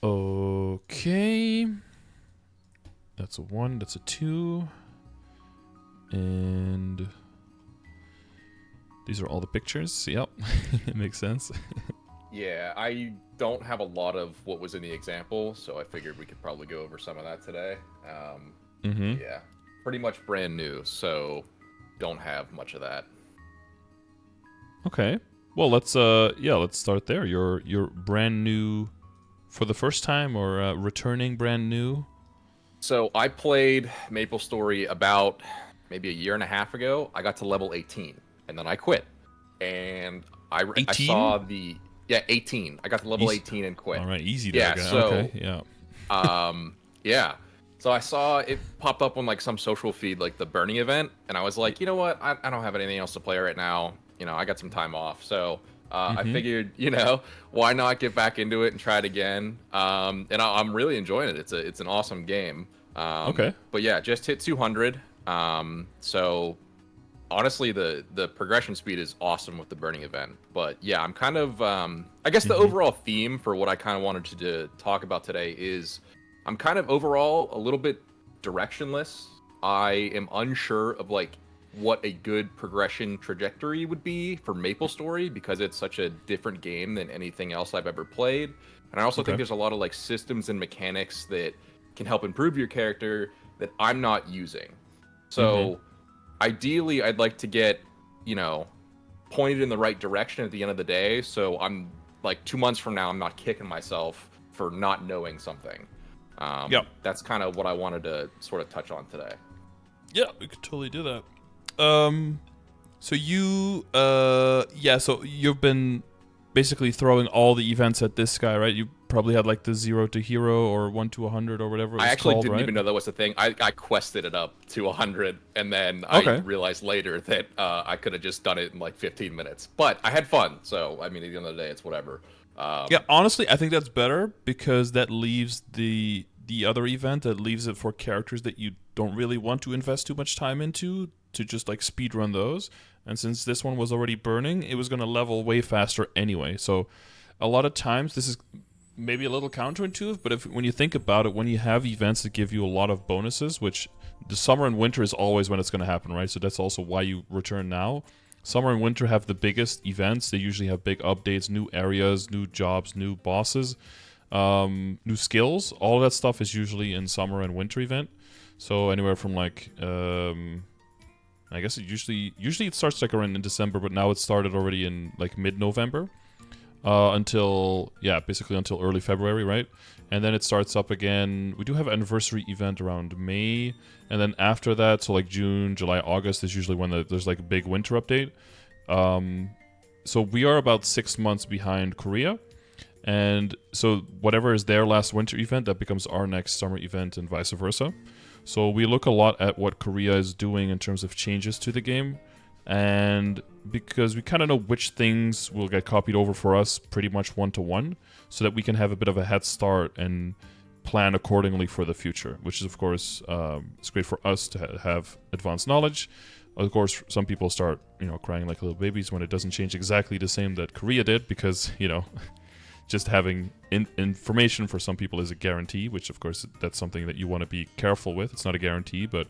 Okay. That's a 1, that's a 2. And these are all the pictures. Yep. It makes sense. Yeah, I don't have a lot of what was in the example, so I figured we could probably go over some of that today. Mm-hmm. Yeah, pretty much brand new, so don't have much of that. Okay. Well, let's start there. You're brand new for the first time, or returning brand new. So I played MapleStory about maybe a year and a half ago. I got to level 18, and then I quit. And I 18? saw the 18. I got to level Easy. 18 and quit. All right, easy there, Yeah, guy. Okay, so yeah. yeah. So I saw it popped up on like some social feed, like the burning event, and I was like, you know what? I don't have anything else to play right now. You know, I got some time off, so I Mm-hmm. figured, you know, why not get back into it and try it again? And I'm really enjoying it. It's an awesome game. Okay. But yeah, just hit 200. So honestly, the progression speed is awesome with the burning event. But yeah, I'm kind of I guess the Mm-hmm. overall theme for what I kind of wanted to talk about today is I'm kind of overall a little bit directionless. I am unsure of like what a good progression trajectory would be for MapleStory because it's such a different game than anything else I've ever played. And I also think Okay. there's a lot of like systems and mechanics that can help improve your character that I'm not using. Mm-hmm. So ideally I'd like to get, you know, pointed in the right direction at the end of the day. So I'm like 2 months from now, I'm not kicking myself for not knowing something. Yep. That's kind of what I wanted to sort of touch on today. Yeah, we could totally do that. So you, so you've been basically throwing all the events at this guy, right? You probably had like the 0 to hero or 1 to 100 or whatever it I was actually called, didn't right? even know that was a thing. I quested it up to 100, and then I Okay. realized later that I could have just done it in like 15 minutes. But I had fun, so I mean, at the end of the day, it's whatever. Yeah, honestly, I think that's better because that leaves the other event, that leaves it for characters that you don't really want to invest too much time into to just like speed run those. And since this one was already burning, it was going to level way faster anyway. So a lot of times this is maybe a little counterintuitive, but if when you think about it, when you have events that give you a lot of bonuses, which the summer and winter is always when it's going to happen, right? So that's also why you return now. Summer and winter have the biggest events. They usually have big updates, new areas, new jobs, new bosses, new skills. All of that stuff is usually in summer and winter event. So anywhere from like, I guess it usually it starts like around in December, but now it started already in like mid-November. Until basically until early February, right? And then it starts up again. We do have an anniversary event around May, and then after that, so like June, July, August is usually when there's like a big winter update. So we are about 6 months behind Korea, and so whatever is their last winter event, that becomes our next summer event, and vice versa. So we look a lot at what Korea is doing in terms of changes to the game. And because we kind of know which things will get copied over for us pretty much 1-to-1, so that we can have a bit of a head start and plan accordingly for the future, which is of course it's great for us to have advanced knowledge. Of course, some people start crying like little babies when it doesn't change exactly the same that Korea did, because just having information for some people is a guarantee, which of course that's something that you want to be careful with. It's not a guarantee, but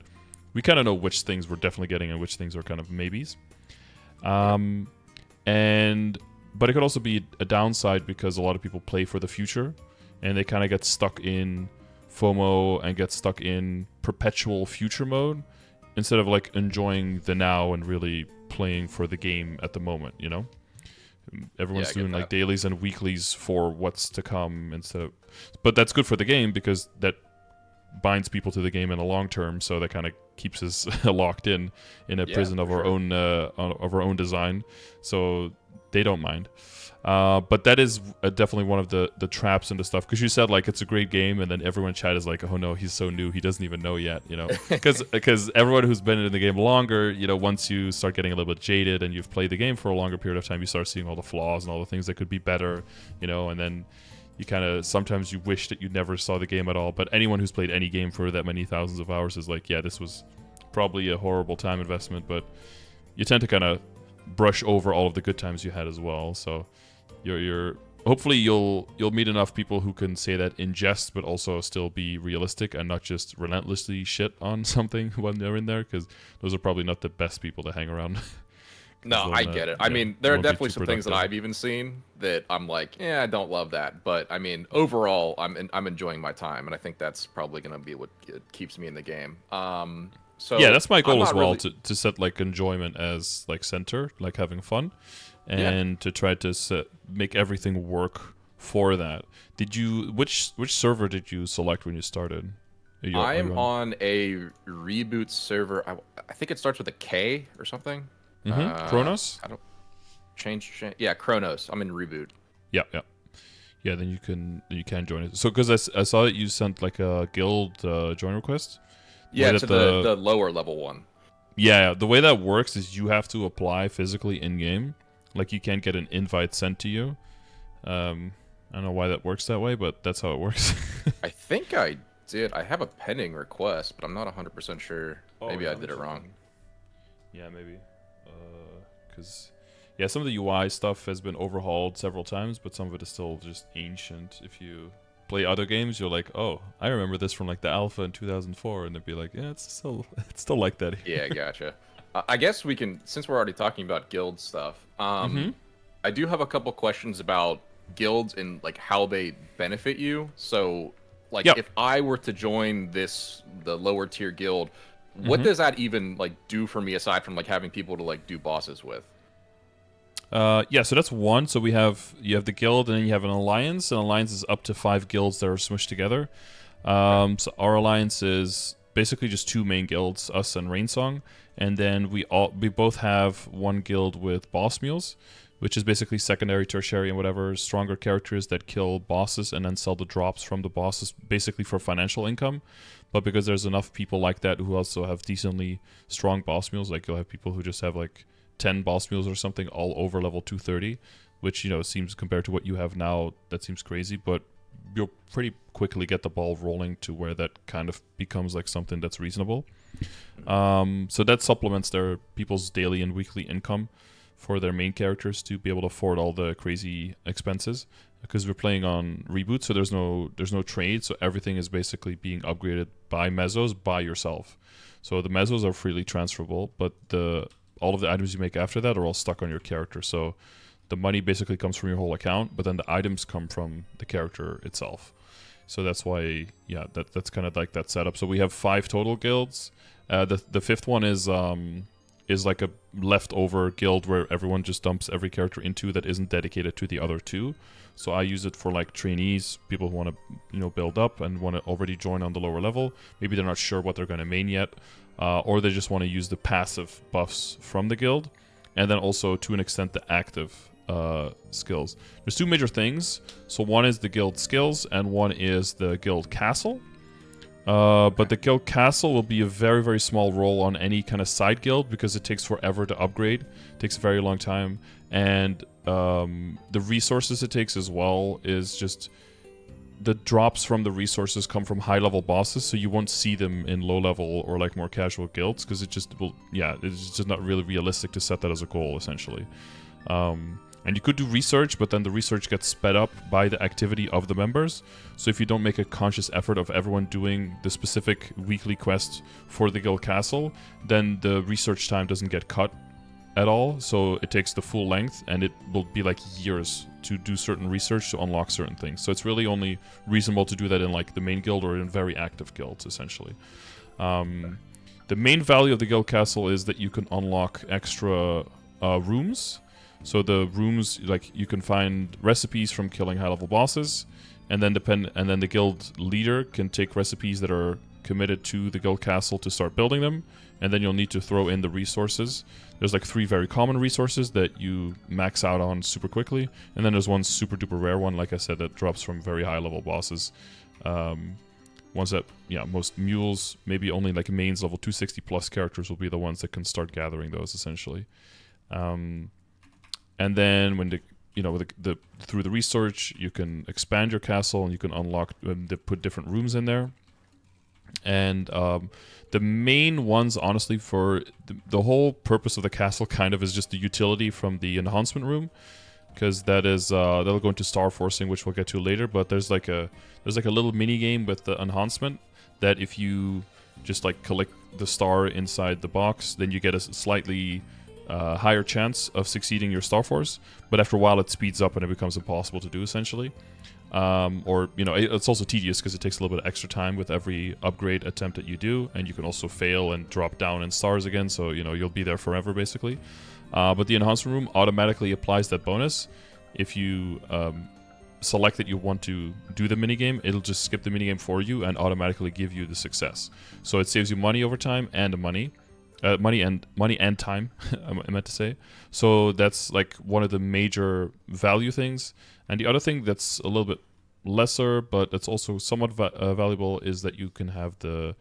we kind of know which things we're definitely getting and which things are kind of maybes. But it could also be a downside because a lot of people play for the future and they kind of get stuck in FOMO and get stuck in perpetual future mode instead of like enjoying the now and really playing for the game at the moment, Everyone's doing like dailies and weeklies for what's to come but that's good for the game because that binds people to the game in the long term, so that kind of keeps us locked in a prison of our own design, so they don't mind. But that is definitely one of the traps and the stuff, because you said like it's a great game, and then everyone in chat is like, oh no, he's so new, he doesn't even know yet, because everyone who's been in the game longer, once you start getting a little bit jaded and you've played the game for a longer period of time, you start seeing all the flaws and all the things that could be better, and then you kind of sometimes you wish that you never saw the game at all. But anyone who's played any game for that many thousands of hours is like, yeah, this was probably a horrible time investment, but you tend to kind of brush over all of the good times you had as well. So you're hopefully you'll meet enough people who can say that in jest, but also still be realistic and not just relentlessly shit on something when they're in there, because those are probably not the best people to hang around. No, I get it. I mean, there are definitely some things that I've even seen that I'm like, yeah, I don't love that. But I mean, overall, I'm enjoying my time, and I think that's probably gonna be what keeps me in the game. So yeah, that's my goal as well, really... to set like enjoyment as like center, like having fun, and to try to make everything work for that. Did you which server did you select when you started? I am on a reboot server. I think it starts with a K or something. Kronos? I don't change. Yeah, Kronos. I'm in reboot. Yeah. Then you can join it. So because I saw that you sent like a guild join request. Yeah, to the lower level one. Yeah, the way that works is you have to apply physically in game. Like you can't get an invite sent to you. I don't know why that works that way, but that's how it works. I think I did. I have a pending request, but I'm not 100% sure. Maybe I did it wrong. Yeah, maybe. Because some of the UI stuff has been overhauled several times, but some of it is still just ancient. If you play other games, you're like, oh, I remember this from like the alpha in 2004, and they'd be like, yeah, it's still like that. Yeah, gotcha. I guess we can, since we're already talking about guild stuff. I do have a couple questions about guilds and like how they benefit you. So, like, if I were to join the lower tier guild, what does that even like do for me aside from like having people to like do bosses with? So that's one. So you have the guild, and then you have an alliance. An alliance is up to 5 guilds that are smushed together. So our alliance is basically just 2 main guilds, us and Rainsong, and then we both have 1 guild with boss mules, which is basically secondary, tertiary, and whatever stronger characters that kill bosses and then sell the drops from the bosses, basically for financial income. But because there's enough people like that who also have decently strong boss mules, like you'll have people who just have like 10 boss mules or something all over level 230, which, seems compared to what you have now, that seems crazy, but you'll pretty quickly get the ball rolling to where that kind of becomes like something that's reasonable. So that supplements their people's daily and weekly income for their main characters to be able to afford all the crazy expenses, because we're playing on reboot, so there's no trade, so everything is basically being upgraded by mesos by yourself. So the mesos are freely transferable, but all of the items you make after that are all stuck on your character. So the money basically comes from your whole account, but then the items come from the character itself. So that's why, that's kind of like that setup. So we have 5 total guilds. The 5th one is like a leftover guild where everyone just dumps every character into that isn't dedicated to the other 2. So I use it for like trainees, people who want to build up and want to already join on the lower level. Maybe they're not sure what they're going to main yet, or they just want to use the passive buffs from the guild, and then also to an extent the active skills. There's 2 major things. So one is the guild skills and one is the guild castle. But the guild castle will be a very, very small role on any kind of side guild because it takes forever to upgrade. It takes a very long time. And the resources it takes as well is just the drops from the resources come from high level bosses, so you won't see them in low level or like more casual guilds because it's just not really realistic to set that as a goal essentially. And you could do research, but then the research gets sped up by the activity of the members. So if you don't make a conscious effort of everyone doing the specific weekly quest for the guild castle, then the research time doesn't get cut at all. So it takes the full length, and it will be like years to do certain research to unlock certain things. So it's really only reasonable to do that in like the main guild or in very active guilds, essentially. The main value of the guild castle is that you can unlock extra rooms. So the rooms, like you can find recipes from killing high-level bosses, and then the guild leader can take recipes that are committed to the guild castle to start building them, and then you'll need to throw in the resources. There's like 3 very common resources that you max out on super quickly, and then there's one super duper rare one, like I said, that drops from very high-level bosses. Ones that, most mules, maybe only like mains level 260 plus characters will be the ones that can start gathering those essentially. And then when through the research, you can expand your castle and you can unlock put different rooms in there. And the main ones, honestly, for the whole purpose of the castle kind of is just the utility from the enhancement room. because that is that'll go into star forcing, which we'll get to later. But there's like a little mini game with the enhancement that if you just like collect the star inside the box, then you get a slightly higher chance of succeeding your star force. But after a while, it speeds up and it becomes impossible to do essentially. Or it's also tedious because it takes a little bit of extra time with every upgrade attempt that you do, and you can also fail and drop down in stars again. So you'll be there forever basically. But the enhancement room automatically applies that bonus. If you select that you want to do the minigame, it'll just skip the minigame for you and automatically give you the success. So it saves you money over time and money and time. I meant to say. So that's like one of the major value things. And the other thing that's a little bit lesser, but that's also somewhat valuable, is that you can have the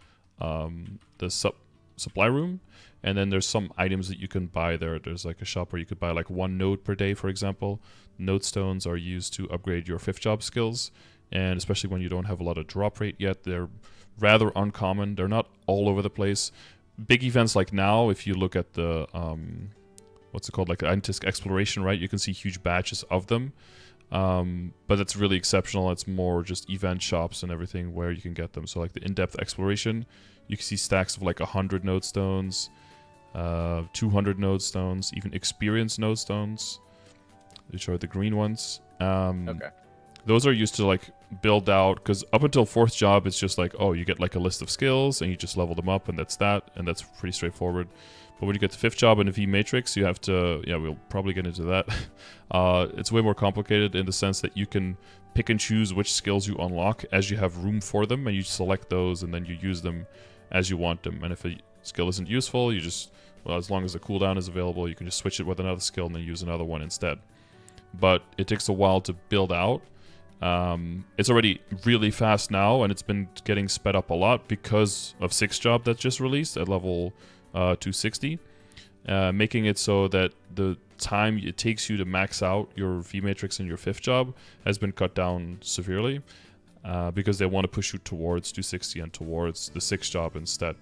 supply room. And then there's some items that you can buy there. There's like a shop where you could buy like 1 node per day, for example. Node stones are used to upgrade your 5th job skills. And especially when you don't have a lot of drop rate yet, they're rather uncommon. They're not all over the place. Big events like now, if you look at the, what's it called, like Antisk Exploration, right? You can see huge batches of them. But that's really exceptional. It's more just event shops and everything where you can get them. So like the in-depth exploration, you can see stacks of like 100 node stones. 200 node stones, even experience node stones, which are the green ones. Okay. Those are used to like build out, because up until 4th job, it's just like, oh, you get like a list of skills and you just level them up, and that's pretty straightforward. But when you get to 5th job in a V matrix, you have to, we'll probably get into that. It's way more complicated in the sense that you can pick and choose which skills you unlock as you have room for them, and you select those and then you use them as you want them. And if a skill isn't useful, you just, as long as the cooldown is available, you can just switch it with another skill and then use another one instead. But it takes a while to build out. It's already really fast now, and it's been getting sped up a lot because of 6th job that just released at level 260, making it so that the time it takes you to max out your V matrix in your 5th job has been cut down severely, because they want to push you towards 260 and towards the 6th job instead.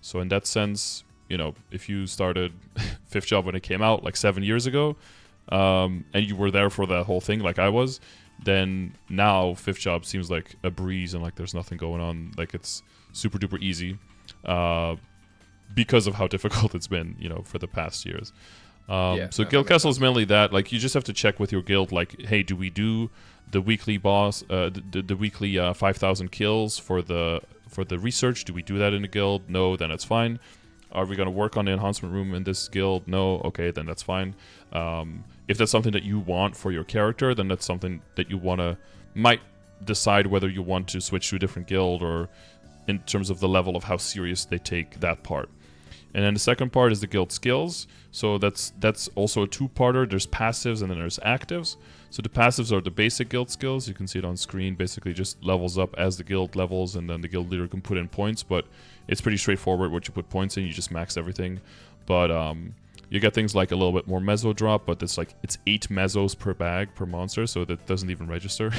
So in that sense, if you started 5th job when it came out like 7 years ago, and you were there for that whole thing like I was, then now 5th job seems like a breeze and like there's nothing going on. Like it's super duper easy, because of how difficult it's been, for the past years. So Guild Castle is mainly that. Like you just have to check with your guild, like, hey, do we do the weekly boss, the weekly 5,000 kills for the research? Do we do that in the guild? No, then it's fine. Are we going to work on the enhancement room in this guild? No, okay, then that's fine. If that's something that you want for your character, then that's something that you might decide whether you want to switch to a different guild, or in terms of the level of how serious they take that part. And then the second part is the guild skills. So that's also a 2-parter. There's passives and then there's actives. So the passives are the basic guild skills. You can see it on screen. Basically just levels up as the guild levels, and then the guild leader can put in points. But it's pretty straightforward what you put points in. You just max everything. But you get things like a little bit more meso drop, but it's 8 mesos per bag per monster, so that doesn't even register.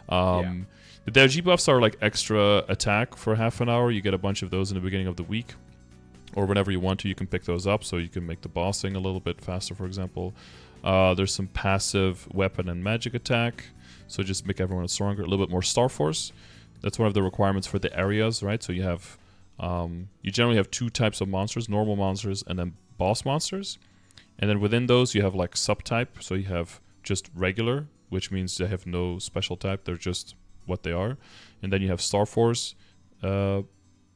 The DG buffs are like extra attack for half an hour. You get a bunch of those in the beginning of the week, or whenever you want to, you can pick those up, so you can make the bossing a little bit faster, for example. There's some passive weapon and magic attack, so just make everyone stronger. A little bit more Star Force. That's one of the requirements for the areas, right? So you have, you generally have 2 types of monsters, normal monsters and then boss monsters. And then within those, you have like subtype. So you have just regular, which means they have no special type. They're just what they are. And then you have Star Force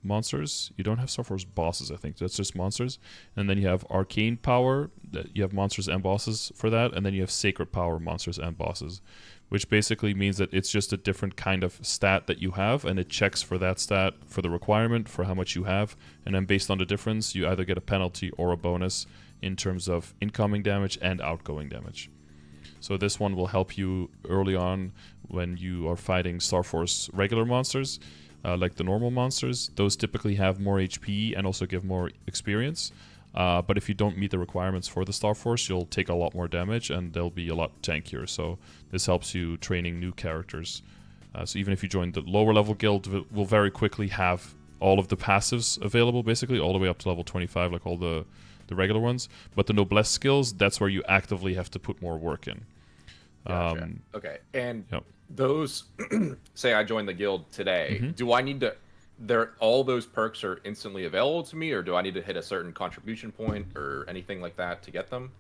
monsters. You don't have Star Force bosses, I think. That's just monsters. And then you have Arcane Power. You have monsters and bosses for that. And then you have Sacred Power monsters and bosses, which basically means that it's just a different kind of stat that you have, and it checks for that stat, for the requirement, for how much you have. And then based on the difference, you either get a penalty or a bonus in terms of incoming damage and outgoing damage. So this one will help you early on when you are fighting Star Force regular monsters. Like the normal monsters, those typically have more HP and also give more experience. But if you don't meet the requirements for the Star Force, you'll take a lot more damage and they'll be a lot tankier. So this helps you training new characters. So even if you join the lower level guild, will very quickly have all of the passives available, basically all the way up to level 25, like all the regular ones. But the noblesse skills, that's where you actively have to put more work in. Gotcha. Okay. And Yep. those, say I join the guild today, Mm-hmm. do I need to? All those perks are instantly available to me, or do I need to hit a certain contribution point or anything like that to get them?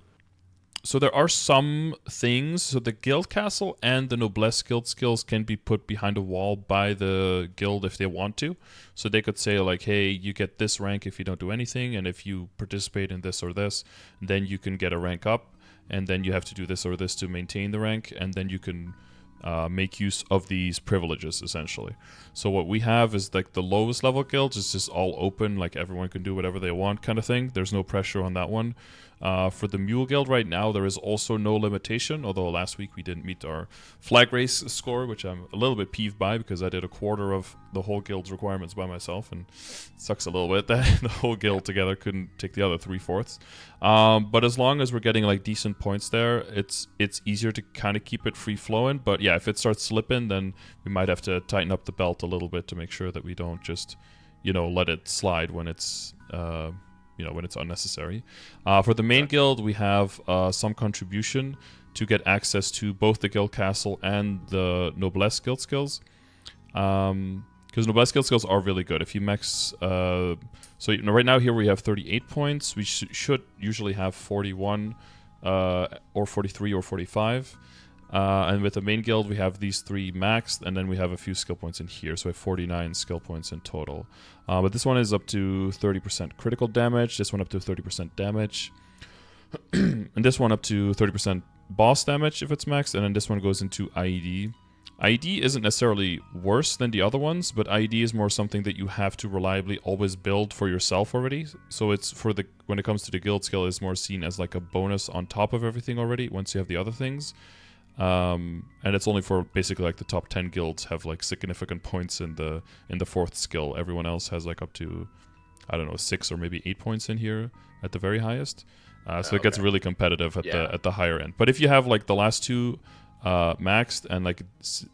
So there are some things. So the guild castle and the noblesse guild skills can be put behind a wall by the guild if they want to. So they could say like, hey, you get this rank if you don't do anything, and if you participate in this or this, then you can get a rank up, and then you have to do this or this to maintain the rank, and then you can make use of these privileges essentially. So what we have is like the lowest level guilds is just all open, like everyone can do whatever they want kind of thing. There's no pressure on that one. For the Mule Guild right now, there is also no limitation, although last week we didn't meet our flag race score, which I'm a little bit peeved by because I did a quarter of the whole guild's requirements by myself, and it sucks a little bit that the whole guild together couldn't take the other 3/4. But as long as we're getting like decent points there, it's easier to kind of keep it free flowing. But yeah, if it starts slipping, then we might have to tighten up the belt a little bit to make sure that we don't just, let it slide when it's when it's unnecessary. For the main guild, we have some contribution to get access to both the guild castle and the noblesse guild skills. Because noblesse guild skills are really good. If you max... right now here we have 38 points. We should usually have 41 or 43 or 45. And with the main guild, we have these 3 maxed, and then we have a few skill points in here. So we have 49 skill points in total. But this one is up to 30% critical damage, this one up to 30% damage, and this one up to 30% boss damage if it's maxed, and then this one goes into IED. IED isn't necessarily worse than the other ones, but IED is more something that you have to reliably always build for yourself already. So it's when it comes to the guild skill, it's more seen as like a bonus on top of everything already once you have the other things. And it's only for basically like the top 10 guilds have like significant points in the 4th skill. Everyone else has like up to, I don't know, 6 or maybe 8 points in here at the very highest. So it gets really competitive at the higher end. But if you have like the last 2 maxed and like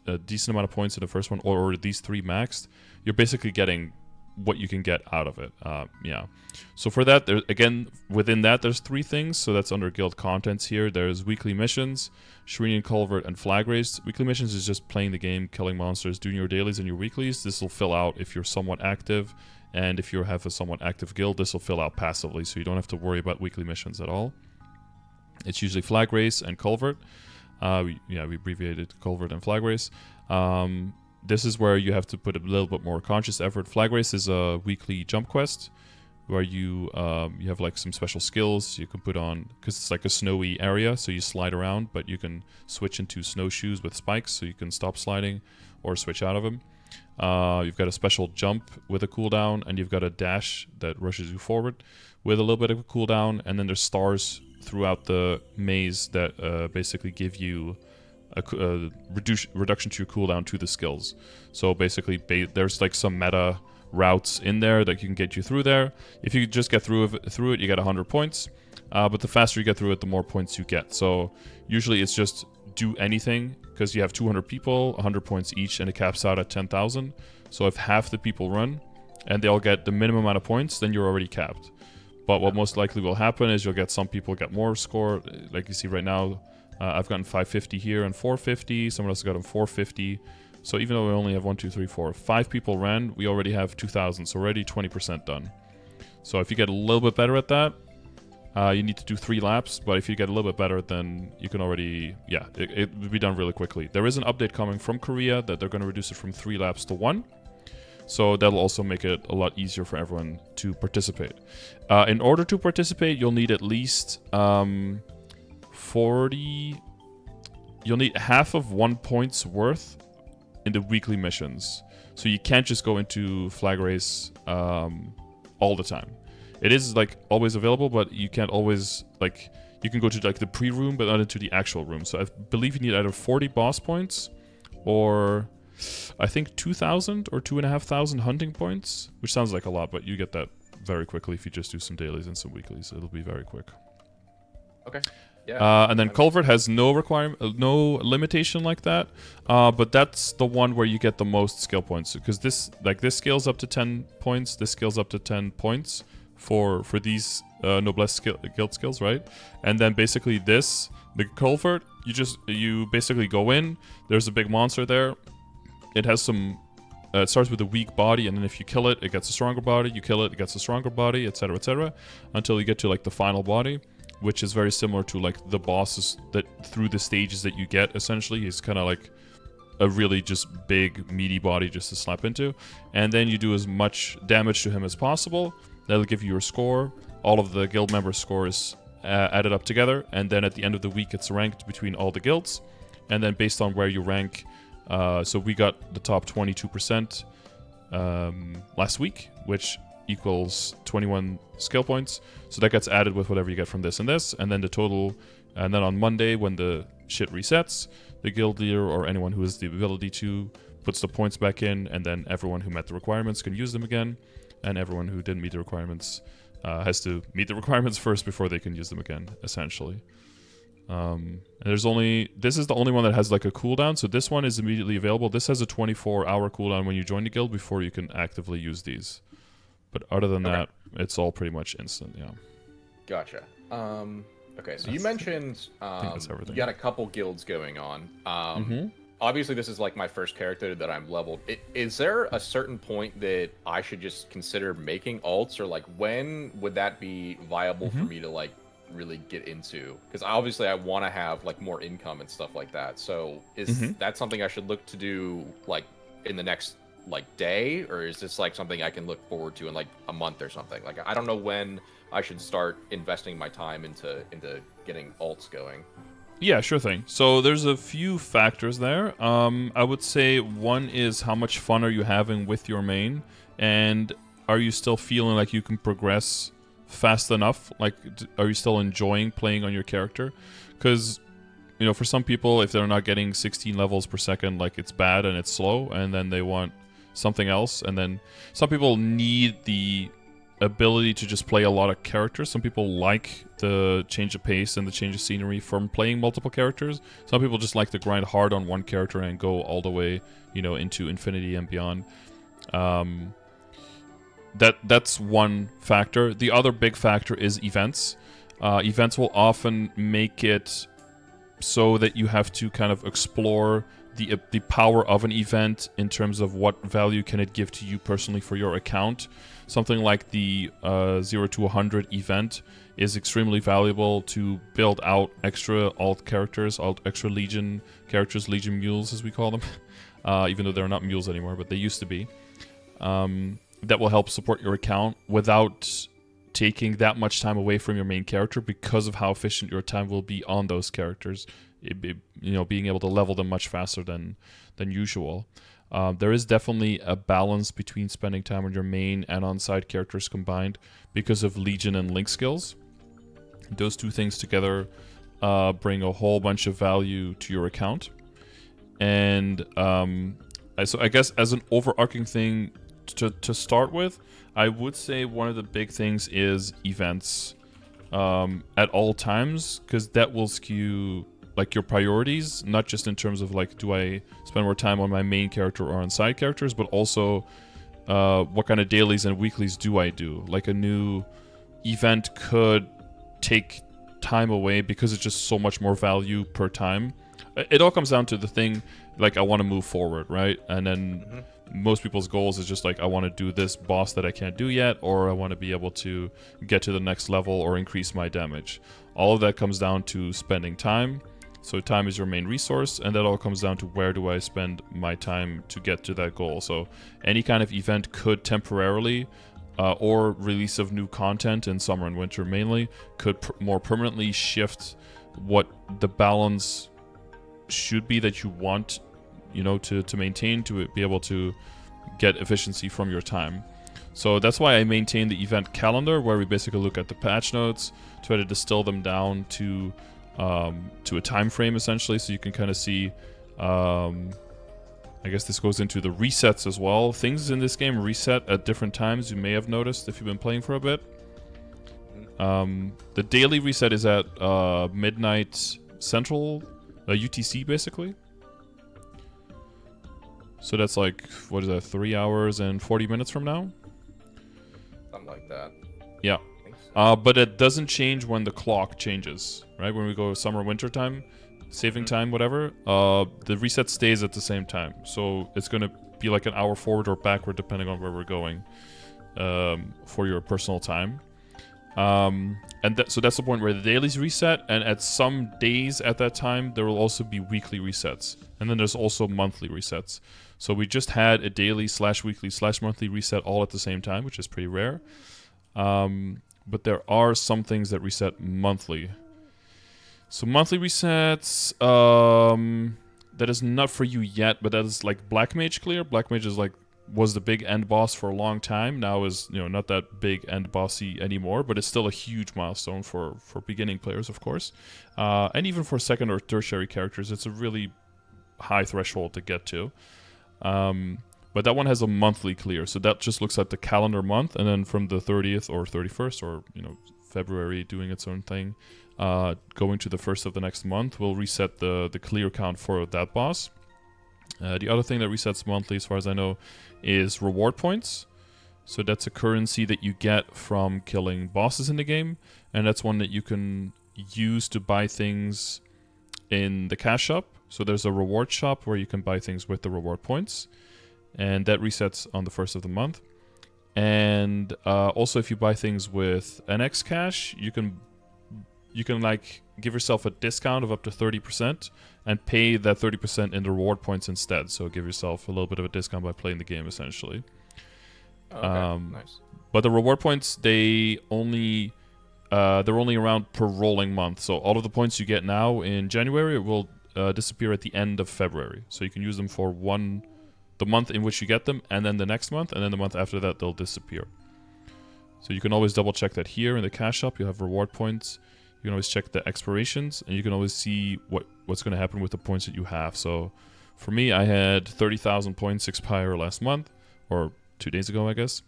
a decent amount of points in the first one, or these 3 maxed, you're basically getting what you can get out of it. So for that, within that, there's 3 things. So that's under guild contents here. There's weekly missions, Shrinian Culvert, and Flag Race. Weekly missions is just playing the game, killing monsters, doing your dailies and your weeklies. This will fill out if you're somewhat active, and if you have a somewhat active guild, this will fill out passively, so you don't have to worry about weekly missions at all. It's usually Flag Race and Culvert. We abbreviated Culvert and Flag Race. This is where you have to put a little bit more conscious effort. Flag Race is a weekly jump quest where you have like some special skills you can put on, because it's like a snowy area, so you slide around, but you can switch into snowshoes with spikes, so you can stop sliding or switch out of them. You've got a special jump with a cooldown, and you've got a dash that rushes you forward with a little bit of a cooldown, and then there's stars throughout the maze that basically give you a reduction to your cooldown to the skills. So basically there's like some meta routes in there that can get you through there. If you just get through it, you get 100 points. But the faster you get through it, the more points you get. So usually it's just do anything, because you have 200 people, 100 points each, and it caps out at 10,000. So if half the people run and they all get the minimum amount of points, then you're already capped. But what most likely will happen is you'll get some people get more score. Like you see right now, I've gotten 550 here and 450. Someone else got 450. So even though we only have 1, 2, 3, 4, 5 people ran, we already have 2,000. So already 20% done. So if you get a little bit better at that, you need to do 3 laps. But if you get a little bit better, then you can already, it will be done really quickly. There is an update coming from Korea that they're going to reduce it from 3 laps to 1. So that'll also make it a lot easier for everyone to participate. In order to participate, you'll need at least 40... You'll need half of 1 point's worth in the weekly missions. So you can't just go into Flag Race all the time. It is like always available, but you can't always you can go to like the pre-room, but not into the actual room. So I believe you need either 40 boss points or I think 2,000 or 2,500 hunting points, which sounds like a lot, but you get that very quickly if you just do some dailies and some weeklies. It'll be very quick. Okay. Yeah. And then Culvert has no limitation like that, but that's the one where you get the most skill points, because this scales up to 10 points. This scales up to 10 points for these noblesse guild skills, right? And then basically this, the culvert, you basically go in. There's a big monster there. It has some. It starts with a weak body, and then if you kill it, it gets a stronger body. You kill it, it gets a stronger body, etc., until you get to like the final body, which is very similar to like the bosses that through the stages that you get. Essentially, he's kind of like a really just big meaty body just to slap into, and then you do as much damage to him as possible. That'll give you your score. All of the guild members' scores added up together, and then at the end of the week, it's ranked between all the guilds, and then based on where you rank. So we got the top 22% last week, which equals 21 skill points. So that gets added with whatever you get from this, and then the total. And then on Monday, when the shit resets, the guild leader or anyone who has the ability to puts the points back in, and then everyone who met the requirements can use them again, and everyone who didn't meet the requirements has to meet the requirements first before they can use them again, essentially. And this is the only one that has like a cooldown, so this one is immediately available. This has a 24-hour cooldown when you join the guild before you can actively use these. But other than that, it's all pretty much instant, yeah. Gotcha. Okay, so you mentioned you got a couple guilds going on. Obviously, this is like my first character that I'm leveled. Is there a certain point that I should just consider making alts, or like when would that be viable for me to like really get into? Because obviously I want to have like more income and stuff like that. So is that something I should look to do like in the next like day, or is this like something I can look forward to in like a month or something? Like I don't know when I should start investing my time into getting alts going. Yeah, sure thing. So there's a few factors there. I would say one is how much fun are you having with your main, and are you still feeling like you can progress fast enough? Like, are you still enjoying playing on your character? Because, you know, for some people, if they're not getting 16 levels per second, like it's bad and it's slow, and then they want something else. And then some people need the ability to just play a lot of characters. Some people like the change of pace and the change of scenery from playing multiple characters. Some people just like to grind hard on one character and go all the way, you know, into infinity and beyond. That's one factor. The other big factor is events. Events will often make it so that you have to kind of explore the power of an event in terms of what value can it give to you personally for your account. Something like the 0 to 100 event is extremely valuable to build out extra alt characters, extra legion characters, legion mules as we call them, even though they're not mules anymore, but they used to be. That will help support your account without taking that much time away from your main character because of how efficient your time will be on those characters. Being able to level them much faster than usual. There is definitely a balance between spending time on your main and on side characters combined because of Legion and Link skills. Those two things together bring a whole bunch of value to your account. And so I guess as an overarching thing to start with, I would say one of the big things is events at all times, because that will skew like your priorities, not just in terms of like, do I spend more time on my main character or on side characters, but also what kind of dailies and weeklies do I do? Like a new event could take time away because it's just so much more value per time. It all comes down to the thing, like I want to move forward, right? And then most people's goals is just like, I want to do this boss that I can't do yet, or I want to be able to get to the next level or increase my damage. All of that comes down to spending time. So time is your main resource, and that all comes down to where do I spend my time to get to that goal. So any kind of event could temporarily, or release of new content in summer and winter mainly, could more permanently shift what the balance should be that you want, to maintain, to be able to get efficiency from your time. So that's why I maintain the event calendar, where we basically look at the patch notes, try to distill them down to a time frame essentially, so you can kind of see. I guess this goes into the resets as well. Things in this game reset at different times. You may have noticed if you've been playing for a bit. The daily reset is at midnight Central, UTC basically. So that's like, what is that, 3 hours and 40 minutes from now? Something like that. Yeah. I think so. But it doesn't change when the clock changes, right? When we go summer, winter time, saving time, whatever, the reset stays at the same time. So it's going to be like an hour forward or backward depending on where we're going for your personal time. So that's the point where the dailies reset, and at some days at that time, there will also be weekly resets. And then there's also monthly resets. So we just had a daily / weekly / monthly reset all at the same time, which is pretty rare. But there are some things that reset monthly. So monthly resets, that is not for you yet, but that is like Black Mage clear. Black Mage is like was the big end boss for a long time. Now is not that big end bossy anymore, but it's still a huge milestone for beginning players, of course, and even for second or tertiary characters. It's a really high threshold to get to. But that one has a monthly clear, so that just looks at the calendar month, and then from the 30th or 31st, or February doing its own thing, going to the 1st of the next month, will reset the clear count for that boss. The other thing that resets monthly, as far as I know, is reward points. So that's a currency that you get from killing bosses in the game, and that's one that you can use to buy things in the cash shop. So there's a reward shop where you can buy things with the reward points, and that resets on the 1st of the month. And also, if you buy things with NX cash, you can like give yourself a discount of up to 30% and pay that 30% in the reward points instead. So give yourself a little bit of a discount by playing the game, essentially. Okay, nice. But the reward points, they're only around per rolling month. So all of the points you get now in January will disappear at the end of February. So you can use them for the month in which you get them, and then the next month, and then the month after that they'll disappear. So you can always double check that here in the cash shop. You have reward points. You can always check the expirations, and you can always see what's going to happen with the points that you have. So for me, I had 30,000 points expire last month, or 2 days ago, I guess.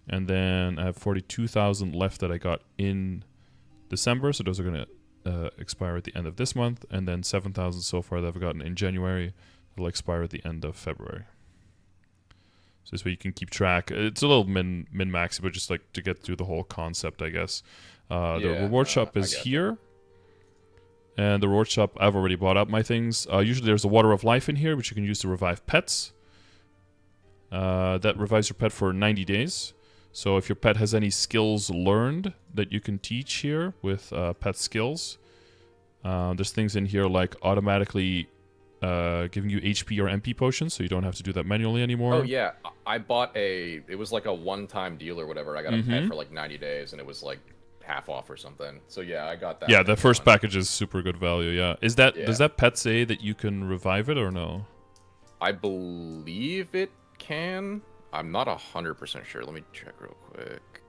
And then I have 42,000 left that I got in December, so those are going to expire at the end of this month. And then 7,000 so far that I've gotten in January will expire at the end of February. So this way you can keep track. It's a little min-maxy, but just like to get through the whole concept, I guess. The reward shop is here. And the reward shop, I've already bought up my things. Usually there's a Water of Life in here, which you can use to revive pets. That revives your pet for 90 days. So if your pet has any skills learned that you can teach here with pet skills, there's things in here like automatically giving you HP or MP potions, so you don't have to do that manually anymore. Oh yeah, I bought it was like a one-time deal or whatever. I got a pet for like 90 days, and it was like half off or something. So yeah, I got that. Yeah, the first package is super good value, yeah. Does that pet say that you can revive it or no? I believe it can. I'm not 100% sure. Let me check real quick.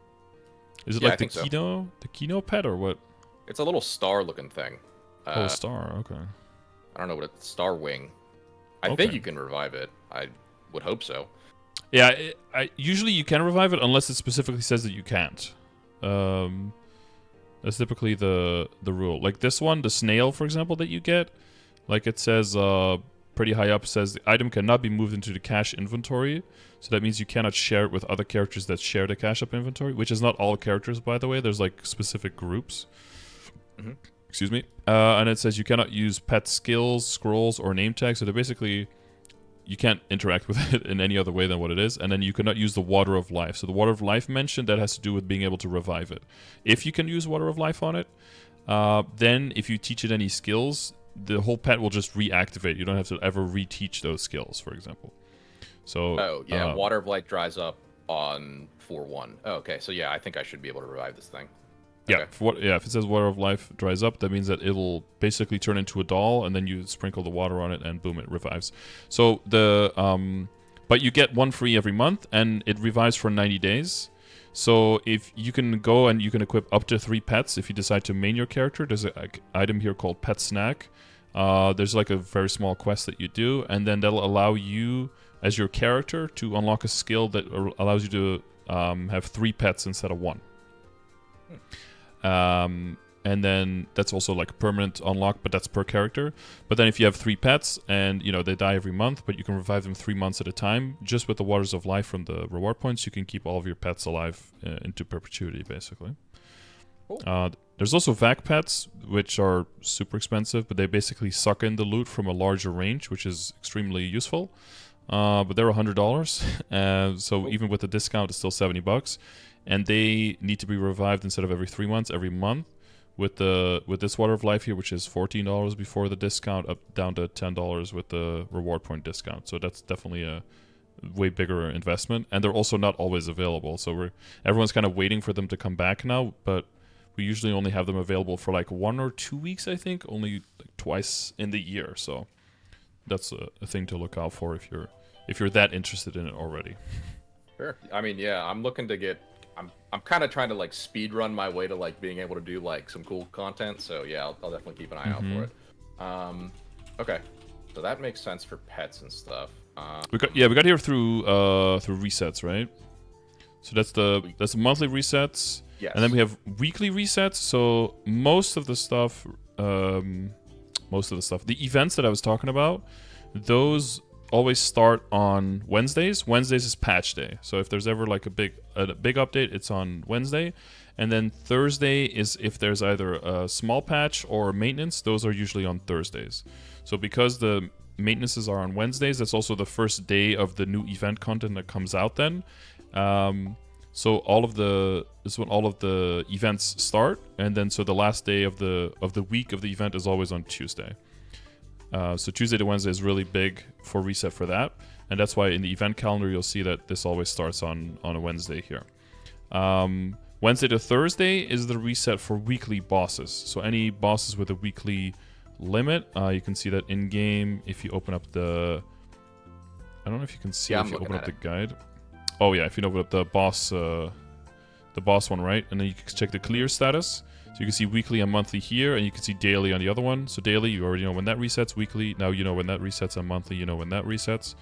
Is it like the Kino pet or what? It's a little star-looking thing. Star, okay. I don't know what it's. Star Wing. I think you can revive it. I would hope so. Yeah, usually you can revive it unless it specifically says that you can't. That's typically the rule. Like this one, the snail, for example, that you get, like it says pretty high up, says the item cannot be moved into the cache inventory. So that means you cannot share it with other characters that share the cache up inventory, which is not all characters, by the way. There's like specific groups. Excuse me. And it says you cannot use pet skills, scrolls, or name tags. So they're basically, you can't interact with it in any other way than what it is. And then you cannot use the Water of Life. So the Water of Life mentioned, that has to do with being able to revive it. If you can use Water of Life on it, then if you teach it any skills, the whole pet will just reactivate. You don't have to ever reteach those skills, for example. So. Water of Life dries up on 4-1. Oh, okay, so yeah, I think I should be able to revive this thing. Yeah, if it says Water of Life dries up, that means that it'll basically turn into a doll, and then you sprinkle the water on it, and boom, it revives. So but you get one free every month, and it revives for 90 days. So if you can go and you can equip up to 3 pets if you decide to main your character. There's an item here called Pet Snack. There's like a very small quest that you do, and then that'll allow you, as your character, to unlock a skill that allows you to have 3 pets instead of 1. and then that's also like a permanent unlock, but that's per character. But then if you have 3 pets and they die every month, but you can revive them 3 months at a time, just with the Waters of Life from the reward points, you can keep all of your pets alive into perpetuity, basically. Cool. There's also vac pets, which are super expensive, but they basically suck in the loot from a larger range, which is extremely useful. But they're $100, so even with the discount, it's still $70, and they need to be revived instead of every 3 months, every month. With this Water of Life here, which is $14 before the discount, up down to $10 with the reward point discount. So that's definitely a way bigger investment, and they're also not always available. So everyone's kind of waiting for them to come back now, but we usually only have them available for like 1 or 2 weeks, I think, only like twice in the year. So that's a thing to look out for if you're that interested in it already. Sure. I mean, yeah, I'm looking to get. I'm kind of trying to like speed run my way to like being able to do like some cool content. So yeah, I'll definitely keep an eye out for it. Okay, so that makes sense for pets and stuff. We got here through resets, right? So that's the monthly resets. Yes. And then we have weekly resets. So most of the stuff, the events that I was talking about, those always start on Wednesdays. Wednesdays is patch day. So if there's ever like a big update, it's on Wednesday. And then Thursday is if there's either a small patch or maintenance. Those are usually on Thursdays. So because the maintenances are on Wednesdays, that's also the first day of the new event content that comes out then. So this is when all of the events start, and then so the last day of the week of the event is always on Tuesday. So Tuesday to Wednesday is really big for reset for that, and that's why in the event calendar you'll see that this always starts on a Wednesday here. Wednesday to Thursday is the reset for weekly bosses. So any bosses with a weekly limit, you can see that in game if you open up the. I don't know if you can see if you open up the guide. Oh yeah, if you open up the boss one, right? And then you can check the clear status. So you can see weekly and monthly here, and you can see daily on the other one. So daily, you already know when that resets. Weekly, now you know when that resets. And monthly, you know when that resets.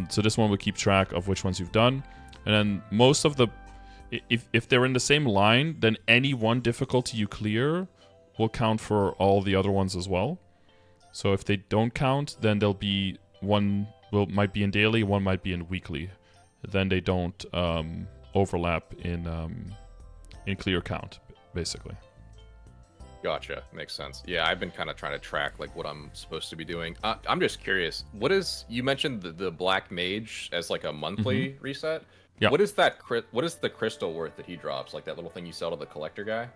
So this one will keep track of which ones you've done. And then most of the... If they're in the same line, then any one difficulty you clear will count for all the other ones as well. So if they don't count, then there'll be one might be in daily, one might be in weekly. Then they don't overlap in clear count, basically. Gotcha. Makes sense. Yeah, I've been kind of trying to track like what I'm supposed to be doing. I'm just curious. You mentioned the Black Mage as like a monthly reset? Yeah. What is that? What is the crystal worth that he drops? Like that little thing you sell to the collector guy?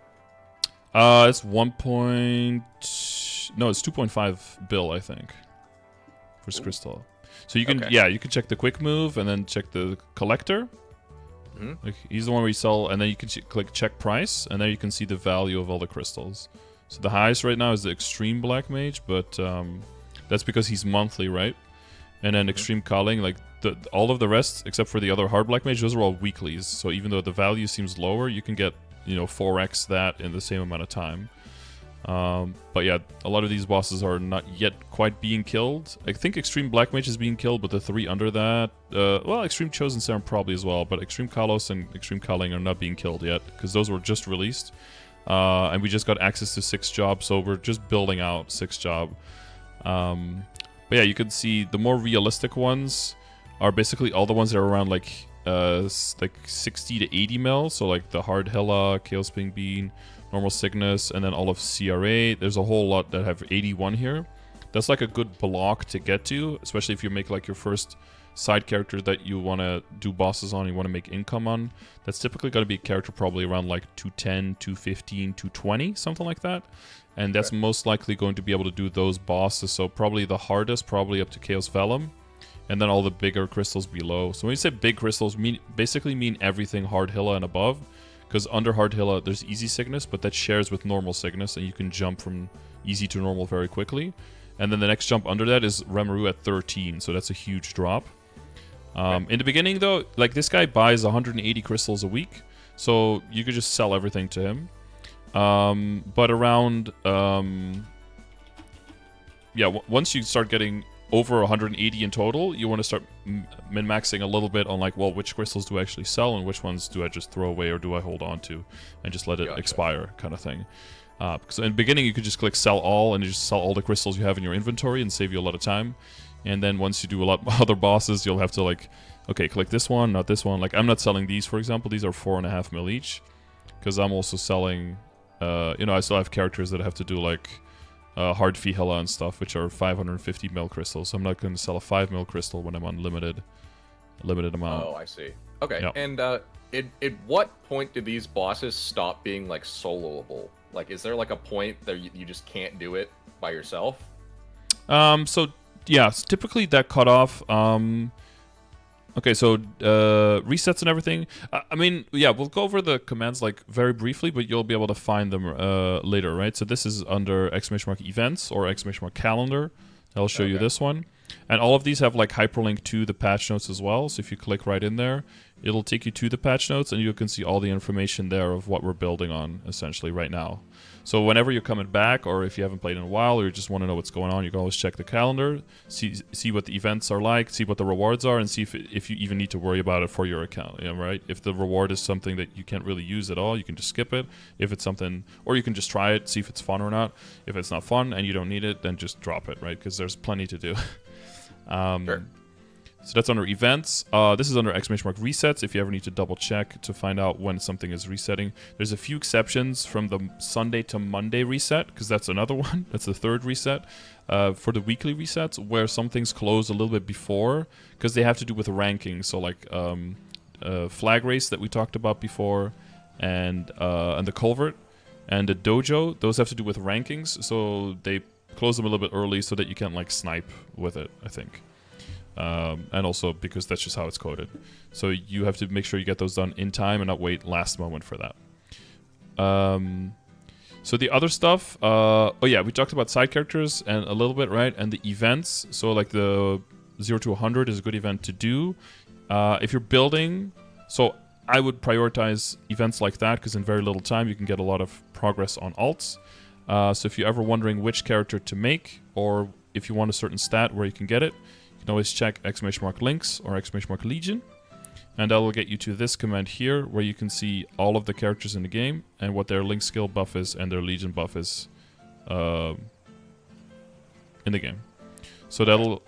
It's 2.5 bill, I think, for his crystal. So you can you can check the quick move and then check the collector. Like he's the one where you sell, and then you can click check price, and there you can see the value of all the crystals. So the highest right now is the Extreme Black Mage, but that's because he's monthly, right? And then Extreme Culling, like all of the rest except for the other Hard Black Mage, those are all weeklies. So even though the value seems lower, you can get 4x that in the same amount of time. But yeah, a lot of these bosses are not yet quite being killed. I think Extreme Black Mage is being killed, but the 3 under that, Extreme Chosen Serum probably as well, but Extreme Kalos and Extreme Culling are not being killed yet, because those were just released. And we just got access to 6 job, so we're just building out 6 job. But yeah, you can see the more realistic ones are basically all the ones that are around like 60 to 80 mil, so like the Hard Hella, Chaos Ping Bean, Normal Cygnus, and then all of CRA. There's a whole lot that have 81 here. That's like a good block to get to, especially if you make like your first side character that you want to do bosses on, you want to make income on. That's typically going to be a character probably around like 210, 215, 220, something like that. And that's most likely going to be able to do those bosses. So probably the hardest, probably up to Chaos Vellum, and then all the bigger crystals below. So when you say big crystals, basically mean everything Hard Hilla and above. Because under Hard Hilla, there's Easy Cygnus, but that shares with Normal Cygnus, and you can jump from Easy to Normal very quickly. And then the next jump under that is Rimuru at 13, so that's a huge drop. In the beginning, though, like this guy buys 180 crystals a week, so you could just sell everything to him. But around, once you start getting over 180 in total, you want to start min-maxing a little bit on like, well, which crystals do I actually sell and which ones do I just throw away or do I hold on to and just let it expire kind of thing. So in the beginning, you could just click sell all, and you just sell all the crystals you have in your inventory and save you a lot of time. And then once you do a lot of other bosses, you'll have to like, okay, click this one, not this one. Like I'm not selling these, for example. These are 4.5 mil each, because I'm also selling. I still have characters that have to do like hard Fihela and stuff, which are 550 mil crystals. So I'm not going to sell a 5 mil crystal when I'm on limited amount. Oh, I see. Okay, Yep. and at what point do these bosses stop being like soloable? Like, is there like a point that you just can't do it by yourself? So yeah, typically that cutoff. Okay, so resets and everything. I mean, yeah, we'll go over the commands like very briefly, but you'll be able to find them later, right? So this is under !events or !calendar. I'll show you this one. And all of these have like hyperlink to the patch notes as well. So if you click right in there, it'll take you to the patch notes and you can see all the information there of what we're building on essentially right now. So whenever you're coming back, or if you haven't played in a while, or you just want to know what's going on, you can always check the calendar, see what the events are like, see what the rewards are, and see if you even need to worry about it for your account, right? If the reward is something that you can't really use at all, you can just skip it. If it's something, or you can just try it, see if it's fun or not. If it's not fun and you don't need it, then just drop it, right? Because there's plenty to do. Sure. So that's under events. This is under resets if you ever need to double check to find out when something is resetting. There's a few exceptions from the Sunday to Monday reset, because that's another one. That's the third reset. For the weekly resets, where some things close a little bit before, because they have to do with ranking. So like flag race that we talked about before, and the culvert, and the dojo, those have to do with rankings. So they close them a little bit early so that you can't like snipe with it, I think. And also because that's just how it's coded. So you have to make sure you get those done in time and not wait last moment for that. So the other stuff, we talked about side characters and a little bit, right? And the events. So like the 0 to 100 is a good event to do. If you're building, so I would prioritize events like that, because in very little time you can get a lot of progress on alts. So if you're ever wondering which character to make, or if you want a certain stat where you can get it, you can always check !links or !legion, and that will get you to this command here, where you can see all of the characters in the game and what their link skill buff is and their legion buff is in the game. So that'll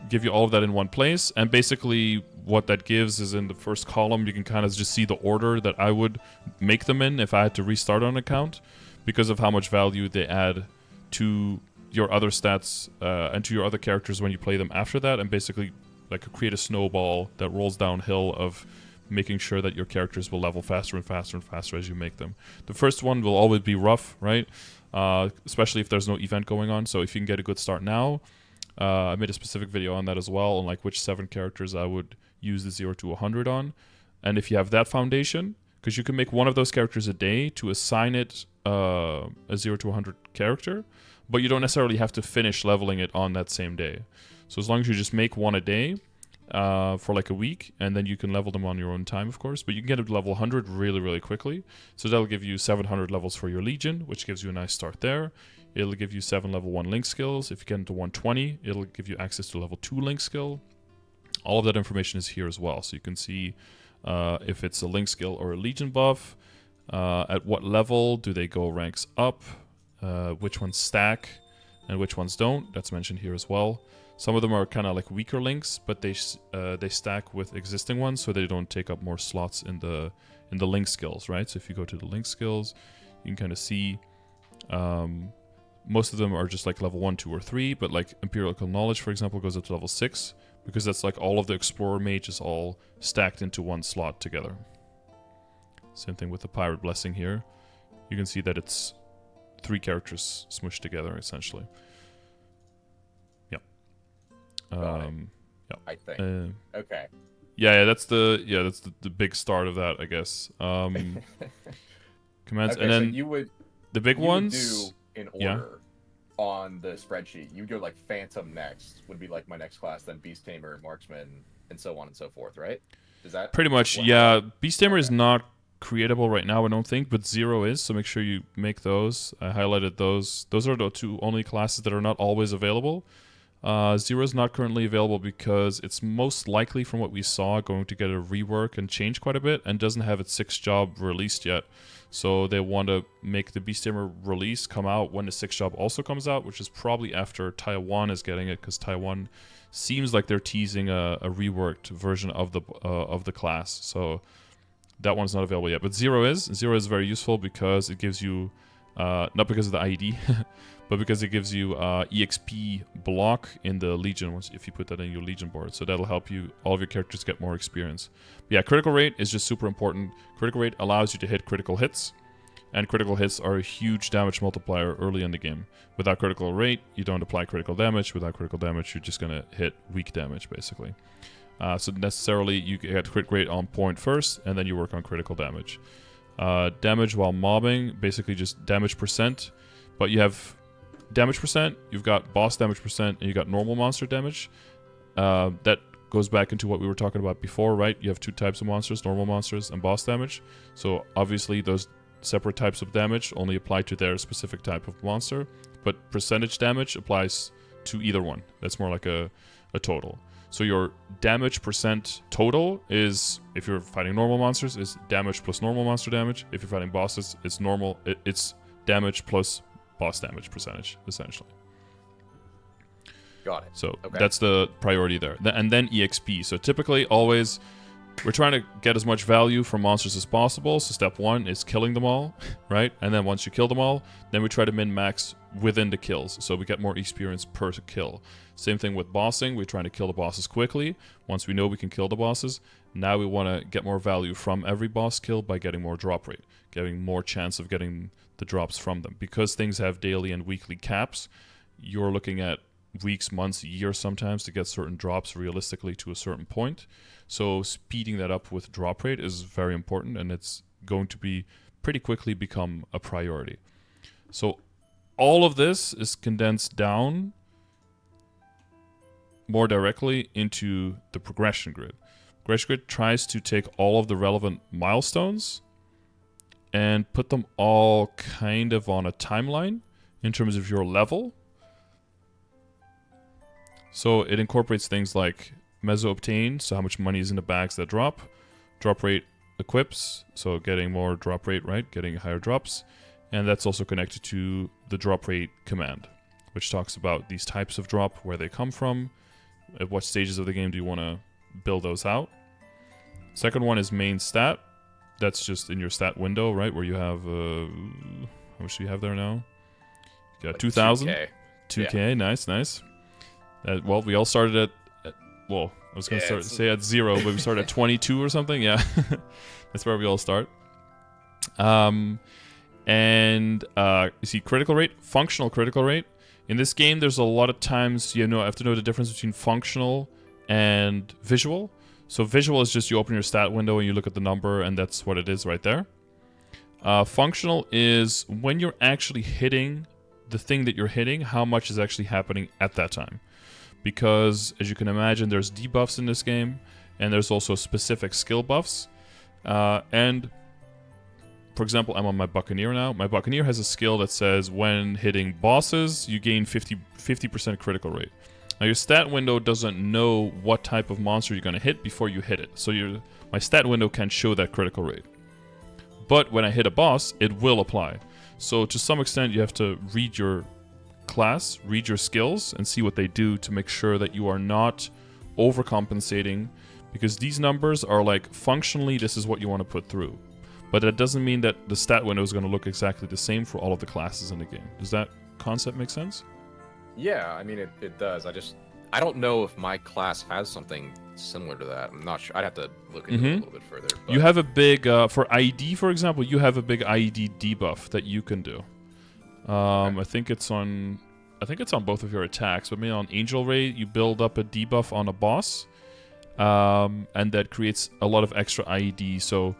give you all of that in one place, and basically what that gives is in the first column you can kind of just see the order that I would make them in if I had to restart an account, because of how much value they add to your other stats and to your other characters when you play them after that, and basically like create a snowball that rolls downhill of making sure that your characters will level faster and faster and faster as you make them. The first one will always be rough, right? Especially if there's no event going on. So if you can get a good start now, I made a specific video on that as well, on like which 7 characters I would use the 0 to 100 on. And if you have that foundation, because you can make one of those characters a day to assign it a 0 to 100 character, but you don't necessarily have to finish leveling it on that same day. So as long as you just make one a day for like a week, and then you can level them on your own time, of course, but you can get it to level 100 really, really quickly. So that'll give you 700 levels for your Legion, which gives you a nice start there. It'll give you 7 level 1 link skills. If you get into 120, it'll give you access to level 2 link skill. All of that information is here as well. So you can see if it's a link skill or a Legion buff, at what level do they go ranks up, which ones stack and which ones don't. That's mentioned here as well. Some of them are kind of like weaker links, but they stack with existing ones, so they don't take up more slots in the link skills, right? So if you go to the link skills, you can kind of see most of them are just like level 1, 2, or 3, but like empirical knowledge, for example, goes up to level 6, because that's like all of the explorer mages all stacked into one slot together. Same thing with the pirate blessing here. You can see that it's 3 characters smushed together essentially. Yep. Yep. I think. Okay. Yeah, that's the big start of that, I guess. Commands, Okay, and then so the big ones. Would do in order on the spreadsheet. You would go like Phantom next would be like my next class, then Beast Tamer, Marksman, and so on and so forth, right? Is that pretty much? Yeah, Beast Tamer is not creatable right now, I don't think, but 0 is, so make sure you make those. I highlighted those. Those are the 2 only classes that are not always available. Zero is not currently available because it's most likely, from what we saw, going to get a rework and change quite a bit, and doesn't have its 6th job released yet. So they want to make the Beast Tamer release come out when the 6th job also comes out, which is probably after Taiwan is getting it, because Taiwan seems like they're teasing a reworked version of the class. So that one's not available yet. But Zero is. Zero is very useful because it gives you, not because of the IED, but because it gives you EXP block in the Legion if you put that in your Legion board. So that'll help you, all of your characters get more experience. But yeah, critical rate is just super important. Critical rate allows you to hit critical hits, and critical hits are a huge damage multiplier early in the game. Without critical rate, you don't apply critical damage. Without critical damage, you're just going to hit weak damage, basically. So necessarily, you get crit rate on point first, and then you work on critical damage. Damage while mobbing, basically just damage percent, but you have damage percent, you've got boss damage percent, and you got normal monster damage. That goes back into what we were talking about before, right? You have 2 types of monsters, normal monsters and boss damage. So obviously those separate types of damage only apply to their specific type of monster, but percentage damage applies to either one. That's more like a total. So your damage percent total is, if you're fighting normal monsters, is damage plus normal monster damage. If you're fighting bosses, it's damage plus boss damage percentage, essentially. Got it. So okay. That's the priority there. And then EXP. So typically, always, we're trying to get as much value from monsters as possible. So step 1 is killing them all, right? And then once you kill them all, then we try to min-max within the kills. So we get more experience per kill. Same thing with bossing. We're trying to kill the bosses quickly. Once we know we can kill the bosses, now we want to get more value from every boss kill by getting more drop rate, getting more chance of getting the drops from them. Because things have daily and weekly caps, you're looking at weeks, months, years sometimes to get certain drops realistically to a certain point. So speeding that up with drop rate is very important, and it's going to be pretty quickly become a priority. So all of this is condensed down more directly into the progression grid. Progression grid tries to take all of the relevant milestones and put them all kind of on a timeline in terms of your level. So it incorporates things like meso obtain, so how much money is in the bags that drop rate equips, so getting more drop rate, right? Getting higher drops. And that's also connected to the drop rate command, which talks about these types of drop, where they come from, at what stages of the game do you want to build those out. Second one is main stat. That's just in your stat window, right? Where you have, how much do you have there now? You got like 2,000? 2K. 2K, yeah. Nice. Well, we all started at well, I was going to say at 0, but we started at 22 or something. Yeah, that's where we all start. And you see critical rate, functional critical rate. In this game, there's a lot of times I have to know the difference between functional and visual. So visual is just you open your stat window and you look at the number, and that's what it is right there. Functional is when you're actually hitting the thing that you're hitting, how much is actually happening at that time. Because, as you can imagine, there's debuffs in this game, and there's also specific skill buffs. And, for example, I'm on my Buccaneer now. My Buccaneer has a skill that says when hitting bosses, you gain 50% critical rate. Now, your stat window doesn't know what type of monster you're going to hit before you hit it. So my stat window can't show that critical rate. But when I hit a boss, it will apply. So to some extent, you have to read your class, read your skills, and see what they do to make sure that you are not overcompensating, because these numbers are like, functionally, this is what you want to put through. But that doesn't mean that the stat window is going to look exactly the same for all of the classes in the game. Does that concept make sense? Yeah, I mean, it does. I don't know if my class has something similar to that. I'm not sure. I'd have to look into it a little bit further. But You have a big, for ID, for example, you have a big ID debuff that you can do. Okay. I think it's on both of your attacks, but maybe on Angel Ray, you build up a debuff on a boss, and that creates a lot of extra IED. So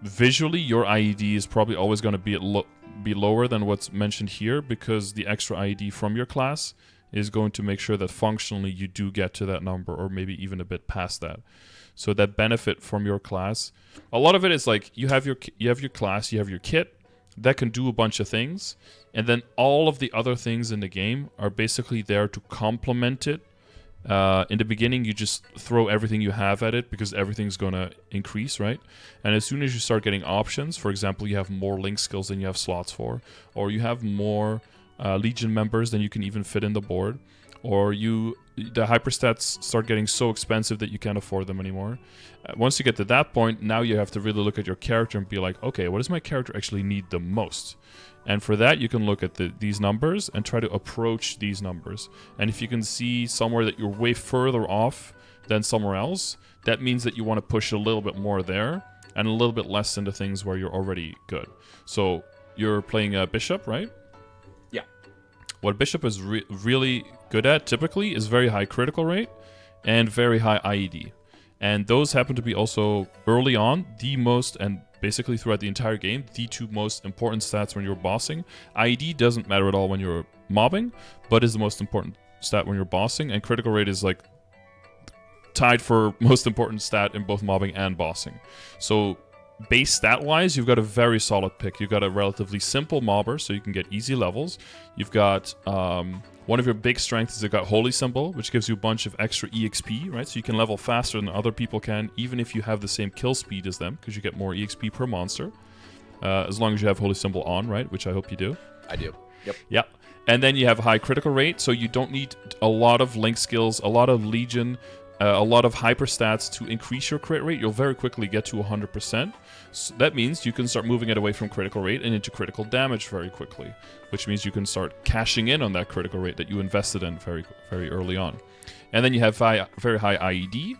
visually, your IED is probably always going to be lower than what's mentioned here, because the extra IED from your class is going to make sure that functionally you do get to that number, or maybe even a bit past that. So that benefit from your class, a lot of it is like you have your class, you have your kit. that can do a bunch of things, and then all of the other things in the game are basically there to complement it. In the beginning, you just throw everything you have at it because everything's going to increase, right? And as soon as you start getting options, for example, you have more link skills than you have slots for, or you have more Legion members than you can even fit in the board, or the hyperstats start getting so expensive that you can't afford them anymore. Once you get to that point, now you have to really look at your character and be like, okay, what does my character actually need the most? And for that, you can look at these numbers and try to approach these numbers. And if you can see somewhere that you're way further off than somewhere else, that means that you want to push a little bit more there and a little bit less into things where you're already good. So you're playing a Bishop, right? Yeah. What Bishop is really good at, typically, is very high critical rate and very high IED. And those happen to be also, early on, the most, and basically throughout the entire game, the two most important stats when you're bossing. IED doesn't matter at all when you're mobbing, but is the most important stat when you're bossing, and critical rate is like tied for most important stat in both mobbing and bossing. So base stat-wise, you've got a very solid pick. You've got a relatively simple mobber, so you can get easy levels. You've got one of your big strengths is you've got Holy Symbol, which gives you a bunch of extra EXP, right? So you can level faster than other people can, even if you have the same kill speed as them, because you get more EXP per monster, as long as you have Holy Symbol on, right? Which I hope you do. I do. Yep. Yeah. And then you have high critical rate, so you don't need a lot of link skills, a lot of Legion, a lot of hyper stats to increase your crit rate. You'll very quickly get to 100%. So that means you can start moving it away from critical rate and into critical damage very quickly, which means you can start cashing in on that critical rate that you invested in very, very early on. And then you have very high IED,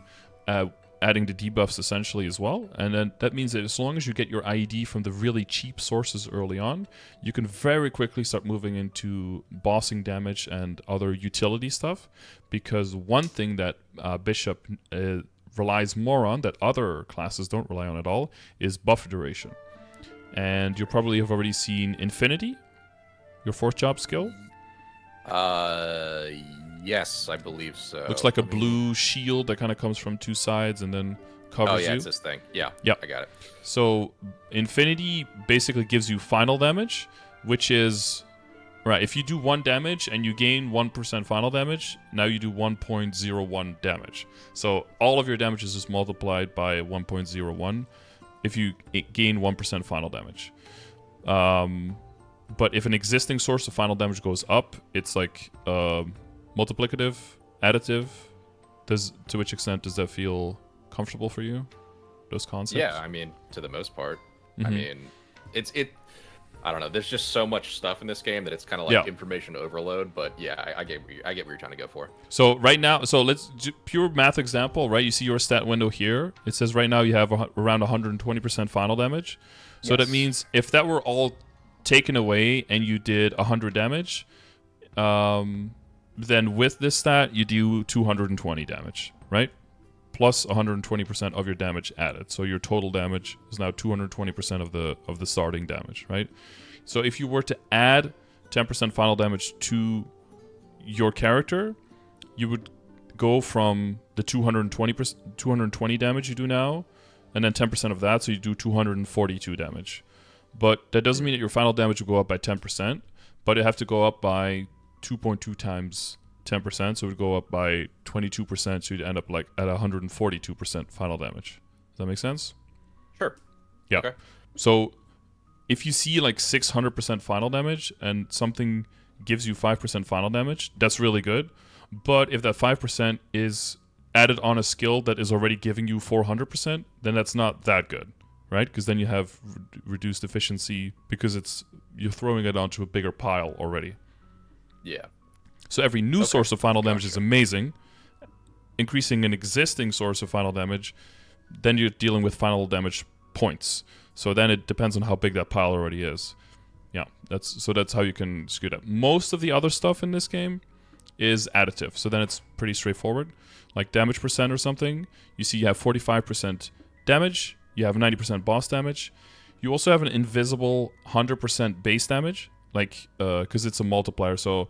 adding the debuffs essentially as well. And then that means that as long as you get your IED from the really cheap sources early on, you can very quickly start moving into bossing damage and other utility stuff. Because one thing that Bishop relies more on, that other classes don't rely on at all, is buff duration. And you probably have already seen Infinity, your fourth job skill. Yes, I believe so. Looks like a blue shield that kind of comes from two sides and then covers you. Oh yeah, it's this thing. Yeah. Yep. I got it. So Infinity basically gives you final damage, which is right. If you do 1 damage and you gain 1% final damage, now you do 1.01 damage. So all of your damage is just multiplied by 1.01 if you gain 1% final damage. But if an existing source of final damage goes up, it's like multiplicative, additive. To which extent does that feel comfortable for you? Those concepts? Yeah, I mean, to the most part. Mm-hmm. I mean, I don't know. There's just so much stuff in this game that it's kind of like information overload. But yeah, I get what you're trying to go for. So right now, let's do pure math example, right? You see your stat window here. It says right now you have around 120% final damage. So that means if that were all taken away and you did 100 damage, then with this stat you do 220 damage, right? Plus 120% of your damage added. So your total damage is now 220% of the starting damage, right? So if you were to add 10% final damage to your character, you would go from the 220 damage you do now, and then 10% of that, so you do 242 damage. But that doesn't mean that your final damage will go up by 10%, but it have to go up by 2.2 times 10%, so it would go up by 22%, so you'd end up like at 142% final damage. Does that make sense? Sure. Yeah. Okay. So if you see like 600% final damage and something gives you 5% final damage, that's really good. But if that 5% is added on a skill that is already giving you 400%, then that's not that good, right? Because then you have reduced efficiency because you're throwing it onto a bigger pile already. Yeah. So every new source of final damage is amazing. Increasing an existing source of final damage, then you're dealing with final damage points. So then it depends on how big that pile already is. Yeah, that's how you can skew that. Most of the other stuff in this game is additive. So then it's pretty straightforward. Like damage percent or something, you see you have 45% damage, you have 90% boss damage. You also have an invisible 100% base damage, like because it's a multiplier. So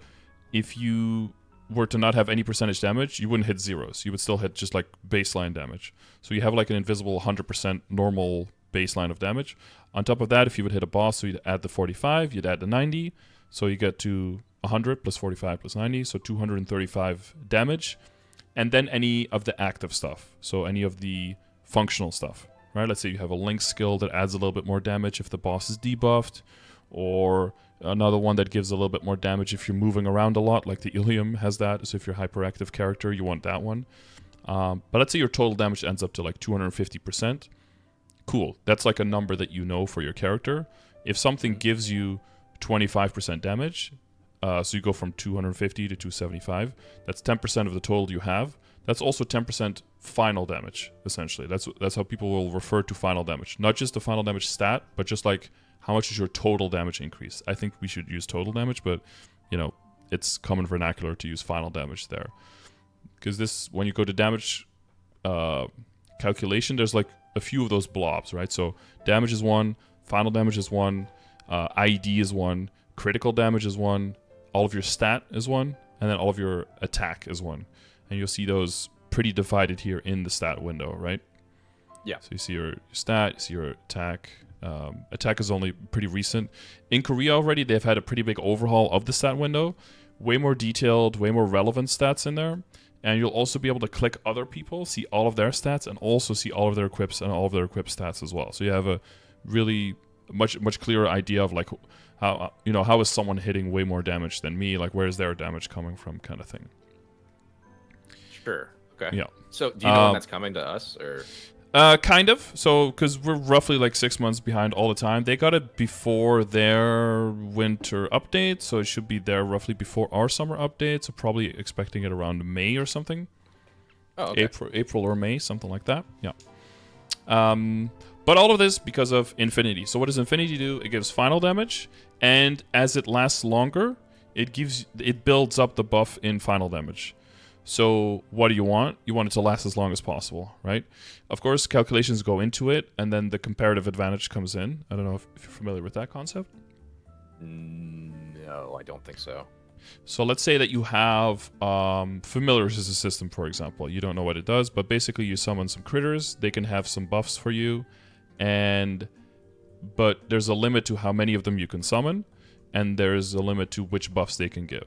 if you were to not have any percentage damage, you wouldn't hit zeros. You would still hit just like baseline damage. So you have like an invisible 100% normal baseline of damage. On top of that, if you would hit a boss, so you'd add the 45, you'd add the 90, so you get to 100 plus 45 plus 90, so 235 damage. And then any of the active stuff, so any of the functional stuff, right? Let's say you have a Link skill that adds a little bit more damage if the boss is debuffed, or another one that gives a little bit more damage if you're moving around a lot, like the Ilium has that. So if you're a hyperactive character, you want that one. But let's say your total damage ends up to like 250%. Cool. That's like a number that you know for your character. If something gives you 25% damage, so you go from 250 to 275, that's 10% of the total you have. That's also 10% final damage, essentially. That's how people will refer to final damage. Not just the final damage stat, but just like how much is your total damage increase. I think we should use total damage, but it's common vernacular to use final damage there. Because this, when you go to damage calculation, there's like a few of those blobs, right? So damage is 1, final damage is 1, IED is 1, critical damage is 1, all of your stat is 1, and then all of your attack is 1. And you'll see those pretty divided here in the stat window, right? Yeah. So you see your stat, you see your attack. Attack is only pretty recent. In Korea already, they've had a pretty big overhaul of the stat window. Way more detailed, way more relevant stats in there. And you'll also be able to click other people, see all of their stats, and also see all of their equips and all of their equip stats as well. So you have a really much clearer idea of like how is someone hitting way more damage than me, like where's their damage coming from, kind of thing. Sure. Okay. Yeah. So do you know when that's coming to us, or? Kind of. So, because we're roughly like 6 months behind all the time. They got it before their winter update, so it should be there roughly before our summer update. So probably expecting it around May or something. Oh, okay. April or May, something like that. Yeah. But all of this because of Infinity. So what does Infinity do? It gives final damage, and as it lasts longer, it builds up the buff in final damage. So what do you want? You want it to last as long as possible, right? Of course, calculations go into it, and then the comparative advantage comes in. I don't know if you're familiar with that concept. No, I don't think so. So let's say that you have Familiars as a system, for example. You don't know what it does, but basically you summon some critters. They can have some buffs for you, but there's a limit to how many of them you can summon, and there's a limit to which buffs they can give.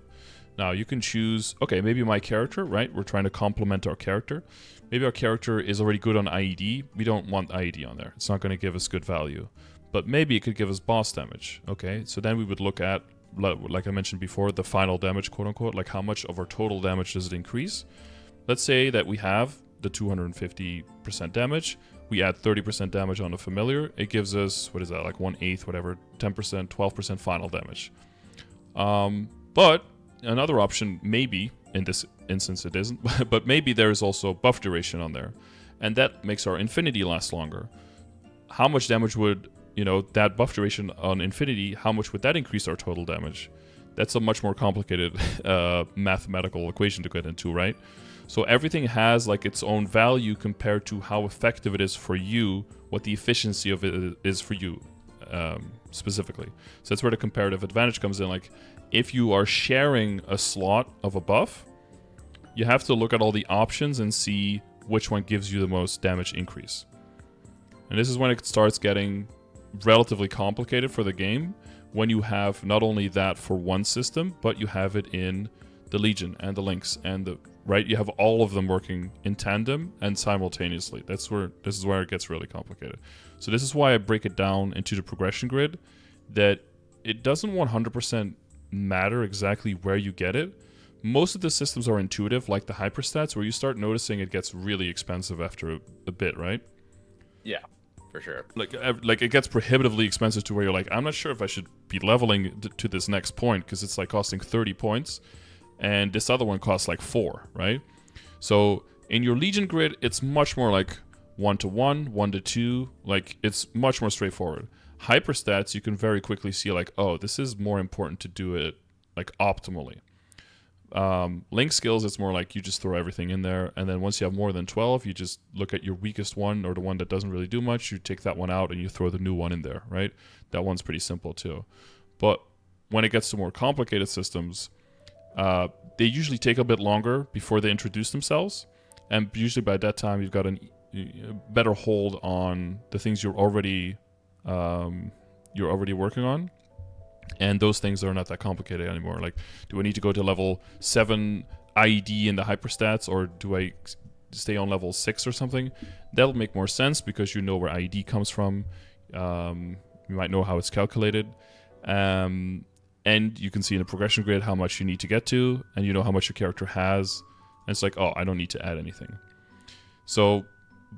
Now, you can choose, okay, maybe my character, right? We're trying to complement our character. Maybe our character is already good on IED. We don't want IED on there. It's not going to give us good value. But maybe it could give us boss damage, okay? So then we would look at, like I mentioned before, the final damage, quote-unquote, like how much of our total damage does it increase? Let's say that we have the 250% damage. We add 30% damage on a familiar. It gives us, what is that, like 1/8, whatever, 10%, 12% final damage. But another option, maybe, in this instance it isn't, but maybe there is also buff duration on there. And that makes our Infinity last longer. How much damage would, that buff duration on Infinity, how much would that increase our total damage? That's a much more complicated mathematical equation to get into, right? So everything has like its own value compared to how effective it is for you, what the efficiency of it is for you specifically. So that's where the comparative advantage comes in. Like, if you are sharing a slot of a buff, you have to look at all the options and see which one gives you the most damage increase. And this is when it starts getting relatively complicated for the game, when you have not only that for one system, but you have it in the Legion and the Lynx and right? You have all of them working in tandem and simultaneously. This is where it gets really complicated. So this is why I break it down into the progression grid, that it doesn't 100% matter exactly where you get it. Most of the systems are intuitive, like the hyperstats, where you start noticing it gets really expensive after a bit, right? Yeah, for sure. Like it gets prohibitively expensive to where you're like, I'm not sure if I should be leveling to this next point because it's like costing 30 points, and this other one costs like 4, right? So in your Legion grid, it's much more like 1-to-1, 1-to-2, like it's much more straightforward. Hyperstats, you can very quickly see like, oh, this is more important to do it like optimally. Link skills, it's more like you just throw everything in there, and then once you have more than 12, you just look at your weakest one or the one that doesn't really do much, you take that one out and you throw the new one in there, right? That one's pretty simple too. But when it gets to more complicated systems, they usually take a bit longer before they introduce themselves, and usually by that time you've got better hold on the things you're already working on. And those things are not that complicated anymore. Like, do I need to go to level 7 IED in the hyperstats, or do I stay on level 6 or something? That'll make more sense because you know where IED comes from. You might know how it's calculated. And you can see in the progression grid how much you need to get to, and you know how much your character has. And it's like, oh, I don't need to add anything. So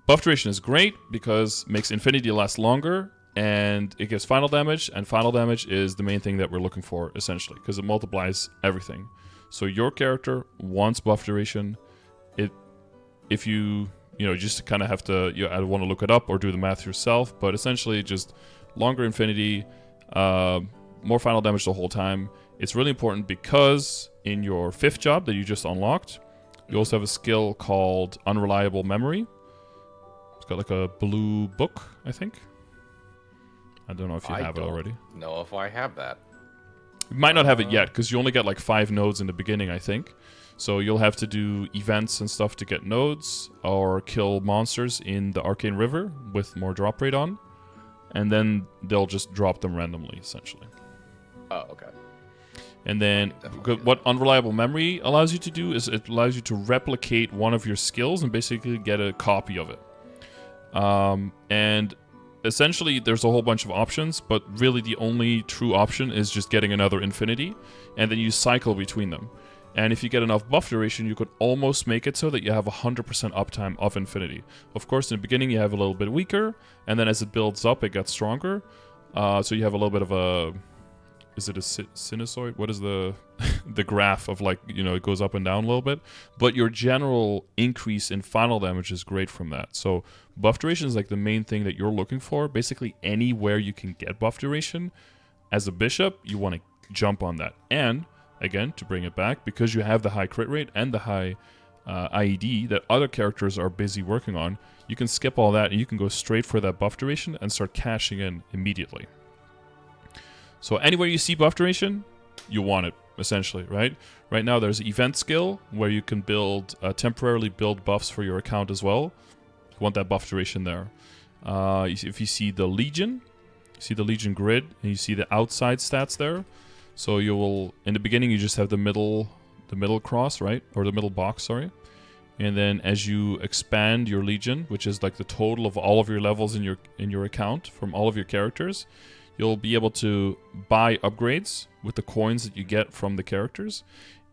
buff duration is great because it makes Infinity last longer, and it gives final damage, and final damage is the main thing that we're looking for, essentially, because it multiplies everything. So your character wants buff duration. If you just kind of have to, I don't want to look it up or do the math yourself, but essentially just longer Infinity, more final damage the whole time. It's really important because in your 5th job that you just unlocked, you also have a skill called Unreliable Memory. It's got like a blue book, I think. I don't know if you have it already. I don't know if I have that. You might not have it yet because you only get like 5 nodes in the beginning, I think. So you'll have to do events and stuff to get nodes, or kill monsters in the Arcane River with more drop rate on. And then they'll just drop them randomly, essentially. Oh, okay. And then what Unreliable Memory allows you to do is it allows you to replicate one of your skills and basically get a copy of it. And essentially there's a whole bunch of options, but really the only true option is just getting another Infinity, and then you cycle between them. And if you get enough buff duration, you could almost make it so that you have 100% uptime of Infinity. Of course, in the beginning you have a little bit weaker, and then as it builds up, it gets stronger. So you have a little bit of a... Is it a sinusoid? What is the the graph of, like, it goes up and down a little bit? But your general increase in final damage is great from that. So buff duration is like the main thing that you're looking for. Basically anywhere you can get buff duration, as a bishop, you want to jump on that. And again, to bring it back, because you have the high crit rate and the high IED that other characters are busy working on, you can skip all that and you can go straight for that buff duration and start cashing in immediately. So anywhere you see buff duration, you want it, essentially, right? Right now there's event skill where you can temporarily build buffs for your account as well. You want that buff duration there. If you see the Legion, grid, and you see the outside stats there. So you will, in the beginning, you just have the middle cross, right? Or the middle box, sorry. And then as you expand your Legion, which is like the total of all of your levels in your account from all of your characters, you'll be able to buy upgrades with the coins that you get from the characters.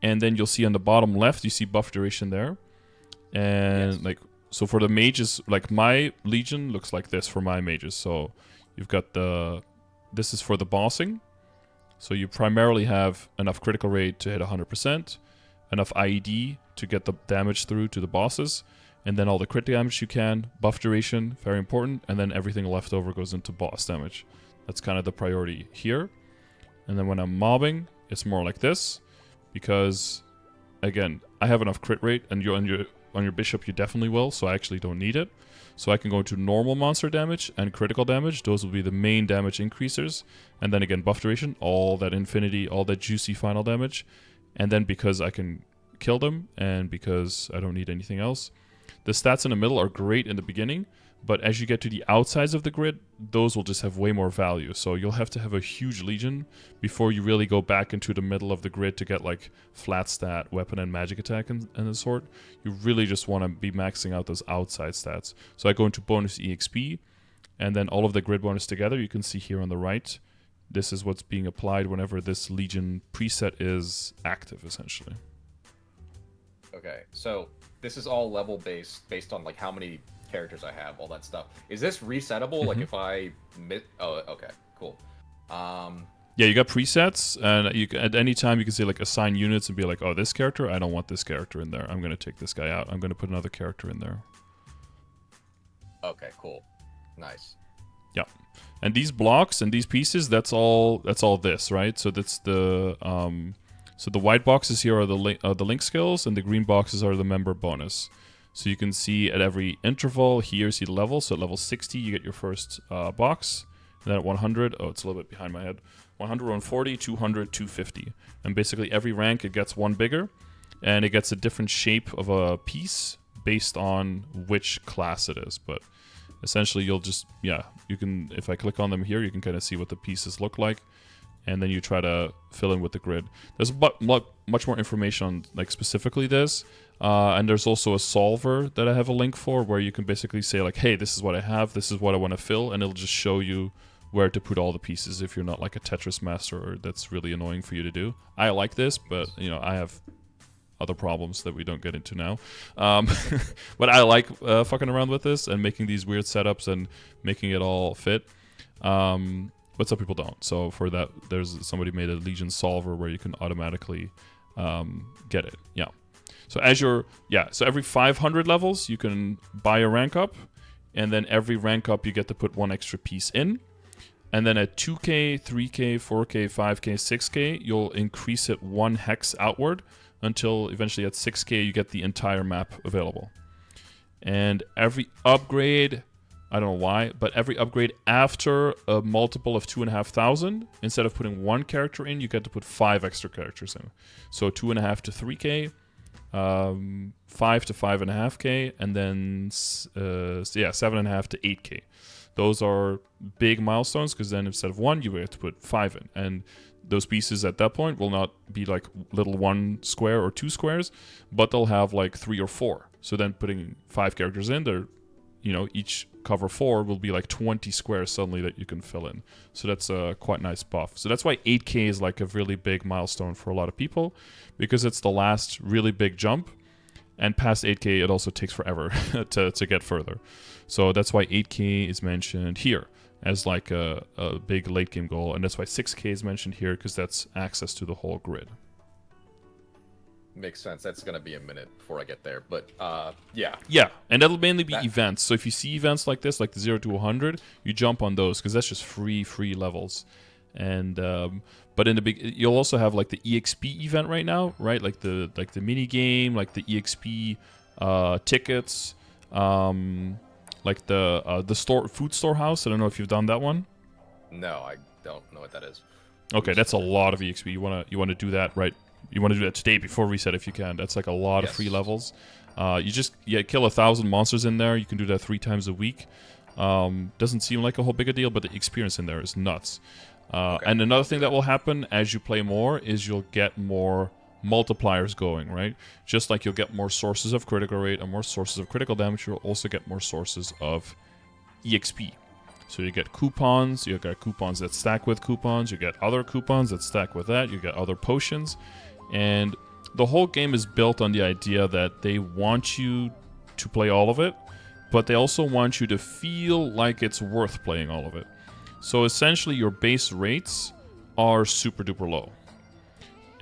And then you'll see on the bottom left, you see buff duration there. And yes. So for the mages, like my Legion looks like this for my mages. So you've got this is for the bossing. So you primarily have enough critical rate to hit 100%, enough IED to get the damage through to the bosses, and then all the crit damage you can, buff duration, very important, and then everything left over goes into boss damage. That's kind of the priority here. And then when I'm mobbing, it's more like this, because again, I have enough crit rate, and on your bishop you definitely will, so I actually don't need it. So I can go into normal monster damage and critical damage. Those will be the main damage increasers. And then again, buff duration, all that Infinity, all that juicy final damage. And then because I can kill them and because I don't need anything else, the stats in the middle are great in the beginning. But as you get to the outsides of the grid, those will just have way more value. So you'll have to have a huge Legion before you really go back into the middle of the grid to get like flat stat, weapon and magic attack and the sort. You really just want to be maxing out those outside stats. So I go into bonus EXP, and then all of the grid bonus together, you can see here on the right. This is what's being applied whenever this Legion preset is active, essentially. Okay, so this is all level based on like how many characters I have, all that stuff. Is this resettable? Like if I oh, okay, cool. Yeah, you got presets, and you at any time you can say like assign units and be like, oh, this character, I don't want this character in there. I'm gonna take this guy out. I'm gonna put another character in there. Okay, cool, nice. Yeah, and these blocks and these pieces, that's all this, right? So that's the so the white boxes here are the link skills, and the green boxes are the member bonus. So you can see at every interval here, see the level. So at level 60, you get your first box. And then at 100, oh, it's a little bit behind my head. 100, 140, 200, 250. And basically every rank, it gets one bigger. And it gets a different shape of a piece based on which class it is, but essentially you'll just, you can, if I click on them here, you can kind of see what the pieces look like, and then you try to fill in with the grid. There's much more information on like specifically this, and there's also a solver that I have a link for where you can basically say like, hey, this is what I have, this is what I want to fill, and it'll just show you where to put all the pieces if you're not like a Tetris master or that's really annoying for you to do. I like this, but I have other problems that we don't get into now. But I like fucking around with this and making these weird setups and making it all fit. But some people don't. So for that, there's somebody made a Legion solver where you can automatically get it. Yeah. So so every 500 levels, you can buy a rank up, and then every rank up, you get to put one extra piece in. And then at 2K, 3K, 4K, 5K, 6K, you'll increase it 1 hex outward until eventually at 6K, you get the entire map available. And every upgrade, I don't know why, but every upgrade after a multiple of 2,500, instead of putting 1 character in, you get to put 5 extra characters in. So 2.5 to 3K, 5 to 5.5K, and then 7.5 to 8K. Those are big milestones because then instead of 1, you have to put 5 in. And those pieces at that point will not be like little 1 square or 2 squares, but they'll have like 3 or 4. So then putting 5 characters in there, each cover 4 will be like 20 squares suddenly that you can fill in. So that's a quite nice buff. So that's why 8K is like a really big milestone for a lot of people, because it's the last really big jump. And past 8K, it also takes forever to get further. So that's why 8K is mentioned here as like a big late game goal. And that's why 6K is mentioned here, because that's access to the whole grid. Makes sense. That's going to be a minute before I get there. But yeah. Yeah, and that'll mainly be events. So if you see events like this, like the 0 to 100, you jump on those, because that's just free levels. And but in the big, you'll also have like the EXP event right now, right? Like the mini game, like the EXP tickets, like the food storehouse. I don't know if you've done that one. No, I don't know what that is. Okay, that's a lot of EXP. You wanna do that, right? You want to do that today before reset if you can. That's like a lot of free levels. You just kill 1,000 monsters in there. You can do that 3 times a week. Doesn't seem like a whole big a deal, but the experience in there is nuts. And another thing that will happen as you play more is you'll get more multipliers going, right? Just like you'll get more sources of critical rate and more sources of critical damage, you'll also get more sources of EXP. So you get coupons, you get coupons that stack with coupons, you get other coupons that stack with that, you get other potions. And the whole game is built on the idea that they want you to play all of it, but they also want you to feel like it's worth playing all of it. So essentially your base rates are super duper low.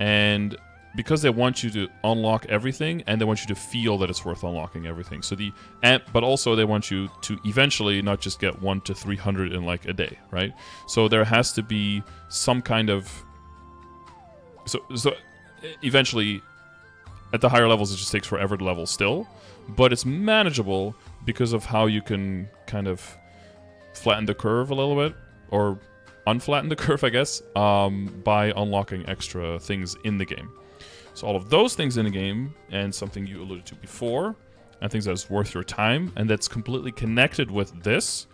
And because they want you to unlock everything, and they want you to feel that it's worth unlocking everything. But also they want you to eventually not just get 1 to 300 in like a day, right? So there has to be some kind of... So eventually, at the higher levels, it just takes forever to level still. But it's manageable because of how you can kind of flatten the curve a little bit, or unflatten the curve, I guess, by unlocking extra things in the game. So all of those things in the game, and something you alluded to before, and things that's worth your time, and that's completely connected with this,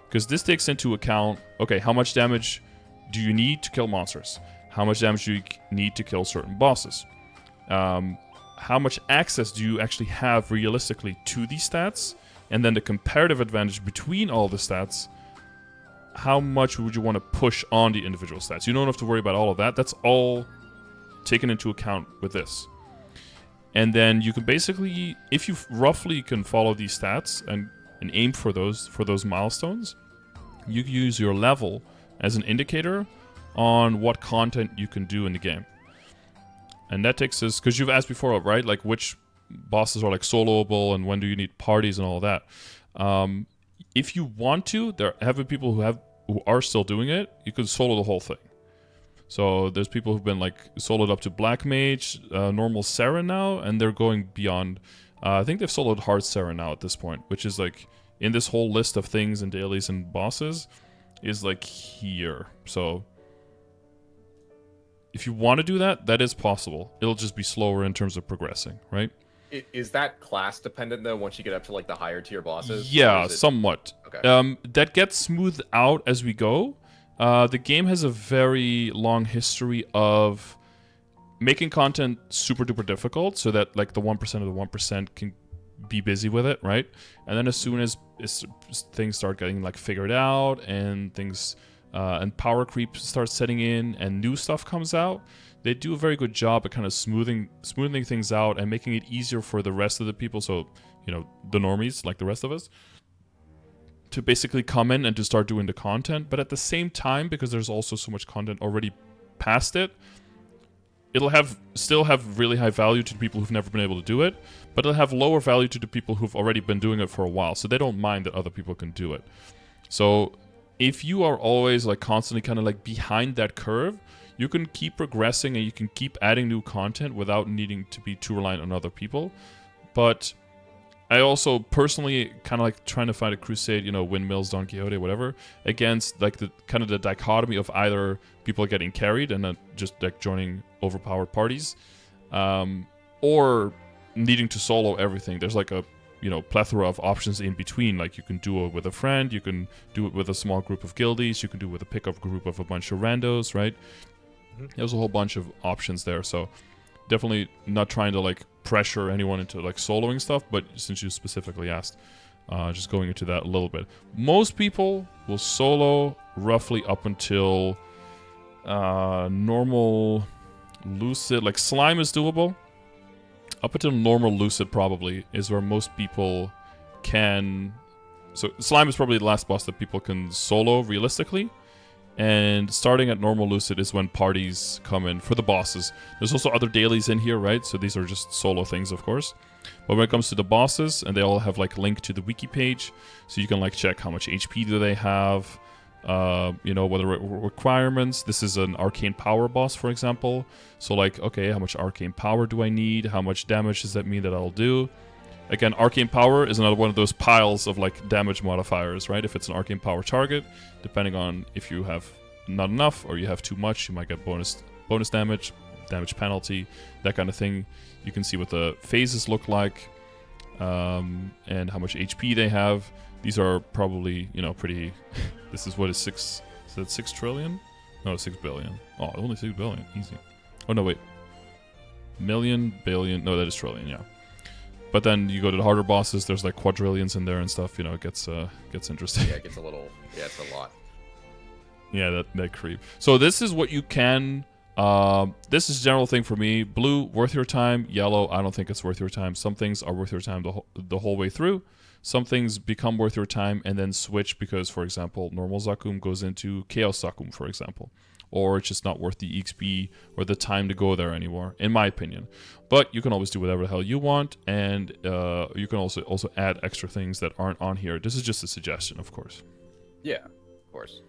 because this takes into account, okay, how much damage do you need to kill monsters? How much damage do you need to kill certain bosses? How much access do you actually have realistically to these stats? And then the comparative advantage between all the stats, how much would you want to push on the individual stats? You don't have to worry about all of that. That's all taken into account with this. And then you can basically, if you roughly can follow these stats and aim for those milestones, you can use your level as an indicator on what content you can do in the game. And that takes us, because you've asked before, right? Like which bosses are like soloable and when do you need parties and all that. If you want to, there have been people who are still doing it. You can solo the whole thing. So there's people who've been like soloed up to Black Mage, normal Sarah now, and they're going beyond. I think they've soloed hard Sarah now at this point, which is like in this whole list of things and dailies and bosses is like here. So if you want to do that, that is possible. It'll just be slower in terms of progressing, right? Is that class dependent though? Once you get up to like the higher tier bosses? Yeah, somewhat. Okay. That gets smoothed out as we go. The game has a very long history of making content super duper difficult, so that like the 1% of the 1% can be busy with it, right? And then as soon as things start getting like figured out and things and power creep starts setting in and new stuff comes out, they do a very good job at kind of smoothing things out and making it easier for the rest of the people, so the normies like the rest of us, to basically come in and to start doing the content. But at the same time, because there's also so much content already past it, it'll still have really high value to the people who've never been able to do it, but it'll have lower value to the people who've already been doing it for a while, so they don't mind that other people can do it. So if you are always like constantly kind of like behind that curve, you can keep progressing and you can keep adding new content without needing to be too reliant on other people. But I also personally kind of like trying to find a crusade, windmills, Don Quixote, whatever, against like the kind of the dichotomy of either people getting carried and just like joining overpowered parties, or needing to solo everything. There's like a plethora of options in between. Like you can do it with a friend, you can do it with a small group of guildies, you can do it with a pickup group of a bunch of randos, right? There's a whole bunch of options there, so definitely not trying to like pressure anyone into like soloing stuff, but since you specifically asked, just going into that a little bit. Most people will solo roughly up until normal lucid. Like slime is doable. Up until normal lucid probably is where most people can. So slime is probably the last boss that people can solo realistically. And starting at normal lucid is when parties come in for the bosses. There's also other dailies in here, right? So these are just solo things, of course. But when it comes to the bosses, and they all have like link to the wiki page, so you can like check how much HP do they have, what are requirements. This is an arcane power boss, for example. So like, okay, how much arcane power do I need? How much damage does that mean that I'll do? Again, arcane power is another one of those piles of like damage modifiers, right? If it's an arcane power target, depending on if you have not enough or you have too much, you might get bonus damage, damage penalty, that kind of thing. You can see what the phases look like, and how much HP they have. These are probably, pretty. This is what is 6. Is that 6 trillion? No, 6 billion. Oh, only 6 billion. Easy. Oh no, wait. Million, billion. No, that is trillion. Yeah. But then you go to the harder bosses, there's like quadrillions in there and stuff, it gets interesting. Yeah, it gets a little, it's a lot. Yeah, that creep. So this is what you can, this is a general thing for me. Blue, worth your time. Yellow, I don't think it's worth your time. Some things are worth your time the whole way through. Some things become worth your time and then switch because, for example, normal Zakum goes into Chaos Zakum, for example. Or it's just not worth the XP or the time to go there anymore, in my opinion. But you can always do whatever the hell you want, and you can also add extra things that aren't on here. This is just a suggestion, of course. Yeah, of course.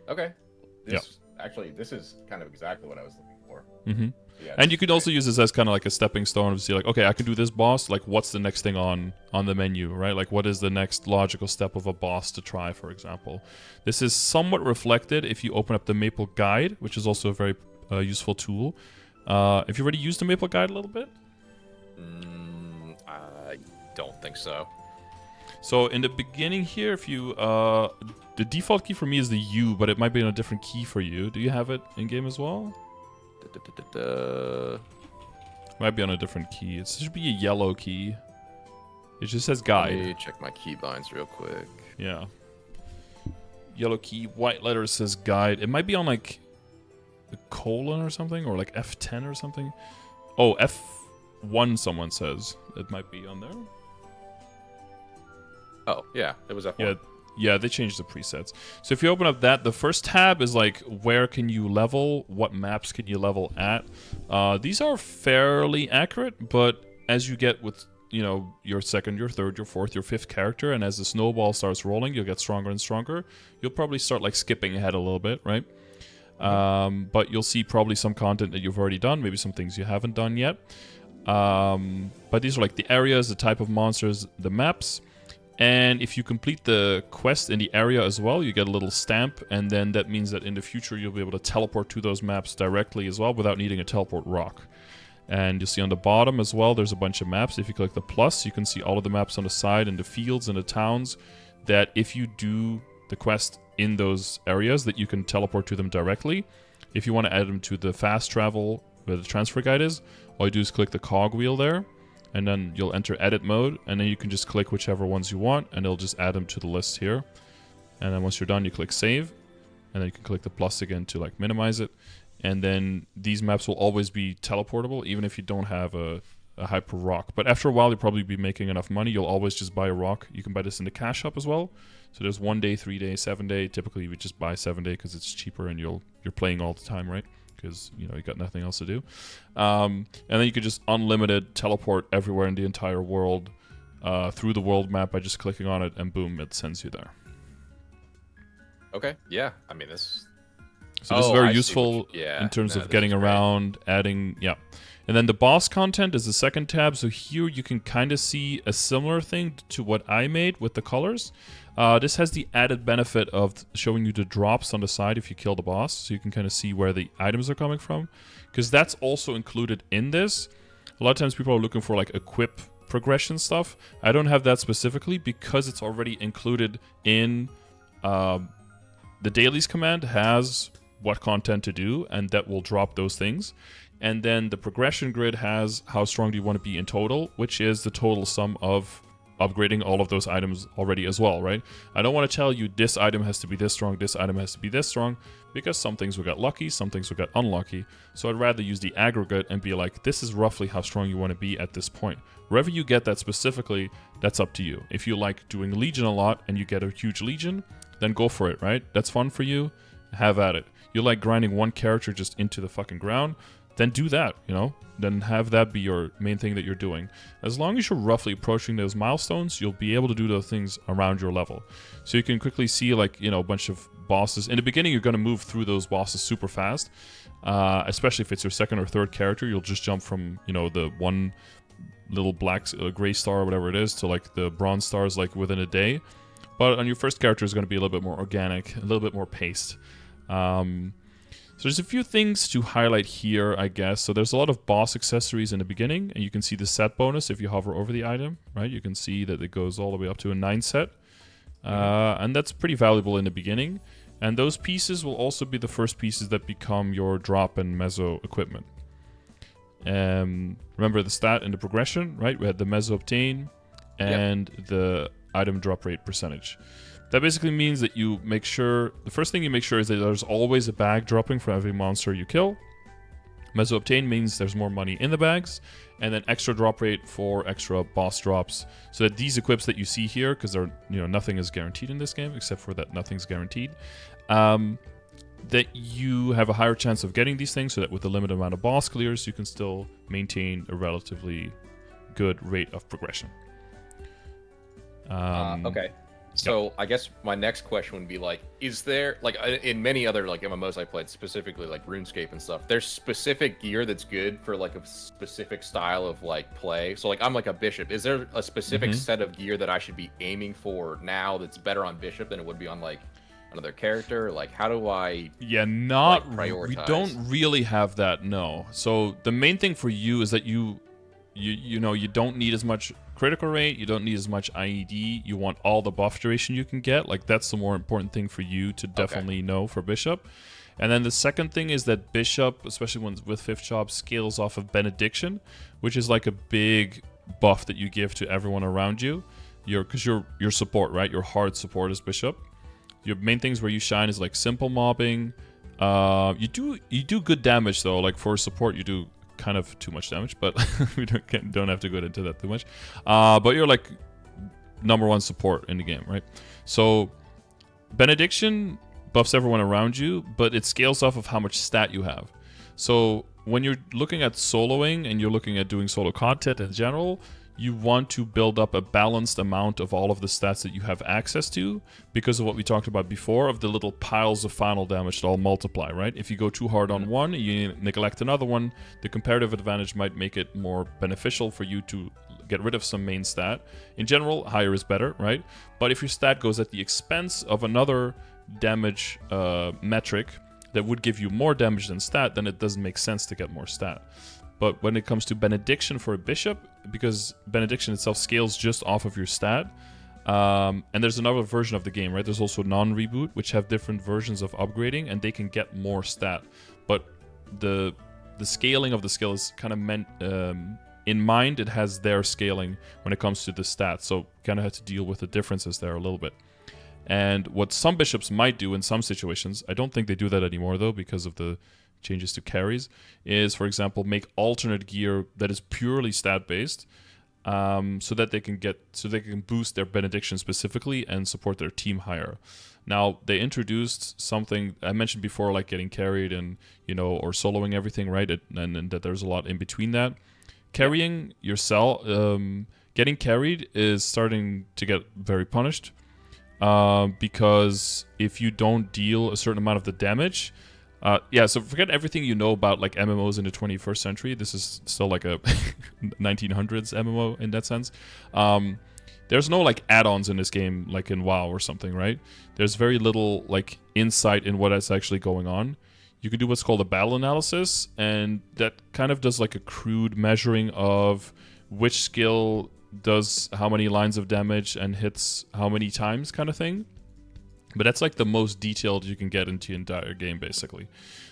Okay. Actually, this is kind of exactly what I was looking for. Mm-hmm. Yeah, and you could also use this as kind of like a stepping stone to see like, okay, I can do this boss. Like, what's the next thing on the menu, right? Like, what is the next logical step of a boss to try, for example? This is somewhat reflected if you open up the Maple Guide, which is also a very useful tool. Have you already used the Maple Guide a little bit? I don't think so. So in the beginning here, if you the default key for me is the U, but it might be on a different key for you. Do you have it in game as well? Might be on a different key. It should be a yellow key. It just says guide. Let me check my keybinds real quick. Yeah. Yellow key, white letter says guide. It might be on like a colon or something, or like F10 or something. Oh, F1 someone says. It might be on there. Oh, yeah, it was F1. Yeah, they changed the presets. So if you open up that, the first tab is like, where can you level? What maps can you level at? These are fairly accurate, but as you get with, your second, your third, your fourth, your fifth character, and as the snowball starts rolling, you'll get stronger and stronger. You'll probably start like skipping ahead a little bit, right? But you'll see probably some content that you've already done, maybe some things you haven't done yet. But these are like the areas, the type of monsters, the maps. And if you complete the quest in the area as well, you get a little stamp, and then that means that in the future you'll be able to teleport to those maps directly as well without needing a teleport rock. And you'll see on the bottom as well, there's a bunch of maps. If you click the plus, you can see all of the maps on the side and the fields and the towns that if you do the quest in those areas, that you can teleport to them directly. If you want to add them to the fast travel where the transfer guide is, all you do is click the cog wheel there, and then you'll enter edit mode, and then you can just click whichever ones you want, and it'll just add them to the list here. And then once you're done, you click save, and then you can click the plus again to like minimize it. And then these maps will always be teleportable, even if you don't have a hyper rock. But after a while, you'll probably be making enough money. You'll always just buy a rock. You can buy this in the cash shop as well. So there's 1 day, 3 day, 7 day. Typically, you would just buy 7 day because it's cheaper and you're playing all the time, right? Because you got nothing else to do. And then you could just unlimited teleport everywhere in the entire world through the world map by just clicking on it, and boom, it sends you there. Okay, yeah. I mean, this... So this is very useful in terms of getting around, adding, And then the boss content is the second tab. So here you can kind of see a similar thing to what I made with the colors. This has the added benefit of showing you the drops on the side if you kill the boss. So you can kind of see where the items are coming from. Because that's also included in this. A lot of times people are looking for like equip progression stuff. I don't have that specifically because it's already included in the dailies command has what content to do, and that will drop those things. And then the progression grid has how strong do you want to be in total, which is the total sum of upgrading all of those items already as well, right? I don't want to tell you this item has to be this strong, this item has to be this strong, because some things will get lucky, some things will get unlucky. So I'd rather use the aggregate and be like, this is roughly how strong you want to be at this point. Wherever you get that specifically, that's up to you. If you like doing Legion a lot and you get a huge Legion, then go for it, right? That's fun for you, have at it. You like grinding one character just into the fucking ground, then do that, Then have that be your main thing that you're doing. As long as you're roughly approaching those milestones, you'll be able to do those things around your level. So you can quickly see like, a bunch of bosses. In the beginning, you're going to move through those bosses super fast, especially if it's your second or third character. You'll just jump from, the one little black, gray star or whatever it is to like the bronze stars like within a day. But on your first character is going to be a little bit more organic, a little bit more paced. So there's a few things to highlight here, I guess. So there's a lot of boss accessories in the beginning, and you can see the set bonus if you hover over the item, right? You can see that it goes all the way up to a 9 set. And that's pretty valuable in the beginning. And those pieces will also be the first pieces that become your drop and meso equipment. Remember the stat and the progression, right? We had the meso obtain and the item drop rate percentage. That basically means that you make sure, the first thing you make sure is that there's always a bag dropping for every monster you kill. Meso obtain means there's more money in the bags, and then extra drop rate for extra boss drops. So that these equips that you see here, because they're, nothing is guaranteed in this game, except for that nothing's guaranteed, that you have a higher chance of getting these things, so that with the limited amount of boss clears, you can still maintain a relatively good rate of progression. Okay. So I guess my next question would be like, is there, like in many other like MMOs I played, specifically like RuneScape and stuff, there's specific gear that's good for like a specific style of like play? So like I'm like a bishop. Is there a specific set of gear that I should be aiming for now that's better on bishop than it would be on like another character? Like how do I prioritize? We don't really have that, no. So the main thing for you is that you don't need as much critical rate, you don't need as much IED, you want all the buff duration you can get. Like that's the more important thing for you to definitely know for Bishop. And then the second thing is that Bishop, especially with 5th job, scales off of Benediction, which is like a big buff that you give to everyone around you. Because you're support, right? Your hard support is Bishop. Your main things where you shine is like simple mobbing. You do good damage though. Like for support, you do kind of too much damage, but we don't have to go into that too much. But you're like #1 support in the game, right? So Benediction buffs everyone around you, but it scales off of how much stat you have. So when you're looking at soloing and you're looking at doing solo content in general, you want to build up a balanced amount of all of the stats that you have access to, because of what we talked about before of the little piles of final damage that all multiply, right? If you go too hard on one, you neglect another one, the comparative advantage might make it more beneficial for you to get rid of some main stat. In general, higher is better, right? But if your stat goes at the expense of another damage metric that would give you more damage than stat, then it doesn't make sense to get more stat. But when it comes to benediction for a bishop, because benediction itself scales just off of your stat, and there's another version of the game, right? There's also non-reboot, which have different versions of upgrading, and they can get more stat. But the scaling of the skill is kind of meant in mind. It has their scaling when it comes to the stats, so kind of have to deal with the differences there a little bit. And what some bishops might do in some situations, I don't think they do that anymore though because of the changes to carries, is for example make alternate gear that is purely stat based, so that they can boost their benediction specifically and support their team higher. Now they introduced something I mentioned before, like getting carried and or soloing everything, right? And that there's a lot in between that. Carrying yourself, getting carried is starting to get very punished. Because if you don't deal a certain amount of the damage, so forget everything you know about like MMOs in the 21st century. This is still like a 1900s MMO in that sense. There's no like add-ons in this game like in WoW or something, right? There's very little like insight in what is actually going on. You can do what's called a battle analysis, and that kind of does like a crude measuring of which skill does how many lines of damage and hits how many times kind of thing. But that's like the most detailed you can get into the entire game, basically.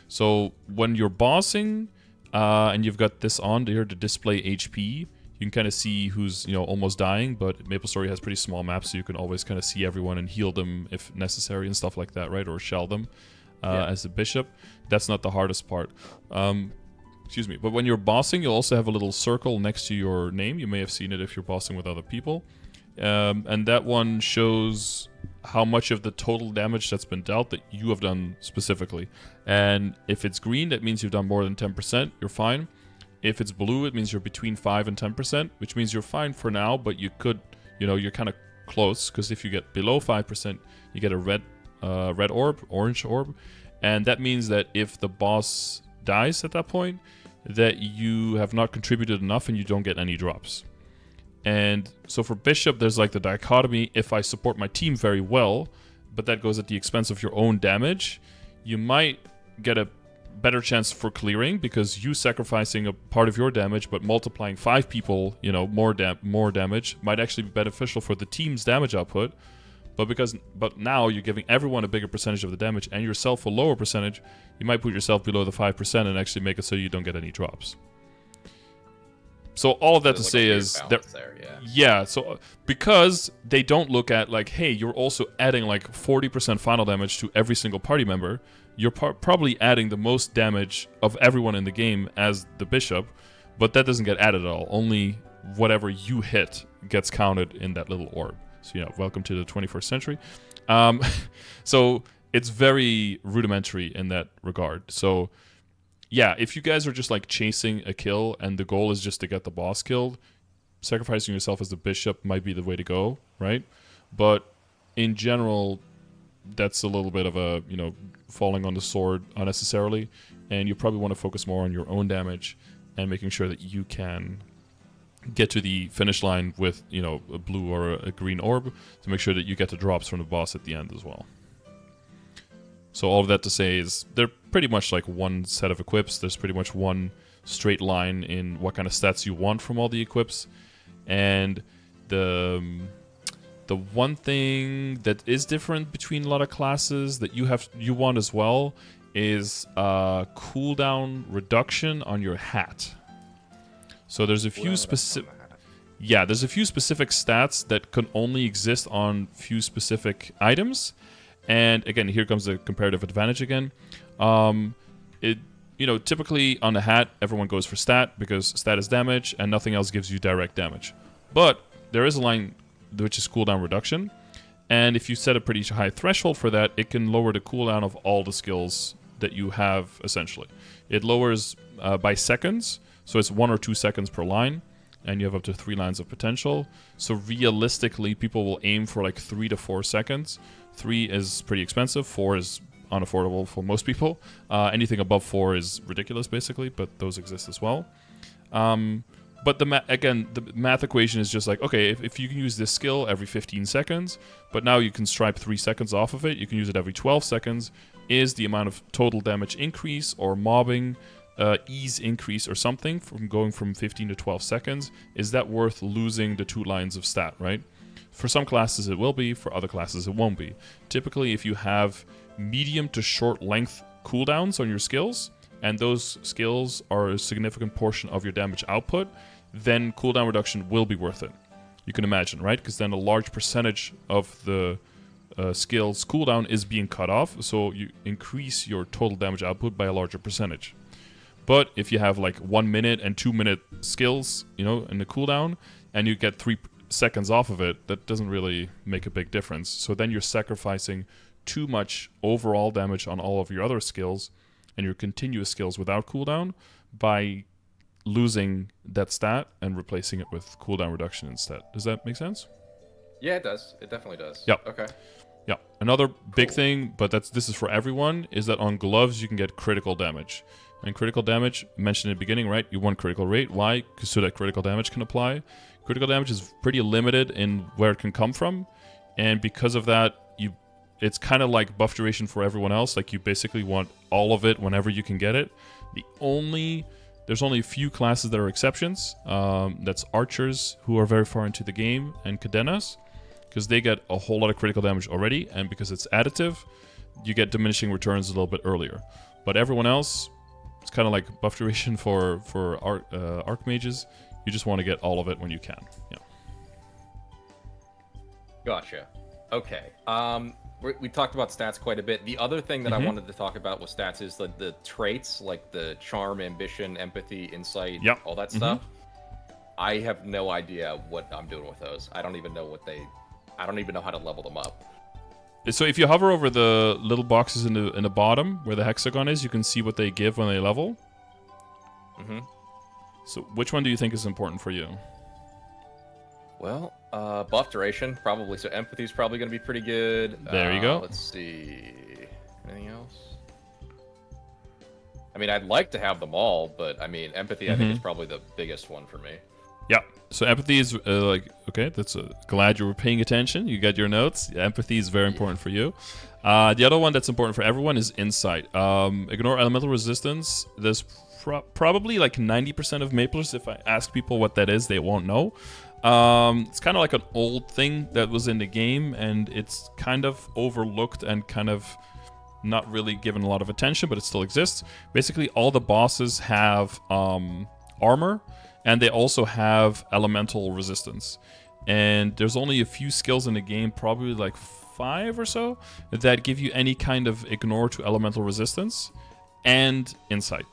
So when you're bossing, and you've got this on here to display HP, you can kind of see who's almost dying, but MapleStory has pretty small maps, so you can always kind of see everyone and heal them if necessary and stuff like that, right? Or shell them as a bishop. That's not the hardest part. Excuse me. But when you're bossing, you'll also have a little circle next to your name. You may have seen it if you're bossing with other people. And that one shows how much of the total damage that's been dealt that you have done specifically. And if it's green, that means you've done more than 10%. You're fine. If it's blue, it means you're between 5 and 10%, which means you're fine for now, but you could, you're kind of close, because if you get below 5%, you get a red orb, orange orb. And that means that if the boss dies at that point, that you have not contributed enough and you don't get any drops. And so for bishop, there's like the dichotomy: if I support my team very well, but that goes at the expense of your own damage, you might get a better chance for clearing because you sacrificing a part of your damage but multiplying 5 people, more damage might actually be beneficial for the team's damage output. But now you're giving everyone a bigger percentage of the damage and yourself a lower percentage, you might put yourself below the 5% and actually make it so you don't get any drops. So all of that to say is that so because they don't look at like, hey, you're also adding like 40% final damage to every single party member, you're probably adding the most damage of everyone in the game as the bishop, but that doesn't get added at all. Only whatever you hit gets counted in that little orb. So, welcome to the 21st century. So it's very rudimentary in that regard. So, yeah, if you guys are just like chasing a kill and the goal is just to get the boss killed, sacrificing yourself as the bishop might be the way to go, right? But in general, that's a little bit of a, falling on the sword unnecessarily. And you probably want to focus more on your own damage and making sure that you can get to the finish line with, a blue or a green orb to make sure that you get the drops from the boss at the end as well. So all of that to say is they're pretty much like one set of equips. There's pretty much one straight line in what kind of stats you want from all the equips. And the one thing that is different between a lot of classes that you want as well is cooldown reduction on your hat. So there's a few specific stats that can only exist on few specific items. And again, here comes the comparative advantage again. Typically on the hat, everyone goes for stat because stat is damage and nothing else gives you direct damage. But there is a line which is cooldown reduction. And if you set a pretty high threshold for that, it can lower the cooldown of all the skills that you have, essentially. It lowers by seconds. So it's 1 or 2 seconds per line, and you have up to 3 lines of potential. So realistically, people will aim for like 3 to 4 seconds. 3 is pretty expensive, 4 is unaffordable for most people. Anything above 4 is ridiculous, basically, but those exist as well. But the math equation is just like, okay, if you can use this skill every 15 seconds, but now you can stripe 3 seconds off of it, you can use it every 12 seconds, is the amount of total damage increase or mobbing ease increase or something from going from 15 to 12 seconds, is that worth losing the 2 lines of stat, right? For some classes it will be, for other classes it won't be. Typically, if you have medium to short length cooldowns on your skills, and those skills are a significant portion of your damage output, then cooldown reduction will be worth it. You can imagine, right? Because then a large percentage of the skill's cooldown is being cut off, so you increase your total damage output by a larger percentage. But if you have like 1 minute and 2 minute skills, you know, in the cooldown, and you get 3 seconds off of it, that doesn't really make a big difference. So then you're sacrificing too much overall damage on all of your other skills and your continuous skills without cooldown by losing that stat and replacing it with cooldown reduction instead. Does that make sense? Yeah, it does. It definitely does. Yep. Okay. Yeah. Another big thing, but this is for everyone, is that on gloves you can get critical damage. And critical damage, mentioned in the beginning, right? You want critical rate. Why? Because so that critical damage can apply. Critical damage is pretty limited in where it can come from. And because of that, it's kind of like buff duration for everyone else. Like, you basically want all of it whenever you can get it. There's only a few classes that are exceptions. That's archers, who are very far into the game, and cadenas, because they get a whole lot of critical damage already, and because it's additive, you get diminishing returns a little bit earlier. But everyone else, it's kind of like buff duration for archmages. You just want to get all of it when you can. Yeah. Gotcha. Okay. We talked about stats quite a bit. The other thing that I wanted to talk about with stats is the traits, like the charm, ambition, empathy, insight, all that stuff. I have no idea what I'm doing with those. I don't even know how to level them up. So if you hover over the little boxes in the bottom where the hexagon is, you can see what they give when they level. So which one do you think is important for you? Well, buff duration, probably. So empathy's probably going to be pretty good. There you go. Let's see. Anything else? I mean, I'd like to have them all, but I mean, empathy, I think, is probably the biggest one for me. Yeah. So empathy is okay. That's glad you were paying attention. You got your notes. Yeah, empathy is very important for you. The other one that's important for everyone is insight. Ignore elemental resistance. There's probably like 90% of Maplers, if I ask people what that is, they won't know. It's kind of like an old thing that was in the game, and it's kind of overlooked and kind of not really given a lot of attention, but it still exists. Basically, all the bosses have armor, and they also have elemental resistance. And there's only a few skills in the game, probably like 5 or so, that give you any kind of ignore to elemental resistance and insight.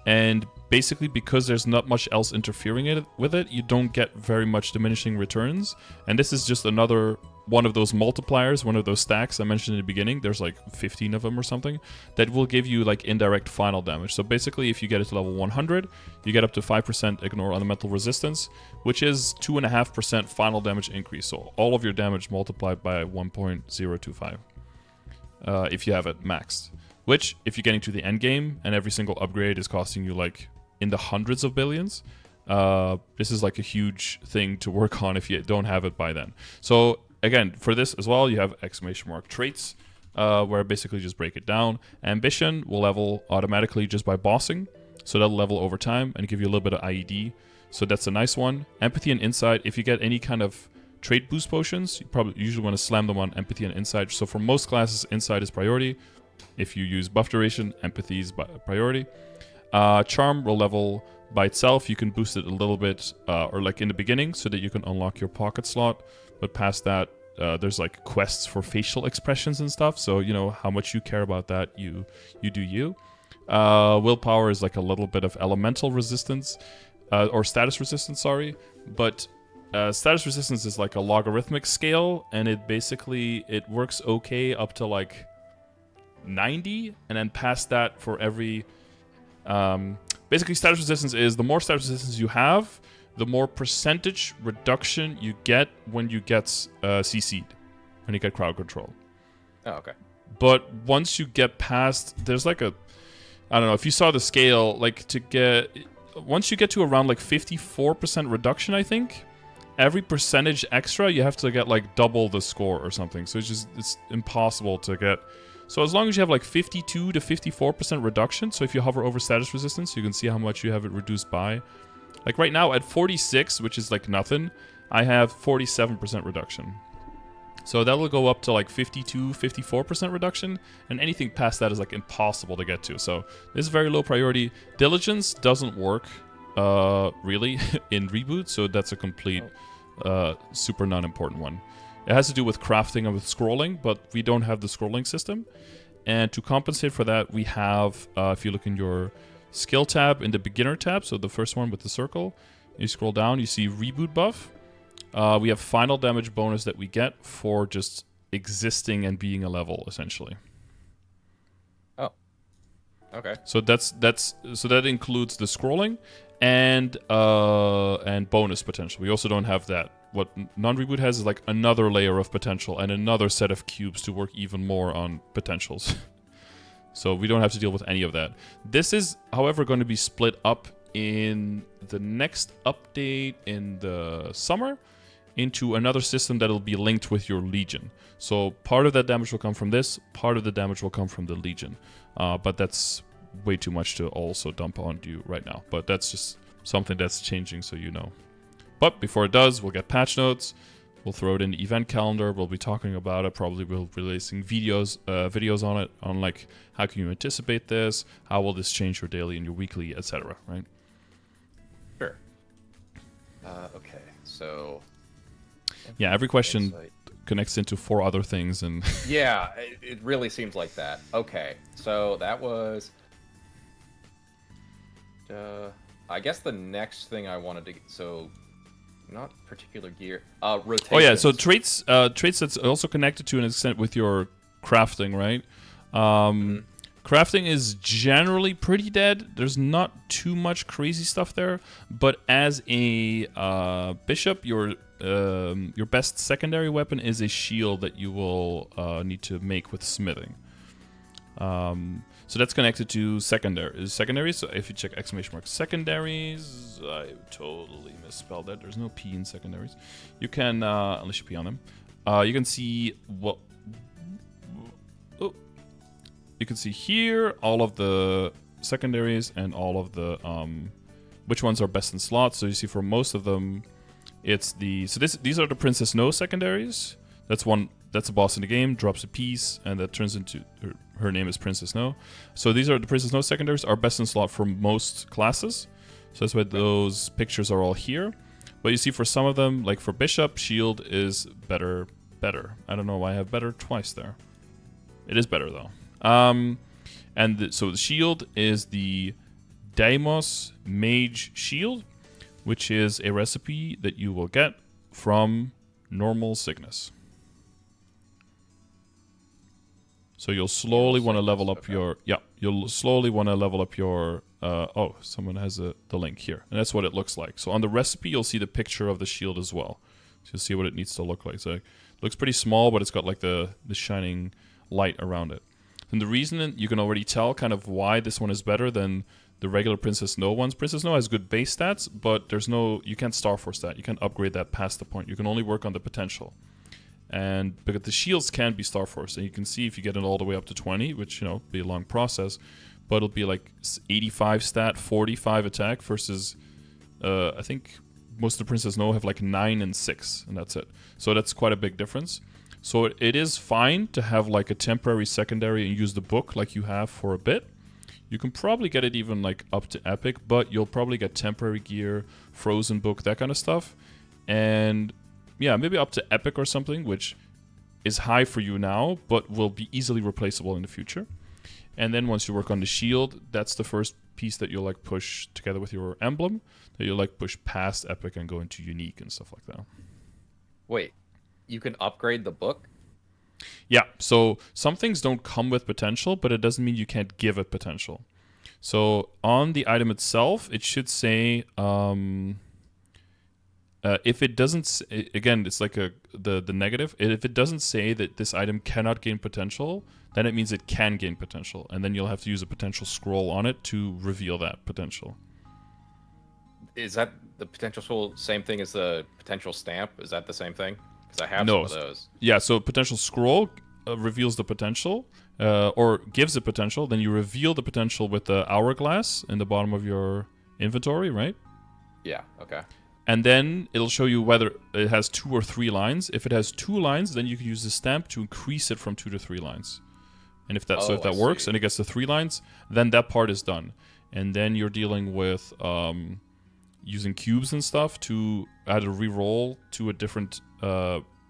And basically, because there's not much else interfering with it, you don't get very much diminishing returns. And this is just another one of those multipliers, one of those stacks I mentioned in the beginning. There's like 15 of them or something that will give you like indirect final damage. So basically, if you get it to level 100, you get up to 5% ignore elemental resistance, which is 2.5% final damage increase. So all of your damage multiplied by 1.025 if you have it maxed. Which, if you're getting to the end game and every single upgrade is costing you like in the hundreds of billions, this is like a huge thing to work on if you don't have it by then. So again, for this as well, you have exclamation mark traits, where I basically just break it down. Ambition will level automatically just by bossing, so that'll level over time and give you a little bit of IED. So that's a nice one. Empathy and insight, if you get any kind of trait boost potions, you probably usually want to slam them on empathy and insight. So for most classes, insight is priority. If you use buff duration, empathy is priority. Charm will level by itself. You can boost it a little bit, or like in the beginning, so that you can unlock your pocket slot. But past that, there's like quests for facial expressions and stuff. So you know how much you care about that. You do you. Willpower is like a little bit of elemental resistance, or status resistance. Sorry, but status resistance is like a logarithmic scale, and it works okay up to like 90, and then past that for every basically status resistance is the more status resistance you have, the more percentage reduction you get when you get CC'd, when you get crowd control. Oh, okay. But once you get past, there's like I don't know if you saw the scale, like once you get to around like 54% reduction, I think every percentage extra you have to get like double the score or something. So it's impossible to get So as long as you have like 52 to 54% reduction, so if you hover over status resistance, you can see how much you have it reduced by. Like right now at 46, which is like nothing, I have 47% reduction. So that will go up to like 52, 54% reduction, and anything past that is like impossible to get to. So this is very low priority. Diligence doesn't work really in Reboot, so that's a complete super non-important one. It has to do with crafting and with scrolling, but we don't have the scrolling system. And to compensate for that, we have, if you look in your skill tab, in the beginner tab, so the first one with the circle, you scroll down, you see Reboot buff. We have final damage bonus that we get for just existing and being a level, essentially. Oh, okay. So that includes the scrolling and bonus potential. We also don't have that. What non-reboot has is like another layer of potential and another set of cubes to work even more on potentials. So we don't have to deal with any of that. This is, however, going to be split up in the next update in the summer into another system that'll be linked with your Legion. So part of that damage will come from this, part of the damage will come from the Legion. But that's way too much to also dump on you right now. But that's just something that's changing, so you know. But before it does, we'll get patch notes. We'll throw it in the event calendar. We'll be talking about it. Probably we'll be releasing videos on it, on like how can you anticipate this, how will this change your daily and your weekly, etc. Right? Sure. Okay, so yeah, every question connects into 4 other things, and yeah, it really seems like that. Okay, so that was. I guess the next thing I wanted to not particular gear. Rotation. Oh yeah, so traits that's also connected to an extent with your crafting, right? Crafting is generally pretty dead. There's not too much crazy stuff there, but as a bishop, your best secondary weapon is a shield that you will need to make with smithing. So that's connected to secondaries. So if you check exclamation mark secondaries, I totally misspelled that. There's no P in secondaries. You can, unless you P on them, you can see what. Oh, you can see here all of the secondaries and all of the which ones are best in slots. So you see for most of them, it's the these are the Princess No secondaries. That's a boss in the game, drops a piece, and that turns into her name is Princess No. So these are the Princess No secondaries, are best in slot for most classes. So that's why those pictures are all here. But you see for some of them, like for Bishop, Shield is better. I don't know why I have better twice there. It is better though. So the shield is the Deimos Mage Shield, which is a recipe that you will get from Normal Cygnus. So you'll slowly want to level up your... Yeah, you'll slowly want to level up your... oh, someone has the link here. And that's what it looks like. So on the recipe, you'll see the picture of the shield as well. So you'll see what it needs to look like. So it looks pretty small, but it's got like the shining light around it. And the reason that you can already tell kind of why this one is better than the regular Princess No ones. Princess No has good base stats, but there's no... You can't Star Force that. You can't upgrade that past the point. You can only work on the potential. And because the shields can be Star Force, and you can see if you get it all the way up to 20, which, you know, be a long process, but it'll be like 85 stat, 45 attack versus, I think most of the Princess No have like 9 and 6, and that's it. So that's quite a big difference. So it is fine to have like a temporary secondary and use the book like you have for a bit. You can probably get it even like up to Epic, but you'll probably get temporary gear, frozen book, that kind of stuff. And yeah, maybe up to Epic or something, which is high for you now, but will be easily replaceable in the future. And then once you work on the shield, that's the first piece that you'll like push together with your emblem, that you'll like push past Epic and go into unique and stuff like that. Wait, you can upgrade the book? Yeah, so some things don't come with potential, but it doesn't mean you can't give it potential. So on the item itself, it should say... if it doesn't, again, it's like the negative. If it doesn't say that this item cannot gain potential, then it means it can gain potential. And then you'll have to use a potential scroll on it to reveal that potential. Is that the potential scroll same thing as the potential stamp? Is that the same thing? Because I have No. some of those. Yeah, so potential scroll reveals the potential, or gives the potential, then you reveal the potential with the hourglass in the bottom of your inventory, right? Yeah. Okay. And then it'll show you whether it has 2 or 3 lines. If it has 2 lines, then you can use the stamp to increase it from 2 to 3 lines. And if that if I that works see. and it gets to 3 lines, then that part is done. And then you're dealing with using cubes and stuff to either re-roll to a different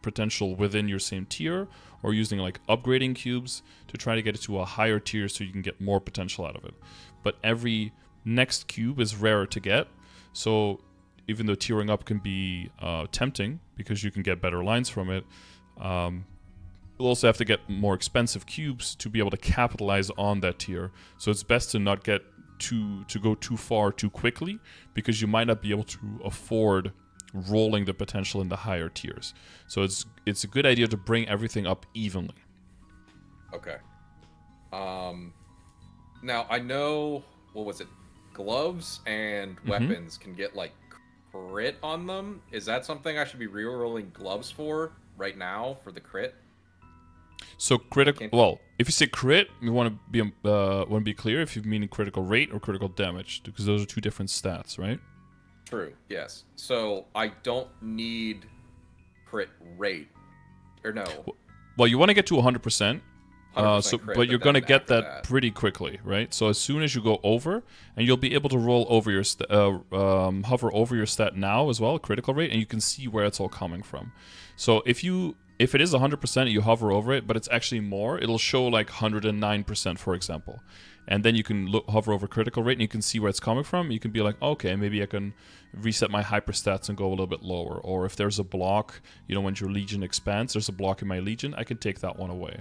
potential within your same tier, or using like upgrading cubes to try to get it to a higher tier so you can get more potential out of it. But every next cube is rarer to get, so even though tiering up can be tempting because you can get better lines from it, you'll also have to get more expensive cubes to be able to capitalize on that tier. So it's best to not get to go too far too quickly, because you might not be able to afford rolling the potential in the higher tiers. So it's a good idea to bring everything up evenly. Okay. Now I know, what was it? Gloves and weapons can get like crit on them. Is that something I should be re-rolling gloves for right now for the crit? So critical. Well, if you say crit, you want to be clear if you mean critical rate or critical damage, because those are 2 different stats, right? True. Yes. So I don't need crit rate, or no. Well, you want to get to 100%. 100% crit, but you're going to then get after that pretty quickly, right? So as soon as you go over, and you'll be able to roll over your hover over your stat now as well, critical rate, and you can see where it's all coming from. So if it is 100%, you hover over it, but it's actually more, it'll show like 109%, for example. And then you can hover over critical rate, and you can see where it's coming from. You can be like, okay, maybe I can reset my hyper stats and go a little bit lower. Or if there's a block, when your legion expands, there's a block in my legion, I can take that one away.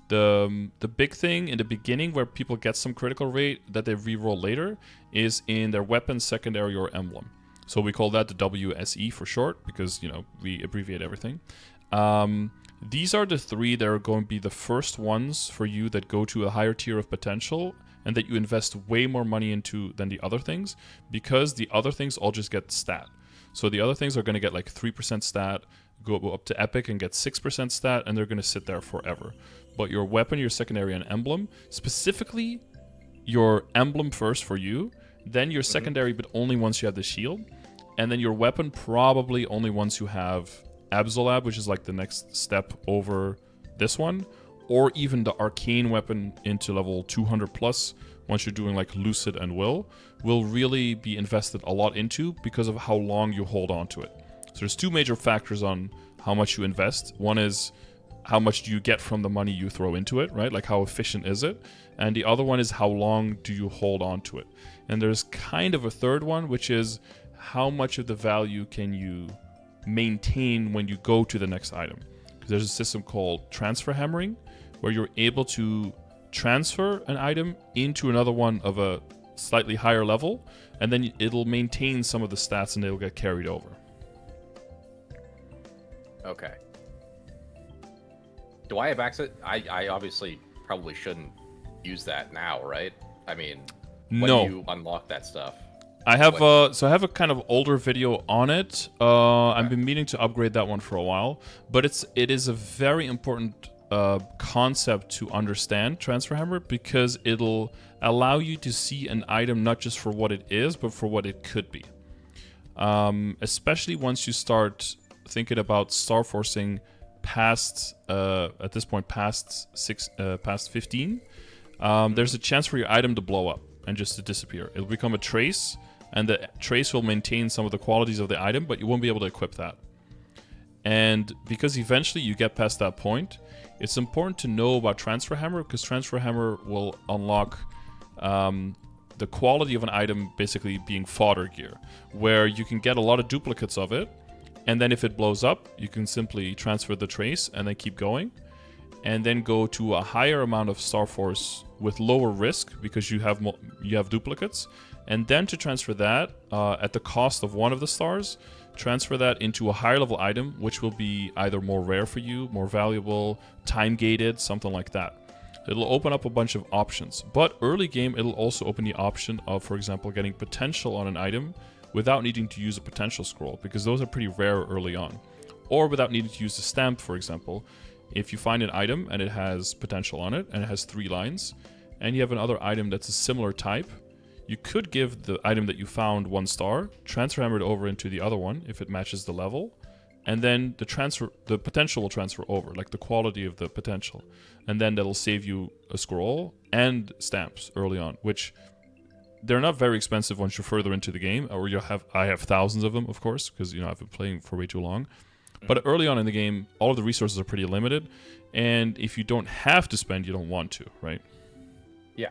The big thing in the beginning where people get some critical rate that they reroll later is in their weapon, secondary, or emblem. So we call that the WSE for short, because we abbreviate everything. These are the 3 that are going to be the first ones for you that go to a higher tier of potential, and that you invest way more money into than the other things, because the other things all just get stat. So the other things are going to get like 3% stat, go up to epic and get 6% stat, and they're going to sit there forever. But your weapon, your secondary, and emblem, specifically your emblem first for you, then your secondary, but only once you have the shield, and then your weapon probably only once you have Absolab, which is like the next step over this one, or even the arcane weapon into level 200 plus, once you're doing like Lucid and Will really be invested a lot into, because of how long you hold on to it. So there's 2 major factors on how much you invest. One is how much do you get from the money you throw into it, right? Like how efficient is it? And the other one is how long do you hold on to it? And there's kind of a third one, which is how much of the value can you maintain when you go to the next item. Because there's a system called transfer hammering, where you're able to transfer an item into another one of a slightly higher level, and then it'll maintain some of the stats and it'll get carried over. Okay. Do I have access? I obviously probably shouldn't use that now, right? I mean, when No. you unlock that stuff. I have I have a kind of older video on it. I've been meaning to upgrade that one for a while, but it is a very important concept to understand, transfer hammer, because it'll allow you to see an item not just for what it is, but for what it could be. Especially once you start thinking about star forcing past at this point past 15, there's a chance for your item to blow up and just to disappear. It'll become a trace, and the trace will maintain some of the qualities of the item, but you won't be able to equip that. And because eventually you get past that point, it's important to know about transfer hammer, because transfer hammer will unlock the quality of an item basically being fodder gear, where you can get a lot of duplicates of it, and then if it blows up, you can simply transfer the trace and then keep going, and then go to a higher amount of Star Force with lower risk because you have duplicates, and then to transfer that at the cost of one of the stars, transfer that into a higher level item, which will be either more rare for you, more valuable, time gated, something like that. It'll open up a bunch of options, but early game it'll also open the option of, for example, getting potential on an item without needing to use a potential scroll, because those are pretty rare early on, or without needing to use a stamp, for example. if you find an item and it has potential on it and it has 3 lines, and you have another item that's a similar type, you could give the item that you found 1 star, transfer hammer it over into the other one if it matches the level, and then the potential will transfer over, like the quality of the potential, and then that'll save you a scroll and stamps early on, which they're not very expensive once you're further into the game, or I have thousands of them, of course, because I've been playing for way too long. But early on in the game, all of the resources are pretty limited, and if you don't have to spend, you don't want to, right? Yeah.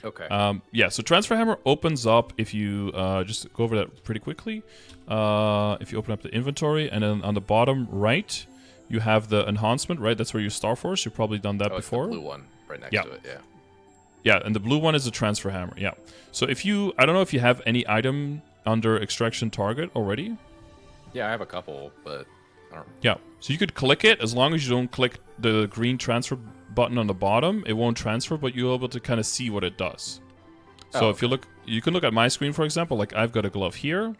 Okay. Yeah, so Transfer Hammer opens up if you just go over that pretty quickly. If you open up the inventory, and then on the bottom right, you have the enhancement, right? That's where you Star Force. You've probably done that before. It's the blue one right next to it, yeah. Yeah, and the blue one is a Transfer Hammer, yeah. So I don't know if you have any item under Extraction Target already. Yeah, I have a couple, but I don't... Yeah, so you could click it. As long as you don't click the green transfer button on the bottom, it won't transfer, but you'll be able to kind of see what it does. So if you can look at my screen, for example, like I've got a glove here,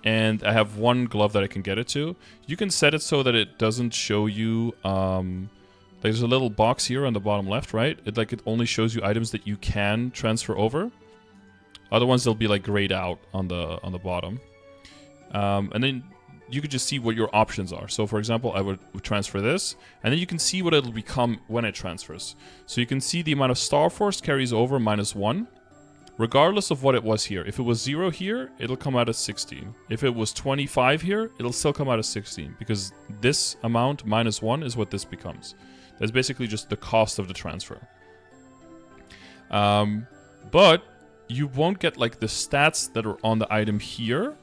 and I have 1 glove that I can get it to. You can set it so that it doesn't show you, there's a little box here on the bottom left, right? It only shows you items that you can transfer over. Other ones, they'll be like grayed out on the bottom. And then you could just see what your options are. So for example, I would transfer this, and then you can see what it'll become when it transfers. So you can see the amount of Star Force carries over -1, regardless of what it was here. If it was 0 here, it'll come out as 16. If it was 25 here, it'll still come out as 16, because this amount -1 is what this becomes. That's basically just the cost of the transfer. But you won't get like the stats that are on the item here,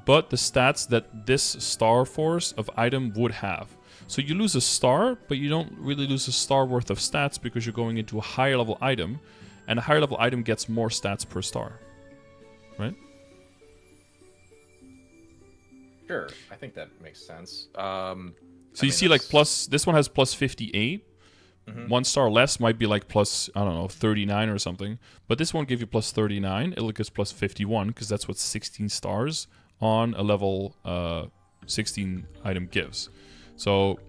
but the stats that this Star Force of item would have. So you lose a star, but you don't really lose a star worth of stats because you're going into a higher level item, and a higher level item gets more stats per star. Right? Sure, I think that makes sense. So you see like this one has plus 58. 1 star less might be like plus, I don't know, 39 or something. But this won't give you plus 39. It'll give plus 51, because that's what 16 stars on a level 16 item gives. So,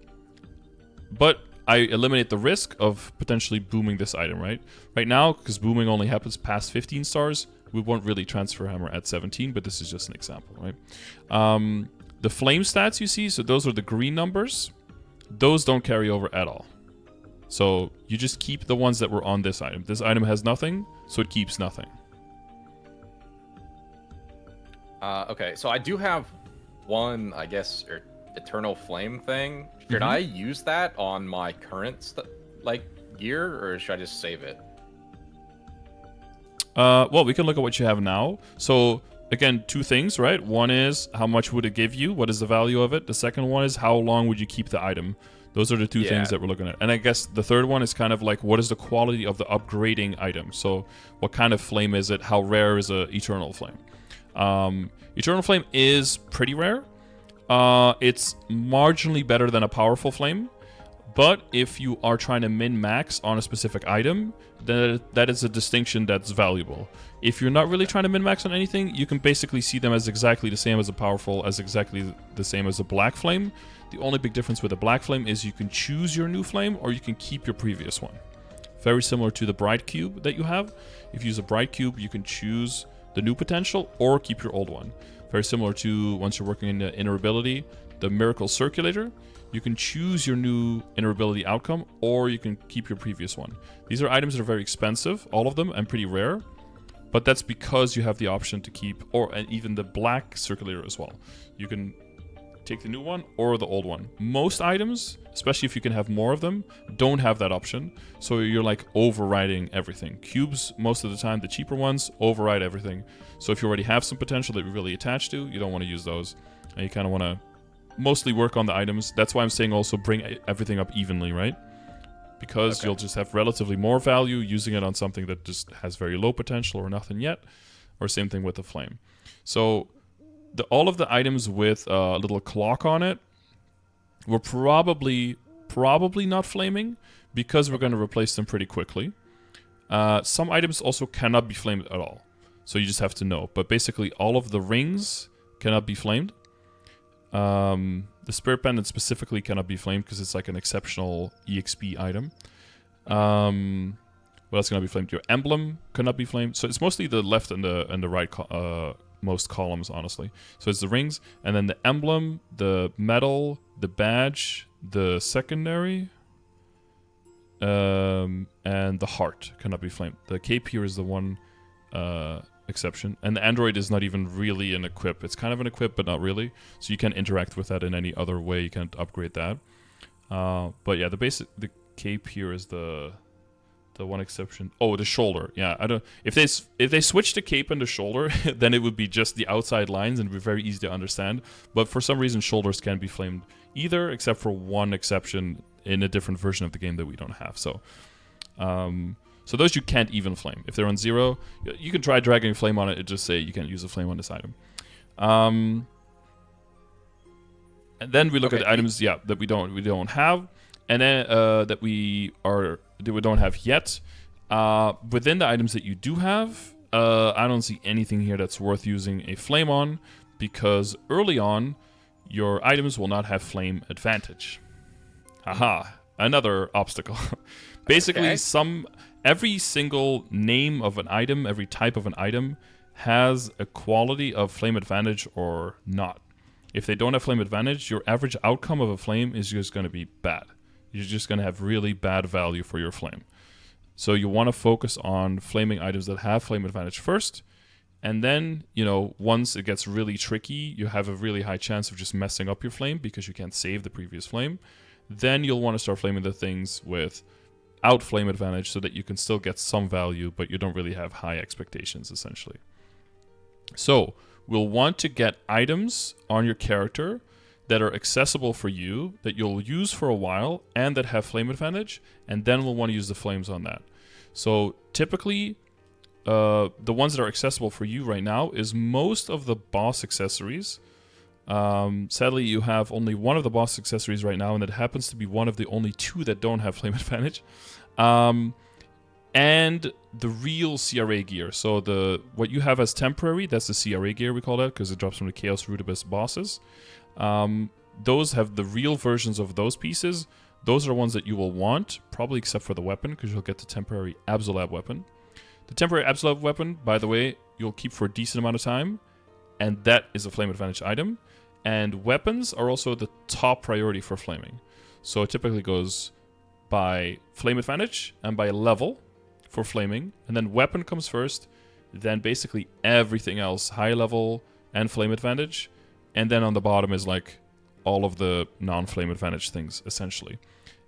but I eliminate the risk of potentially booming this item, right? Right now, because booming only happens past 15 stars, we won't really transfer hammer at 17, but this is just an example, right? The flame stats you see, so those are the green numbers. Those don't carry over at all. So you just keep the ones that were on this item. This item has nothing, so it keeps nothing. Okay, so I do have one, I guess, Eternal Flame thing. Should I use that on my current gear, or should I just save it? Well, we can look at what you have now. So again, 2 things, right? One is how much would it give you? What is the value of it? The second one is how long would you keep the item? Those are the 2 things that we're looking at. And I guess the third one is kind of like, what is the quality of the upgrading item? So what kind of flame is it? How rare is a Eternal Flame? Eternal Flame is pretty rare. It's marginally better than a Powerful Flame. But if you are trying to min-max on a specific item, then that is a distinction that's valuable. If you're not really trying to min-max on anything, you can basically see them as exactly the same as a Powerful, as exactly the same as a Black Flame. The only big difference with a Black Flame is you can choose your new flame, or you can keep your previous one. Very similar to the Bright Cube that you have. If you use a Bright Cube, you can choose the new potential or keep your old one. Very similar to, once you're working in the inner ability, the Miracle Circulator. You can choose your new inner ability outcome, or you can keep your previous one. These are items that are very expensive, all of them, and pretty rare. But that's because you have the option to keep, and even the Black Circulator as well. You can take the new one or the old one. Most items, especially if you can have more of them, don't have that option. So you're like overriding everything. Cubes, most of the time, the cheaper ones, override everything. So if you already have some potential that you're really attached to, you don't want to use those. And you kind of want to mostly work on the items. That's why I'm saying also bring everything up evenly, right? Because you'll just have relatively more value using it on something that just has very low potential or nothing yet. Or same thing with the flame. So all of the items with a little clock on it were probably not flaming, because we're going to replace them pretty quickly. Some items also cannot be flamed at all. So you just have to know. But basically all of the rings cannot be flamed. The Spirit Pendant specifically cannot be flamed because it's like an exceptional EXP item. What else cannot be flamed? Your emblem cannot be flamed. So it's mostly the left and the right most columns, honestly. So it's the rings, and then the emblem, the medal, the badge, the secondary, and the heart cannot be flamed. The cape here is the one exception, and the android is not even really an equip. It's kind of an equip, but not really. So you can't interact with that in any other way. You can't upgrade that. But yeah, the cape here is the one exception. Oh, the shoulder. Yeah, I don't. If they switch the cape and the shoulder, then it would be just the outside lines and it'd be very easy to understand. But for some reason, shoulders can be flamed either, except for one exception in a different version of the game that we don't have. So, so those you can't even flame. If they're on 0, you can try dragging a flame on it. It just say you can't use a flame on this item. And then we look at the items, that we don't have, and then that we don't have yet. Within the items that you do have, I don't see anything here that's worth using a flame on, because early on, your items will not have flame advantage. Haha, another obstacle. Basically, every single name of an item, every type of an item, has a quality of flame advantage or not. If they don't have flame advantage, your average outcome of a flame is just going to be bad. You're just going to have really bad value for your flame. So you want to focus on flaming items that have flame advantage first. And then, once it gets really tricky, you have a really high chance of just messing up your flame because you can't save the previous flame. Then you'll want to start flaming the things without flame advantage so that you can still get some value, but you don't really have high expectations, essentially. So we'll want to get items on your character that are accessible for you, that you'll use for a while, and that have flame advantage, and then we'll want to use the flames on that. So typically, the ones that are accessible for you right now is most of the boss accessories. Sadly, you have only one of the boss accessories right now, and it happens to be one of the only 2 that don't have flame advantage. And the real CRA gear. So what you have as temporary, that's the CRA gear, we call that, because it drops from the Chaos Rudibus bosses. Those have the real versions of those pieces. Those are the ones that you will want, probably except for the weapon, because you'll get the temporary Absolab weapon. The temporary Absolab weapon, by the way, you'll keep for a decent amount of time, and that is a flame advantage item. And weapons are also the top priority for flaming. So it typically goes by flame advantage and by level for flaming, and then weapon comes first, then basically everything else, high level and flame advantage, and then on the bottom is like all of the non-flame advantage things, essentially.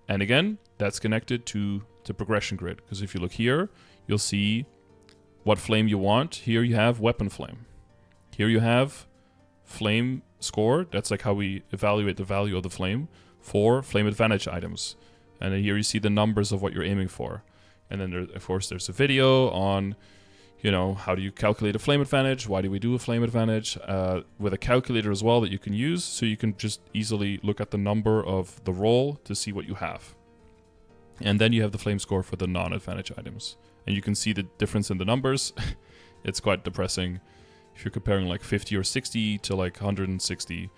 And again, that's connected to the progression grid, because if you look here, you'll see what flame you want. Here you have weapon flame. Here you have flame score. That's like how we evaluate the value of the flame for flame advantage items. And then here you see the numbers of what you're aiming for. And then, of course, there's a video on, how do you calculate a flame advantage? Why do we do a flame advantage? With a calculator as well that you can use, so you can just easily look at the number of the roll to see what you have. And then you have the flame score for the non-advantage items. And you can see the difference in the numbers. It's quite depressing. If you're comparing like 50 or 60 to like 160,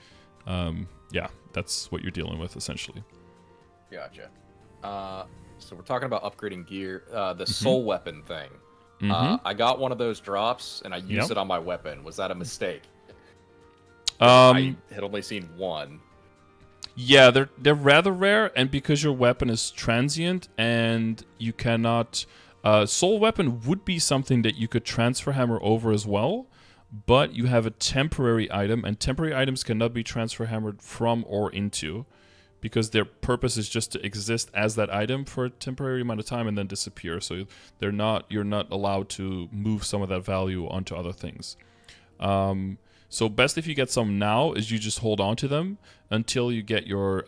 that's what you're dealing with, essentially. Gotcha. So we're talking about upgrading gear. The soul weapon thing. I got one of those drops, and I used it on my weapon. Was that a mistake? I had only seen one. Yeah, they're rather rare, and because your weapon is transient and you cannot... soul weapon would be something that you could transfer hammer over as well, but you have a temporary item, and temporary items cannot be transfer hammered from or into, because their purpose is just to exist as that item for a temporary amount of time and then disappear. So you're not allowed to move some of that value onto other things. So best if you get some now is you just hold on to them until you get your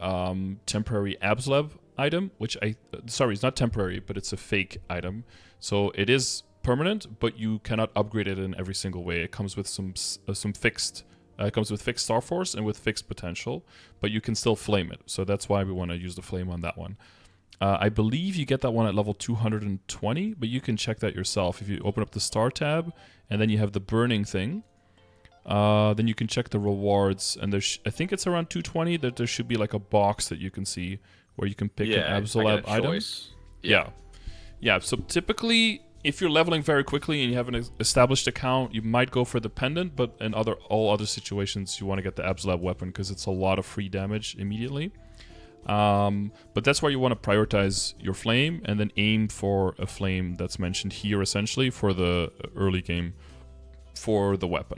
temporary Absolab item, which it's not temporary, but it's a fake item. So it is permanent, but you cannot upgrade it in every single way. It comes with some fixed... it comes with fixed Star Force and with fixed potential, but you can still flame it. So that's why we want to use the flame on that one. I believe you get that one at level 220, but you can check that yourself. If you open up the Star tab, and then you have the burning thing, Then you can check the rewards, and I think it's around 220 that there should be like a box that you can see where you can pick an Yeah, I Absolab get a item. choice. Yeah. Yeah, so typically, if you're leveling very quickly and you have an established account, you might go for the pendant, but in all other situations, you want to get the Absolab weapon because it's a lot of free damage immediately. But that's where you want to prioritize your flame and then aim for a flame that's mentioned here, essentially, for the early game for the weapon.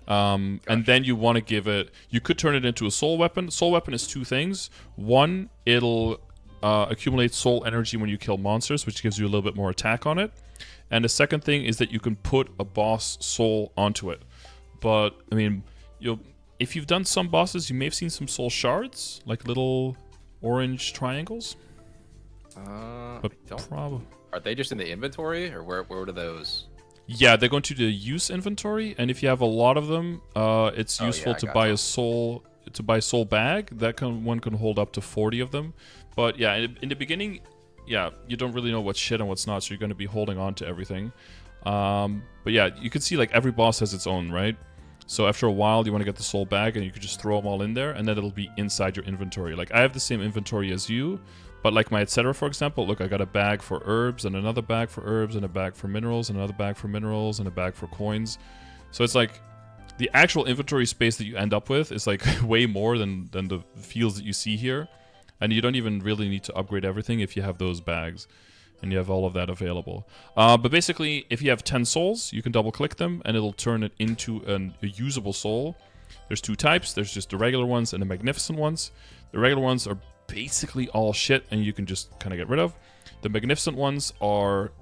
Gotcha. And then you want to give it... You could turn it into a soul weapon. Soul weapon is two things. One, it'll... accumulate soul energy when you kill monsters, which gives you a little bit more attack on it. And the second thing is that you can put a boss soul onto it. But, I mean, if you've done some bosses, you may have seen some soul shards, like little orange triangles. But probably... Are they just in the inventory, or where are those? Yeah, they go into the use inventory, and if you have a lot of them, it's useful to buy a soul... To buy soul bag. One can hold up to 40 of them. But yeah, in the beginning, yeah, you don't really know what's shit and what's not, so you're going to be holding on to everything. But yeah, you can see like every boss has its own, right? So after a while, you want to get the soul bag, and you can just throw them all in there, and then it'll be inside your inventory. Like, I have the same inventory as you, but like my etc., for example, look, I got a bag for herbs, and another bag for herbs, and a bag for minerals, and another bag for minerals, and a bag for coins. So it's like... The actual inventory space that you end up with is like way more than the fields that you see here. And you don't even really need to upgrade everything if you have those bags. And you have all of that available. But basically, if you have 10 souls, you can double click them and it'll turn it into a usable soul. There's two types. There's just the regular ones and the magnificent ones. The regular ones are basically all shit and you can just kind of get rid of. The magnificent ones are...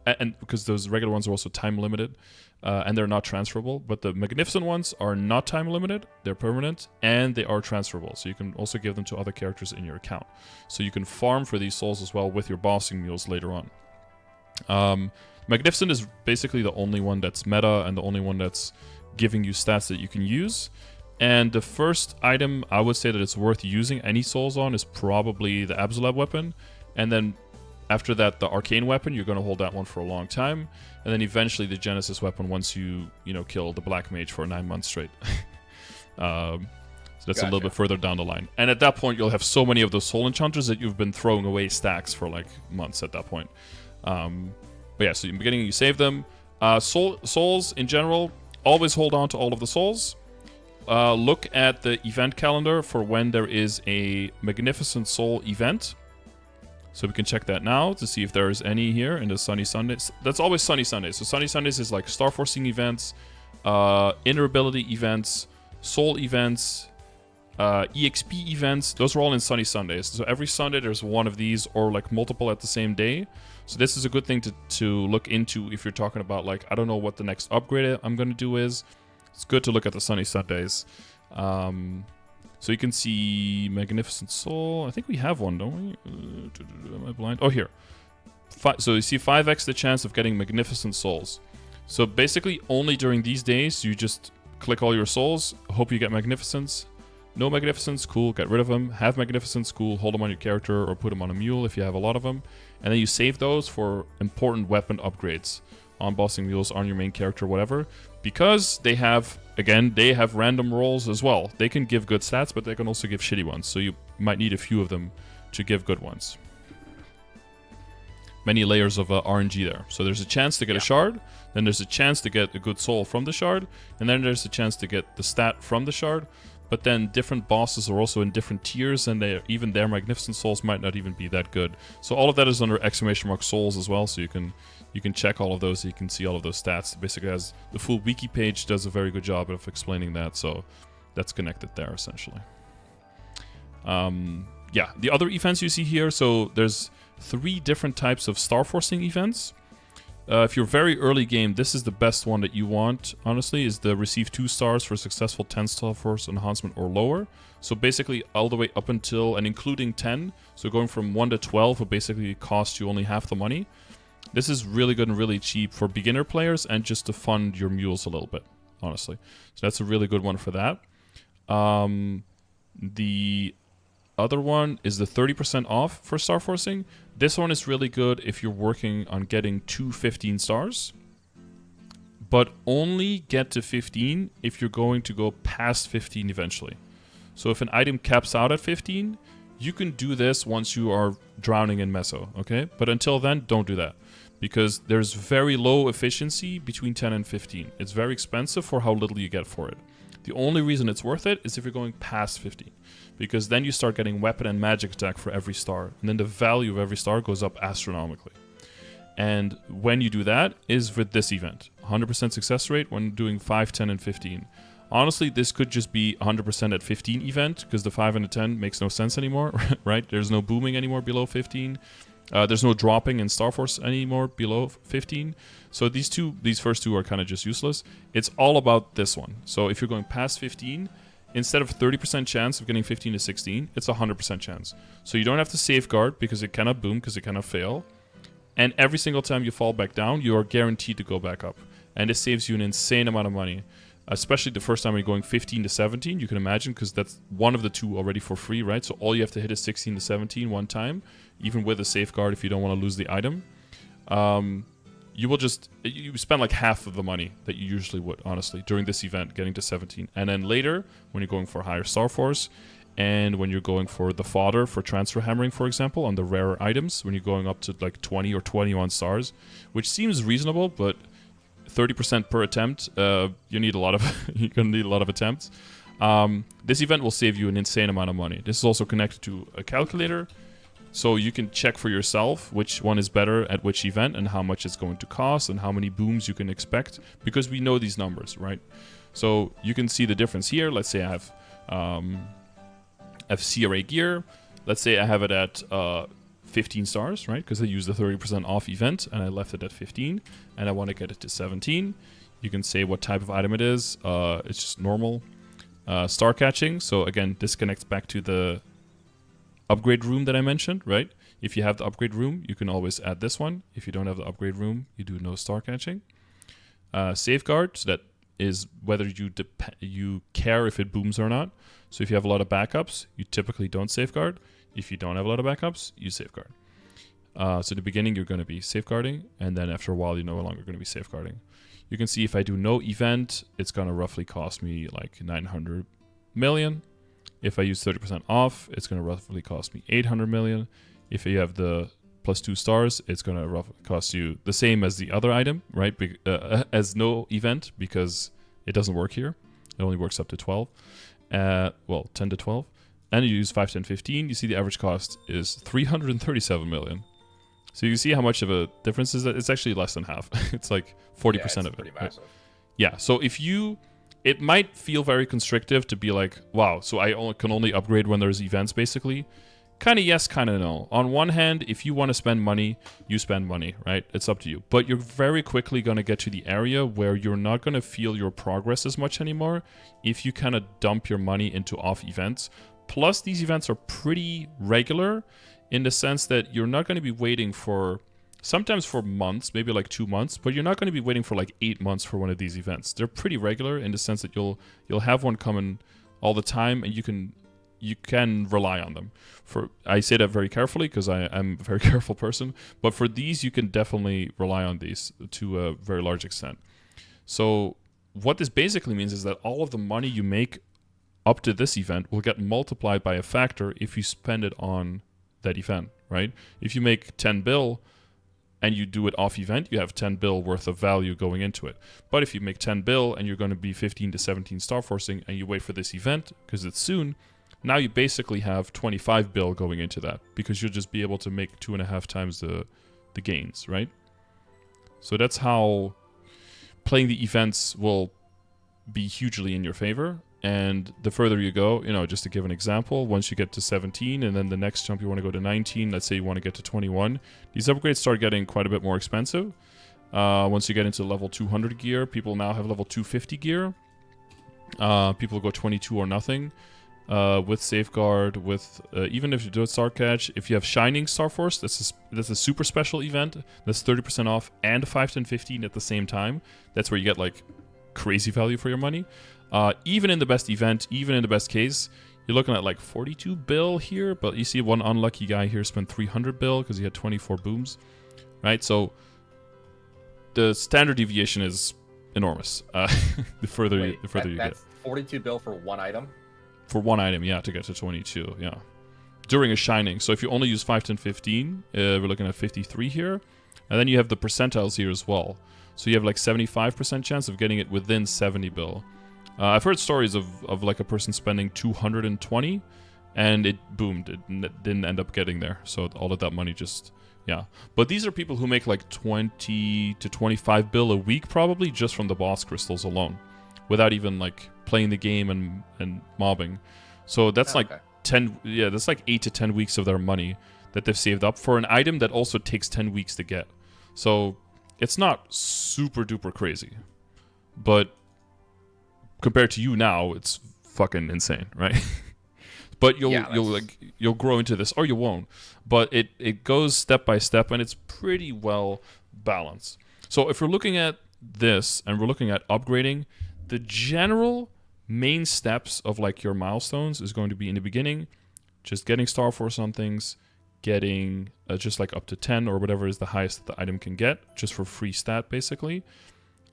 And because those regular ones are also time limited. And they're not transferable, but the magnificent ones are not time limited, they're permanent, and they are transferable, so you can also give them to other characters in your account. So you can farm for these souls as well with your bossing mules later on. Magnificent is basically the only one that's meta and the only one that's giving you stats that you can use. And the first item I would say that it's worth using any souls on is probably the Absolab weapon, and then after that, the arcane weapon, you're going to hold that one for a long time. And then eventually the Genesis weapon once you kill the Black Mage for 9 months straight. So that's a little bit further down the line. And at that point, you'll have so many of those soul enchanters that you've been throwing away stacks for like months at that point. But yeah, so in the beginning, you save them. Souls, in general, always hold on to all of the souls. Look at the event calendar for when there is a Magnificent Soul event. So we can check that now to see if there is any here in the Sunny Sundays. That's always Sunny Sundays. So Sunny Sundays is like Star Forcing events, Inner Ability events, Soul events, EXP events. Those are all in Sunny Sundays. So every Sunday there's one of these or like multiple at the same day. So this is a good thing to look into if you're talking about like, I don't know what the next upgrade I'm going to do is. It's good to look at the Sunny Sundays. So you can see Magnificent Soul. I think we have one, don't we? Am I blind? Oh, here. So you see 5x the chance of getting Magnificent Souls. So basically, only during these days, you just click all your souls, hope you get Magnificence. No Magnificence, cool, get rid of them. Have Magnificence, cool, hold them on your character or put them on a mule if you have a lot of them. And then you save those for important weapon upgrades on bossing mules, on your main character, whatever. Because they have... Again, they have random rolls as well. They can give good stats, but they can also give shitty ones. So you might need a few of them to give good ones. Many layers of RNG there. So there's a chance to get a shard. Then there's a chance to get a good soul from the shard. And then there's a chance to get the stat from the shard. But then different bosses are also in different tiers. And even their Magnificent Souls might not even be that good. So all of that is under ! souls as well. So you can check all of those, so you can see all of those stats. Basically, as the full wiki page does a very good job of explaining that, so that's connected there, essentially. Yeah, the other events you see here, so there's 3 different types of Star Forcing events. If you're very early game, this is the best one that you want, honestly, is the receive 2 stars for successful 10 Star Force enhancement or lower. So basically, all the way up until, and including 10, so going from 1 to 12 will basically cost you only half the money. This is really good and really cheap for beginner players and just to fund your mules a little bit, honestly. So that's a really good one for that. The other one is the 30% off for Star Forcing. This one is really good if you're working on getting 2 15 stars. but only get to 15 if you're going to go past 15 eventually. So if an item caps out at 15, you can do this once you are drowning in meso, okay? But until then, don't do that, because there's very low efficiency between 10 and 15. It's very expensive for how little you get for it. The only reason it's worth it is if you're going past 15, because then you start getting weapon and magic attack for every star, and then the value of every star goes up astronomically. And when you do that is with this event. 100% success rate when doing 5, 10, and 15. Honestly, this could just be 100% at 15 event, because the 5 and the 10 makes no sense anymore, right? There's no booming anymore below 15. There's no dropping in Star Force anymore below 15. So these first two are kind of just useless. It's all about this one. So if you're going past 15, instead of 30% chance of getting 15 to 16, it's 100% chance. So you don't have to safeguard, because it cannot boom, because it cannot fail. And every single time you fall back down, you are guaranteed to go back up. And this saves you an insane amount of money. Especially the first time you're going 15 to 17, you can imagine, because that's one of the two already for free, right? So all you have to hit is 16 to 17 one time, even with a safeguard if you don't want to lose the item. You spend like half of the money that you usually would, honestly, during this event, getting to 17. And then later, when you're going for higher Star Force, and when you're going for the fodder for transfer hammering, for example, on the rarer items, when you're going up to like 20 or 21 stars, which seems reasonable, but 30% per attempt, you're gonna need a lot of attempts. This event will save you an insane amount of money. This is also connected to a calculator, so you can check for yourself which one is better at which event and how much it's going to cost and how many booms you can expect, because we know these numbers, right? So you can see the difference here. Let's say I have CRA gear. Let's say I have it at 15 stars, right? Because I used the 30% off event and I left it at 15, and I want to get it to 17. You can say what type of item it is. It's just normal star catching. So again, this connects back to the upgrade room that I mentioned, right? If you have the upgrade room, you can always add this one. If you don't have the upgrade room, you do no star catching. Safeguard, so that is whether you care if it booms or not. So if you have a lot of backups, you typically don't safeguard. If you don't have a lot of backups, you safeguard. So in the beginning, you're going to be safeguarding, and then after a while, you're no longer going to be safeguarding. You can see if I do no event, it's going to roughly cost me like 900 million. If I use 30% off, it's going to roughly cost me 800 million. If you have the plus 2 stars, it's going to roughly cost you the same as the other item, right? As no event, because it doesn't work here. It only works up to 12. 10 to 12. And you use 5, 10, 15. You see the average cost is 337 million. So you see how much of a difference is that? It's actually less than half. It's like 40% of it. Pretty massive. Right? Yeah. So it might feel very constrictive to be like, wow, so I can only upgrade when there's events, basically. Kind of yes, kind of no. On one hand, if you want to spend money, you spend money, right? It's up to you. But you're very quickly going to get to the area where you're not going to feel your progress as much anymore if you kind of dump your money into off events. Plus, these events are pretty regular in the sense that you're not going to be waiting sometimes for months, maybe like 2 months, but you're not going to be waiting for like 8 months for one of these events. They're pretty regular in the sense that you'll have one coming all the time, and you can rely on them. I say that very carefully because I'm a very careful person, but for these, you can definitely rely on these to a very large extent. So what this basically means is that all of the money you make up to this event will get multiplied by a factor if you spend it on that event, right? If you make 10 bill and you do it off event, you have 10 bill worth of value going into it. But if you make 10 bill and you're going to be 15 to 17 star forcing and you wait for this event because it's soon, now you basically have 25 bill going into that because you'll just be able to make 2.5 times the gains, right? So that's how playing the events will be hugely in your favor. And the further you go, just to give an example, once you get to 17 and then the next jump you want to go to 19, let's say you want to get to 21, these upgrades start getting quite a bit more expensive. Once you get into level 200 gear, people now have level 250 gear. People go 22 or nothing with Safeguard, with even if you do a Star Catch. If you have Shining Star Force, that's a super special event. That's 30% off and 5, 10, 15 at the same time. That's where you get like crazy value for your money. Even in the best event, even in the best case, you're looking at like 42 bill here, but you see one unlucky guy here spent 300 bill because he had 24 booms, right? So the standard deviation is enormous. The further Wait, you get. that's 42 bill for one item? For one item, yeah, to get to 22, yeah. During a shining. So if you only use 5, 10, 15, we're looking at 53 here. And then you have the percentiles here as well. So you have like 75% chance of getting it within 70 bill. I've heard stories of like a person spending 220 and it boomed. It didn't end up getting there. So all of that money just, yeah. But these are people who make like 20 to 25 bill a week probably just from the boss crystals alone, without even like playing the game and mobbing. So that's like 10, yeah, that's like 8 to 10 weeks of their money that they've saved up for an item that also takes 10 weeks to get. So it's not super duper crazy, but compared to you now, it's fucking insane, right? But you'll grow into this, or you won't. But it goes step by step, and it's pretty well balanced. So if we're looking at this and we're looking at upgrading, the general main steps of like your milestones is going to be in the beginning, just getting Star Force on things, getting just like up to 10 or whatever is the highest that the item can get, just for free stat basically.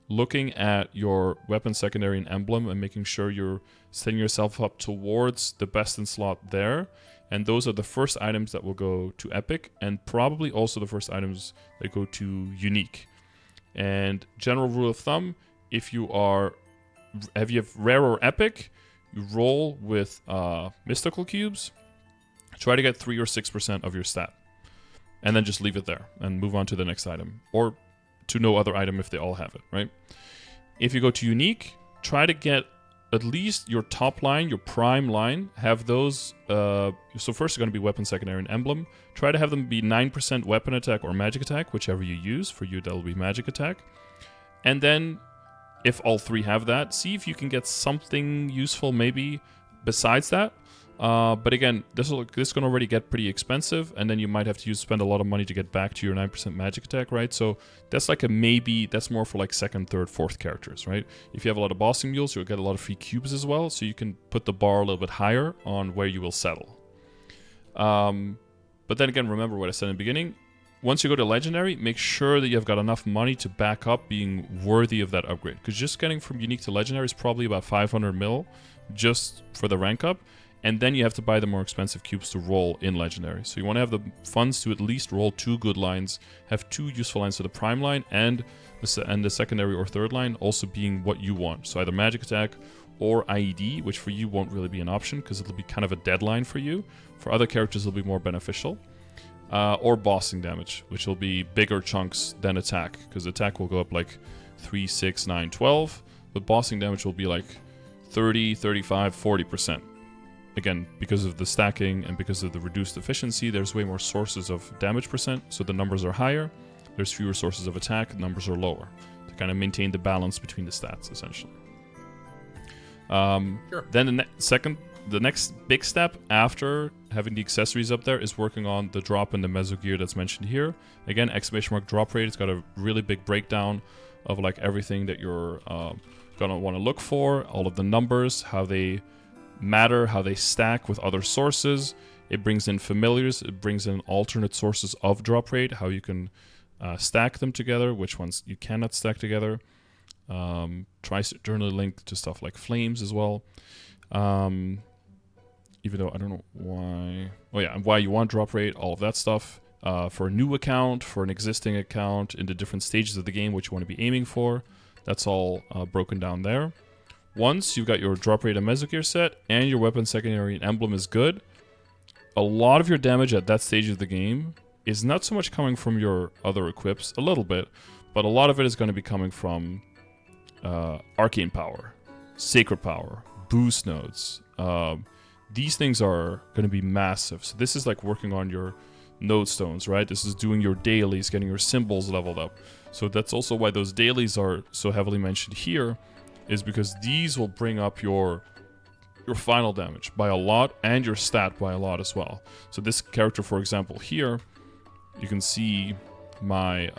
Looking at your weapon secondary and emblem and making sure you're setting yourself up towards the best in slot there. And those are the first items that will go to epic, and probably also the first items that go to unique. And general rule of thumb, if you have rare or epic, you roll with mystical cubes, try to get 3 or 6% of your stat, and then just leave it there and move on to the next item, or to no other item if they all have it, right? If you go to unique, try to get at least your top line, your prime line, have those. So first, it's going to be weapon, secondary, and emblem. Try to have them be 9% weapon attack or magic attack, whichever you use. For you, that'll be magic attack. And then, if all three have that, see if you can get something useful maybe besides that. But again, this can already get pretty expensive, and then you might have to spend a lot of money to get back to your 9% magic attack, right? So that's like a maybe. That's more for like second, third, fourth characters, right? If you have a lot of bossing mules, you'll get a lot of free cubes as well, so you can put the bar a little bit higher on where you will settle. But then again, remember what I said in the beginning. Once you go to legendary, make sure that you've got enough money to back up being worthy of that upgrade, because just getting from unique to legendary is probably about 500 mil just for the rank up. And then you have to buy the more expensive cubes to roll in legendary. So you want to have the funds to at least roll 2 good lines, have 2 useful lines to the prime line, and the secondary or third line also being what you want. So either magic attack or IED, which for you won't really be an option because it'll be kind of a deadline for you. For other characters, it'll be more beneficial. Or bossing damage, which will be bigger chunks than attack, because attack will go up like 3, 6, 9, 12, but bossing damage will be like 30, 35, 40%. Again, because of the stacking and because of the reduced efficiency, there's way more sources of damage percent, so the numbers are higher. There's fewer sources of attack, numbers are lower, to kind of maintain the balance between the stats, essentially. Sure. Then the next big step after having the accessories up there is working on the drop and the meso gear that's mentioned here. Again, exclamation mark drop rate. It's got a really big breakdown of like everything that you're gonna want to look for, all of the numbers, how they matter, how they stack with other sources. It brings in familiars, it brings in alternate sources of drop rate, how you can stack them together, which ones you cannot stack together. Tries to generally link to stuff like flames as well. Even though I don't know why. Oh yeah, and why you want drop rate, all of that stuff. For a new account, for an existing account, in the different stages of the game, which you want to be aiming for. That's all broken down there. Once you've got your drop rate and meso gear set, and your weapon secondary and emblem is good, a lot of your damage at that stage of the game is not so much coming from your other equips, a little bit, but a lot of it is going to be coming from arcane power, sacred power, boost nodes. These things are going to be massive. So this is like working on your node stones, right? This is doing your dailies, getting your symbols leveled up. So that's also why those dailies are so heavily mentioned here, is because these will bring up your final damage by a lot and your stat by a lot as well. So this character, for example, here, you can see my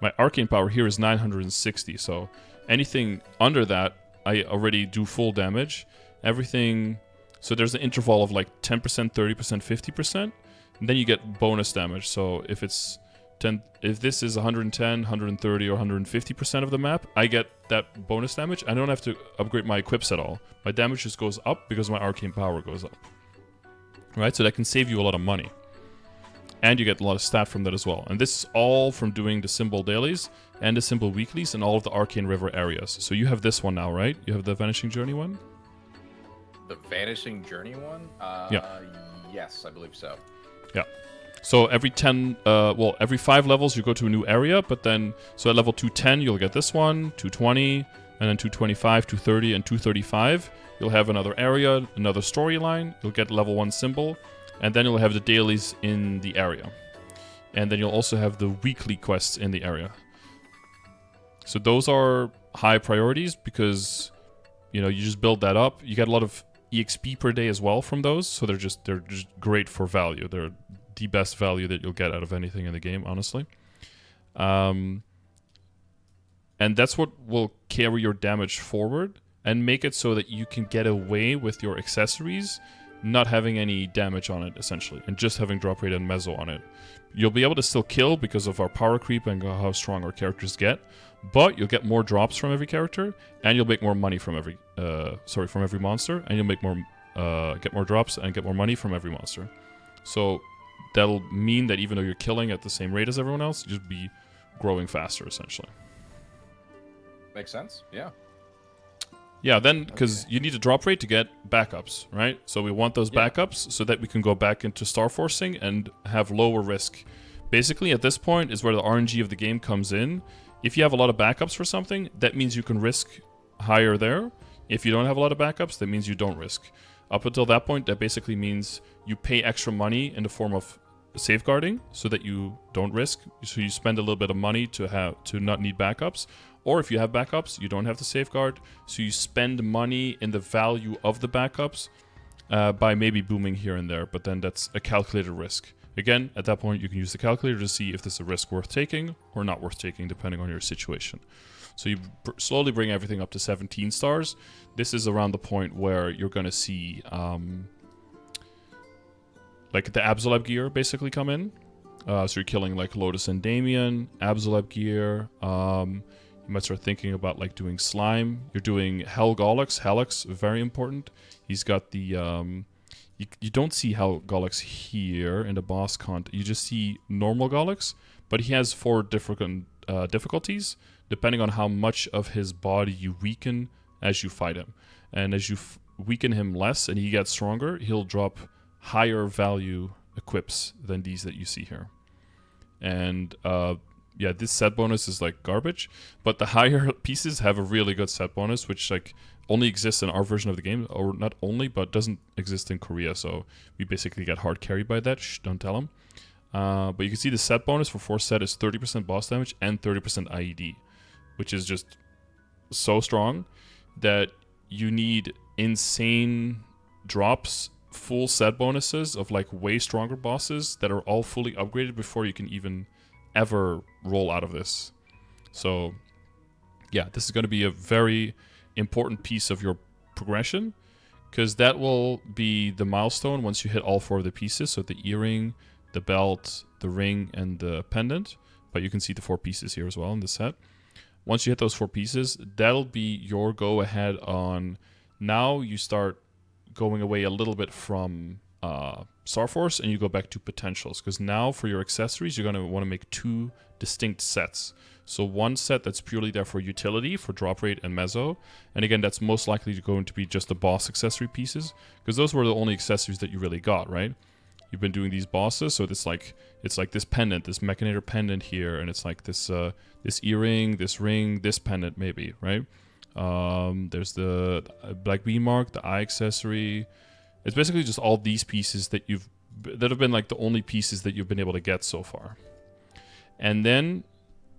my arcane power here is 960. So anything under that, I already do full damage. Everything, so there's an interval of like 10%, 30%, 50%, and then you get bonus damage. So if it's if this is 110, 130, or 150% of the map, I get that bonus damage. I don't have to upgrade my equips at all. My damage just goes up because my arcane power goes up. Right, so that can save you a lot of money. And you get a lot of stat from that as well. And this is all from doing the symbol dailies and the symbol weeklies in all of the Arcane River areas. So you have this one now, right? You have the Vanishing Journey one? The Vanishing Journey one? Yeah. Yes, I believe so. Yeah. So every 5 levels you go to a new area, but then, so at level 210 you'll get this one, 220, and then 225, 230, and 235. You'll have another area, another storyline, you'll get level 1 symbol, and then you'll have the dailies in the area. And then you'll also have the weekly quests in the area. So those are high priorities because, you know, you just build that up. You get a lot of EXP per day as well from those, so they're just great for value. They're the best value that you'll get out of anything in the game, honestly. And that's what will carry your damage forward and make it so that you can get away with your accessories not having any damage on it, essentially, and just having drop rate and meso on it. You'll be able to still kill because of our power creep and how strong our characters get, but you'll get more drops from every character, and you'll make more money from every monster, and you'll make more get more drops and get more money from every monster. So that'll mean that even though you're killing at the same rate as everyone else, you'll be growing faster, essentially. Makes sense, yeah. Yeah, then, because you need a drop rate to get backups, right? So we want those backups so that we can go back into star forcing and have lower risk. Basically, at this point is where the RNG of the game comes in. If you have a lot of backups for something, that means you can risk higher there. If you don't have a lot of backups, that means you don't risk. Up until that point, that basically means you pay extra money in the form of safeguarding so that you don't risk. So you spend a little bit of money to not need backups. Or if you have backups, you don't have to safeguard. So you spend money in the value of the backups by maybe booming here and there. But then that's a calculated risk. Again, at that point, you can use the calculator to see if this is a risk worth taking or not worth taking, depending on your situation. So you slowly bring everything up to 17 stars. This is around the point where you're going to see like the Absolab gear basically come in. So you're killing like Lotus and Damien, Absolab gear. You might start thinking about like doing slime. You're doing Helgolix. Helix, very important. He's got the you don't see Helgolix here in the boss content. You just see normal Golix, but he has 4 different difficulties depending on how much of his body you weaken as you fight him. And as you weaken him less and he gets stronger, he'll drop higher value equips than these that you see here. And yeah, this set bonus is like garbage, but the higher pieces have a really good set bonus, which like only exists in our version of the game, or not only, but doesn't exist in Korea. So we basically get hard carried by that. Shh, don't tell them. But you can see the set bonus for 4 set is 30% boss damage and 30% IED, which is just so strong that you need insane drops, full set bonuses of like way stronger bosses that are all fully upgraded before you can even ever roll out of this. So yeah, this is going to be a very important piece of your progression, because that will be the milestone once you hit all 4 of the pieces. So the earring, the belt, the ring, and the pendant. But you can see the 4 pieces here as well in the set. Once you hit those 4 pieces, that'll be your go ahead on. Now you start going away a little bit from Starforce and you go back to potentials, because now for your accessories you're going to want to make 2 distinct sets. So one set that's purely there for utility, for drop rate and meso, and again that's most likely going to be just the boss accessory pieces, because those were the only accessories that you really got, right? You've been doing these bosses, so it's like this pendant, this Mechanator pendant here, and it's like this this earring, this ring, this pendant maybe, right? There's the Black Bee mark, the eye accessory. It's basically just all these pieces that have been like the only pieces that you've been able to get so far. And then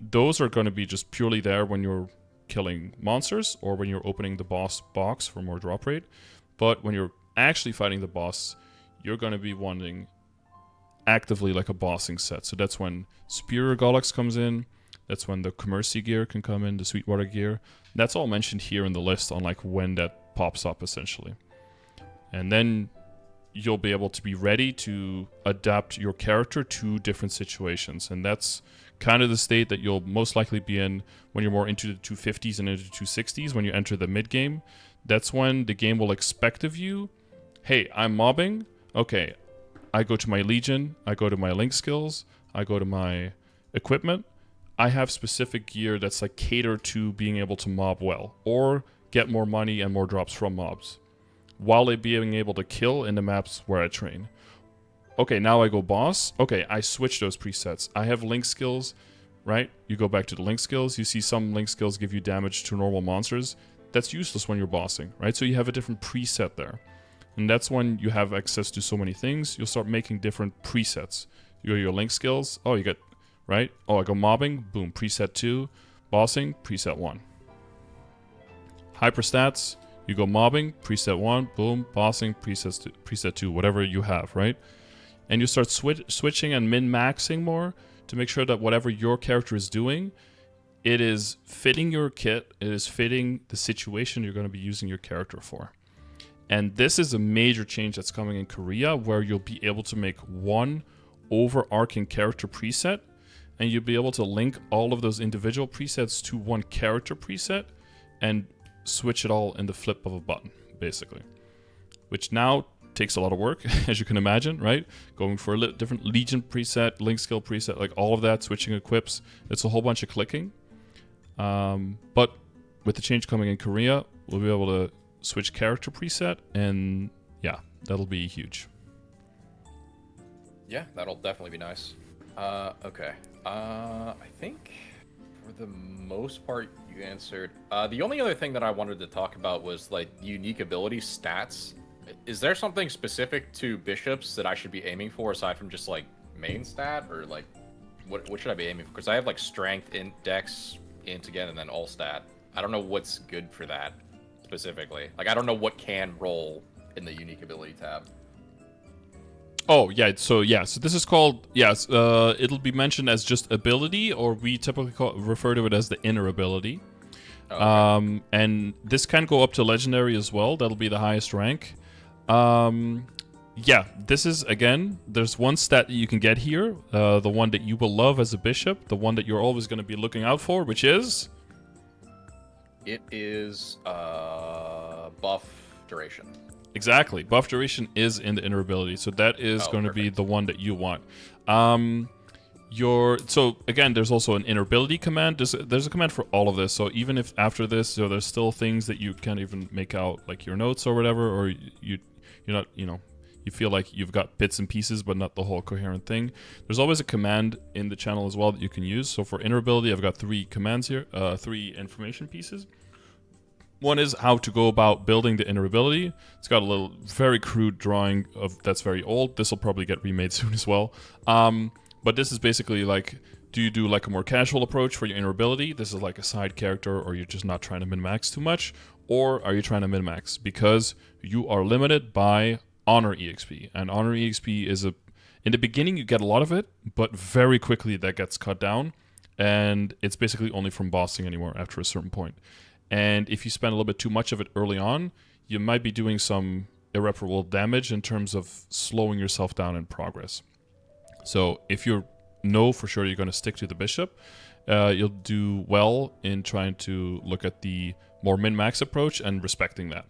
those are going to be just purely there when you're killing monsters or when you're opening the boss box for more drop rate. But when you're actually fighting the boss, you're going to be wanting actively like a bossing set. So that's when Superior Golix comes in. That's when the Commercy gear can come in, the Sweetwater gear. That's all mentioned here in the list on like when that pops up essentially. And then you'll be able to be ready to adapt your character to different situations. And that's kind of the state that you'll most likely be in when you're more into the 250s and into 260s. When you enter the mid game, that's when the game will expect of you, hey, I'm mobbing. Okay, I go to my Legion, I go to my Link skills, I go to my equipment. I have specific gear that's like catered to being able to mob well or get more money and more drops from mobs, while being able to kill in the maps where I train. Okay, now I go boss. Okay, I switch those presets. I have Link skills, right? You go back to the Link skills. You see some Link skills give you damage to normal monsters. That's useless when you're bossing, right? So you have a different preset there. And that's when you have access to so many things. You'll start making different presets. You go to your Link skills. Oh, you get, right? Oh, I go mobbing. Boom, preset 2. Bossing, preset 1. Hyper stats. You go mobbing, preset 1, boom, bossing, preset 2, whatever you have, right? And you start switching and min-maxing more to make sure that whatever your character is doing, it is fitting your kit, it is fitting the situation you're going to be using your character for. And this is a major change that's coming in Korea, where you'll be able to make one overarching character preset, and you'll be able to link all of those individual presets to one character preset, and switch it all in the flip of a button, basically. Which now takes a lot of work, as you can imagine, right? Going for a different Legion preset, Link skill preset, like all of that, switching equips. It's a whole bunch of clicking. But with the change coming in Korea, we'll be able to switch character preset, and yeah, that'll be huge. Yeah, that'll definitely be nice. Okay. I think for the most part you answered. The only other thing that I wanted to talk about was like unique ability stats. Is there something specific to bishops that I should be aiming for aside from just like main stat, or like what should I be aiming for? Because I have like strength, dex, int again, and then all stat. I don't know what's good for that specifically. Like I don't know what can roll in the unique ability tab. Oh, yeah, so this is called, it'll be mentioned as just ability, or we typically refer to it as the inner ability. Oh, okay. And this can go up to legendary as well. That'll be the highest rank. Yeah, this is, again, there's one stat that you can get here, the one that you will love as a bishop, the one that you're always going to be looking out for, which is? It is buff duration. Exactly. Buff duration is in the inner ability, so that is going to be the one that you want. So again, there's also an inner ability command. There's a command for all of this. So even if after this, there's still things that you can't even make out, like your notes or whatever, or you're not, you feel like you've got bits and pieces, but not the whole coherent thing. There's always a command in the channel as well that you can use. So for inner ability, I've got 3 commands here, 3 information pieces. One is how to go about building the inner ability. It's got a little very crude drawing of that's very old. This will probably get remade soon as well. But this is basically like, do you do like a more casual approach for your inner ability? This is like a side character, or you're just not trying to min-max too much? Or are you trying to min-max? Because you are limited by Honor EXP. And Honor EXP is in the beginning you get a lot of it, but very quickly that gets cut down. And it's basically only from bossing anymore after a certain point. And if you spend a little bit too much of it early on, you might be doing some irreparable damage in terms of slowing yourself down in progress. So if you know for sure you're going to stick to the bishop, you'll do well in trying to look at the more min-max approach and respecting that.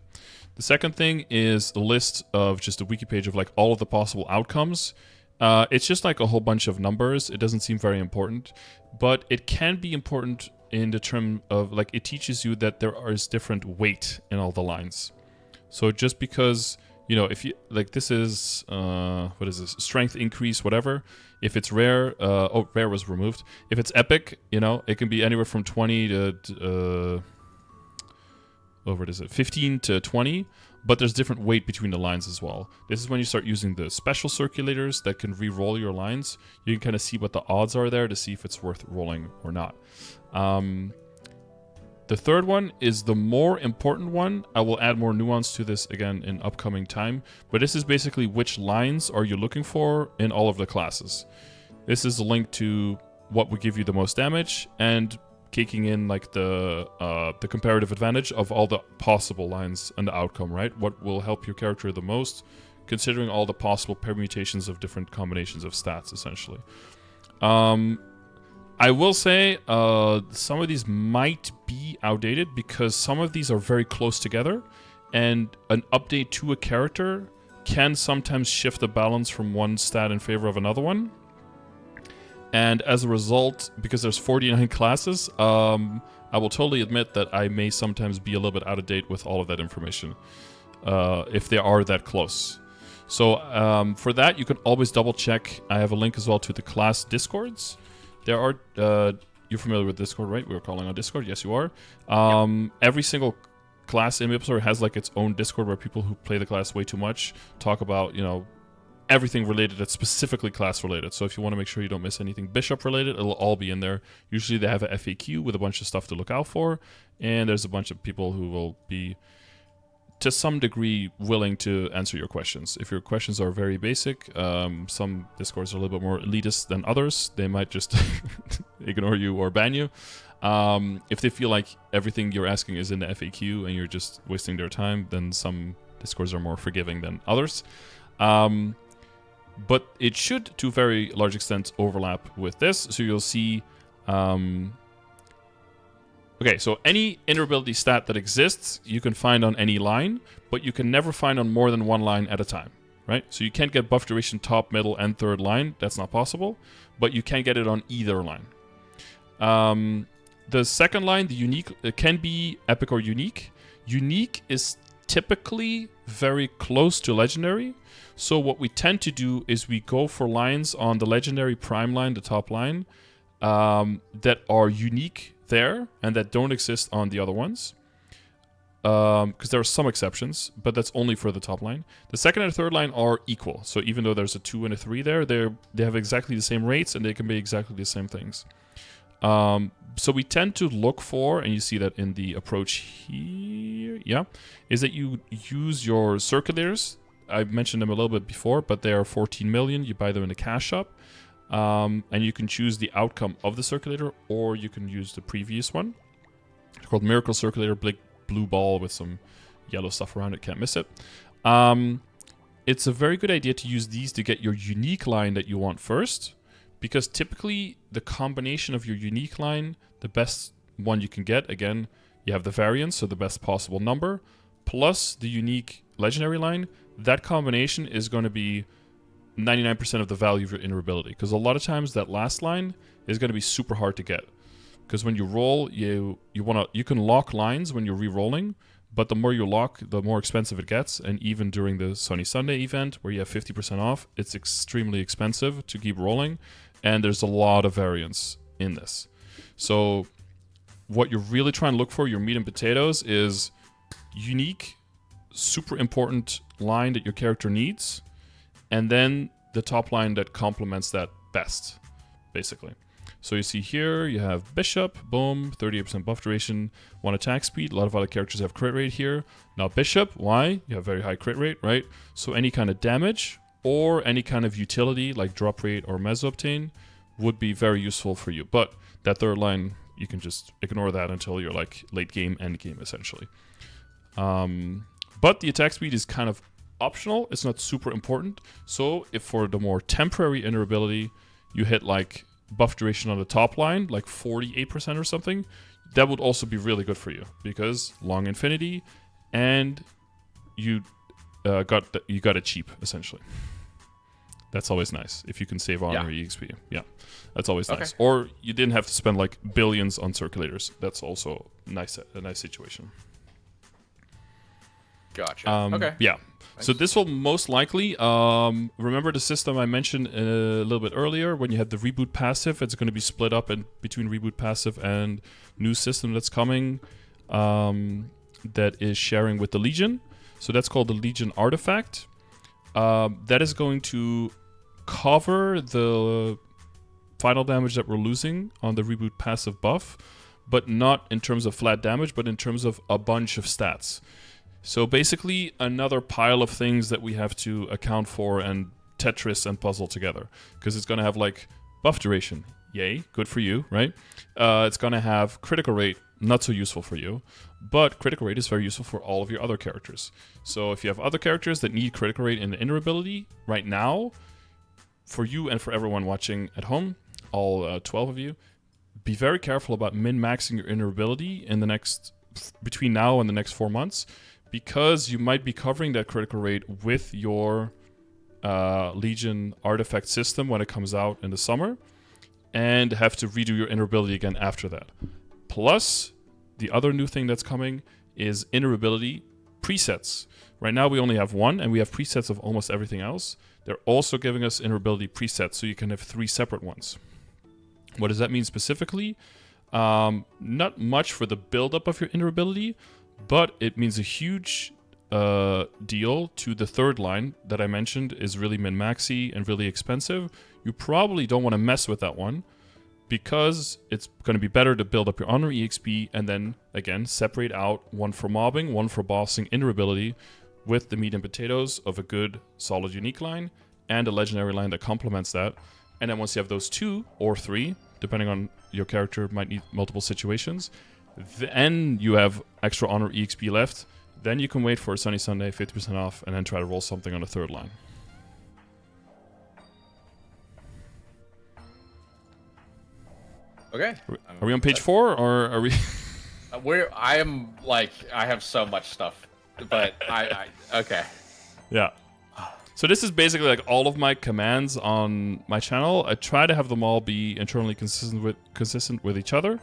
The second thing is a list of just a wiki page of like all of the possible outcomes. It's just like a whole bunch of numbers. It doesn't seem very important, but it can be important in the term of like it teaches you that there is different weight in all the lines. So just because, if you like, this is what is this, strength increase, whatever, if it's rare, rare was removed. If it's epic, it can be anywhere from 20 to 15 to 20, but there's different weight between the lines as well. This is when you start using the special circulators that can re-roll your lines. You can kind of see what the odds are there to see if it's worth rolling or not. The third one is the more important one. I will add more nuance to this again in upcoming time, but this is basically which lines are you looking for in all of the classes. This is a link to what would give you the most damage and kicking in like the comparative advantage of all the possible lines and the outcome, right? What will help your character the most considering all the possible permutations of different combinations of stats, essentially. I will say some of these might be outdated because some of these are very close together, and an update to a character can sometimes shift the balance from one stat in favor of another one. And as a result, because there's 49 classes, I will totally admit that I may sometimes be a little bit out of date with all of that information, if they are that close. So for that, you can always double check. I have a link as well to the class Discords. There are, you're familiar with Discord, right? We were calling on Discord. Yes, you are. Yep. Every single class in MapleStory has like its own Discord where people who play the class way too much talk about, everything related that's specifically class related. So if you want to make sure you don't miss anything Bishop related, it'll all be in there. Usually they have a FAQ with a bunch of stuff to look out for, and there's a bunch of people who will be to some degree willing to answer your questions. If your questions are very basic, some Discords are a little bit more elitist than others. They might just ignore you or ban you. If they feel like everything you're asking is in the FAQ and you're just wasting their time, then some Discords are more forgiving than others. But it should, to a very large extent, overlap with this. So you'll see... Okay, so any interoperability stat that exists, you can find on any line, but you can never find on more than one line at a time, right? So you can't get buff duration top, middle, and third line. That's not possible, but you can get it on either line. The second line, the unique, it can be epic or unique. Unique is typically very close to legendary. So what we tend to do is we go for lines on the legendary prime line, the top line, that are unique there and that don't exist on the other ones, because there are some exceptions, but that's only for the top line. The second and third line are equal, so even though there's a 2 and a 3 there, they have exactly the same rates and they can be exactly the same things. So we tend to look for, and you see that in the approach here, is that you use your circulators. I've mentioned them a little bit before, but they are 14 million. You buy them in the cash shop. And you can choose the outcome of the circulator, or you can use the previous one. It's called Miracle Circulator, big blue ball with some yellow stuff around it. Can't miss it. It's a very good idea to use these to get your unique line that you want first, because typically the combination of your unique line, the best one you can get, again, you have the variance, so the best possible number, plus the unique legendary line. That combination is going to be 99% of the value of your interoperability, because a lot of times that last line is going to be super hard to get, because when you roll, you can lock lines when you're re-rolling, but the more you lock, the more expensive it gets. And even during the Sunny Sunday event where you have 50% off, it's extremely expensive to keep rolling, and there's a lot of variance in this. So what you're really trying to look for, your meat and potatoes, is unique, super important line that your character needs, and then the top line that complements that best, basically. So you see here, you have Bishop, boom, 38% buff duration, 1 attack speed. A lot of other characters have crit rate here. Now Bishop, why? You have very high crit rate, right? So any kind of damage or any kind of utility like drop rate or meso obtain would be very useful for you. But that third line, you can just ignore that until you're like late game, end game, essentially. But the attack speed is kind of optional. It's not super important. So if for the more temporary interoperability you hit like buff duration on the top line, like 48% or something, that would also be really good for you, because long infinity, and you got it cheap, essentially. That's always nice if you can save honor or EXP. Yeah, that's always nice. Or you didn't have to spend like billions on circulators. That's also a nice situation. Gotcha. Okay. Yeah. So this will most likely, remember the system I mentioned a little bit earlier, when you had the reboot passive, it's going to be split up in between reboot passive and new system that's coming, that is sharing with the Legion. So that's called the Legion Artifact. That is going to cover the final damage that we're losing on the reboot passive buff, but not in terms of flat damage, but in terms of a bunch of stats. So basically another pile of things that we have to account for and Tetris and puzzle together, because it's going to have like buff duration, Yay, good for you, right? It's going to have critical rate, not so useful for you, but critical rate is very useful for all of your other characters. So if you have other characters that need critical rate and inner ability right now, for you and for everyone watching at home, all 12 of you, be very careful about min-maxing your inner ability in the next, between now and the next 4 months, because you might be covering that critical rate with your Legion artifact system when it comes out in the summer, and have to redo your inner ability again after that. Plus, the other new thing that's coming is inner ability presets. Right now we only have one, and we have presets of almost everything else. They're also giving us inner ability presets, so you can have 3 separate ones. What does that mean specifically? Not much for the buildup of your inner ability, but it means a huge deal to the third line that I mentioned is really min-maxy and really expensive. You probably don't want to mess with that one, because it's going to be better to build up your honor EXP and then, again, separate out one for mobbing, one for bossing inner ability with the meat and potatoes of a good, solid, unique line and a legendary line that complements that. And then once you have those 2 or 3, depending on your character, might need multiple situations, then you have extra honor EXP left. Then you can wait for a Sunny Sunday, 50% off, and then try to roll something on the third line. Okay. Are we on page 4, or are we? I am like, I have so much stuff, but okay. Yeah. So this is basically like all of my commands on my channel. I try to have them all be internally consistent with each other.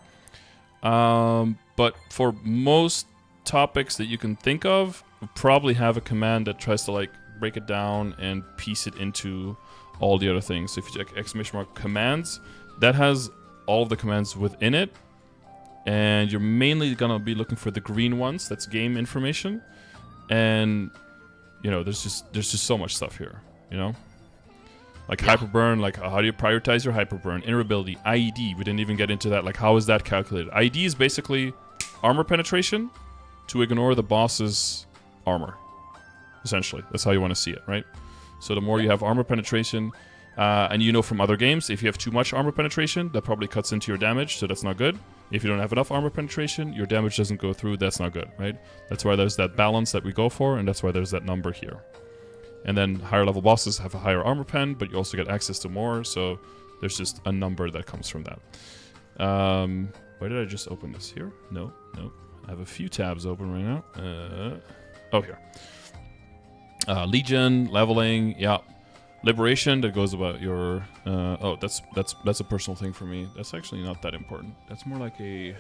But for most topics that you can think of, we'll probably have a command that tries to like break it down and piece it into all the other things. So if you check ! commands, that has all of the commands within it, and you're mainly gonna be looking for the green ones. That's game information, and you know there's just so much stuff here. You know, like hyperburn. Like how do you prioritize your hyperburn? Inner ability, IED. We didn't even get into that. Like how is that calculated? IED is basically armor penetration to ignore the boss's armor. Essentially, that's how you want to see it, right? So the more you have armor penetration. And you know from other games, if you have too much armor penetration, that probably cuts into your damage, so that's not good. If you don't have enough armor penetration, your damage doesn't go through, that's not good, right? That's why there's that balance that we go for, and that's why there's that number here. And then higher level bosses have a higher armor pen, but you also get access to more, so there's just a number that comes from that. Why did I just open this here? No. I have a few tabs open right now. Oh, here. Legion, leveling, yeah. Liberation, that goes about your that's a personal thing for me. That's actually not that important. That's more like a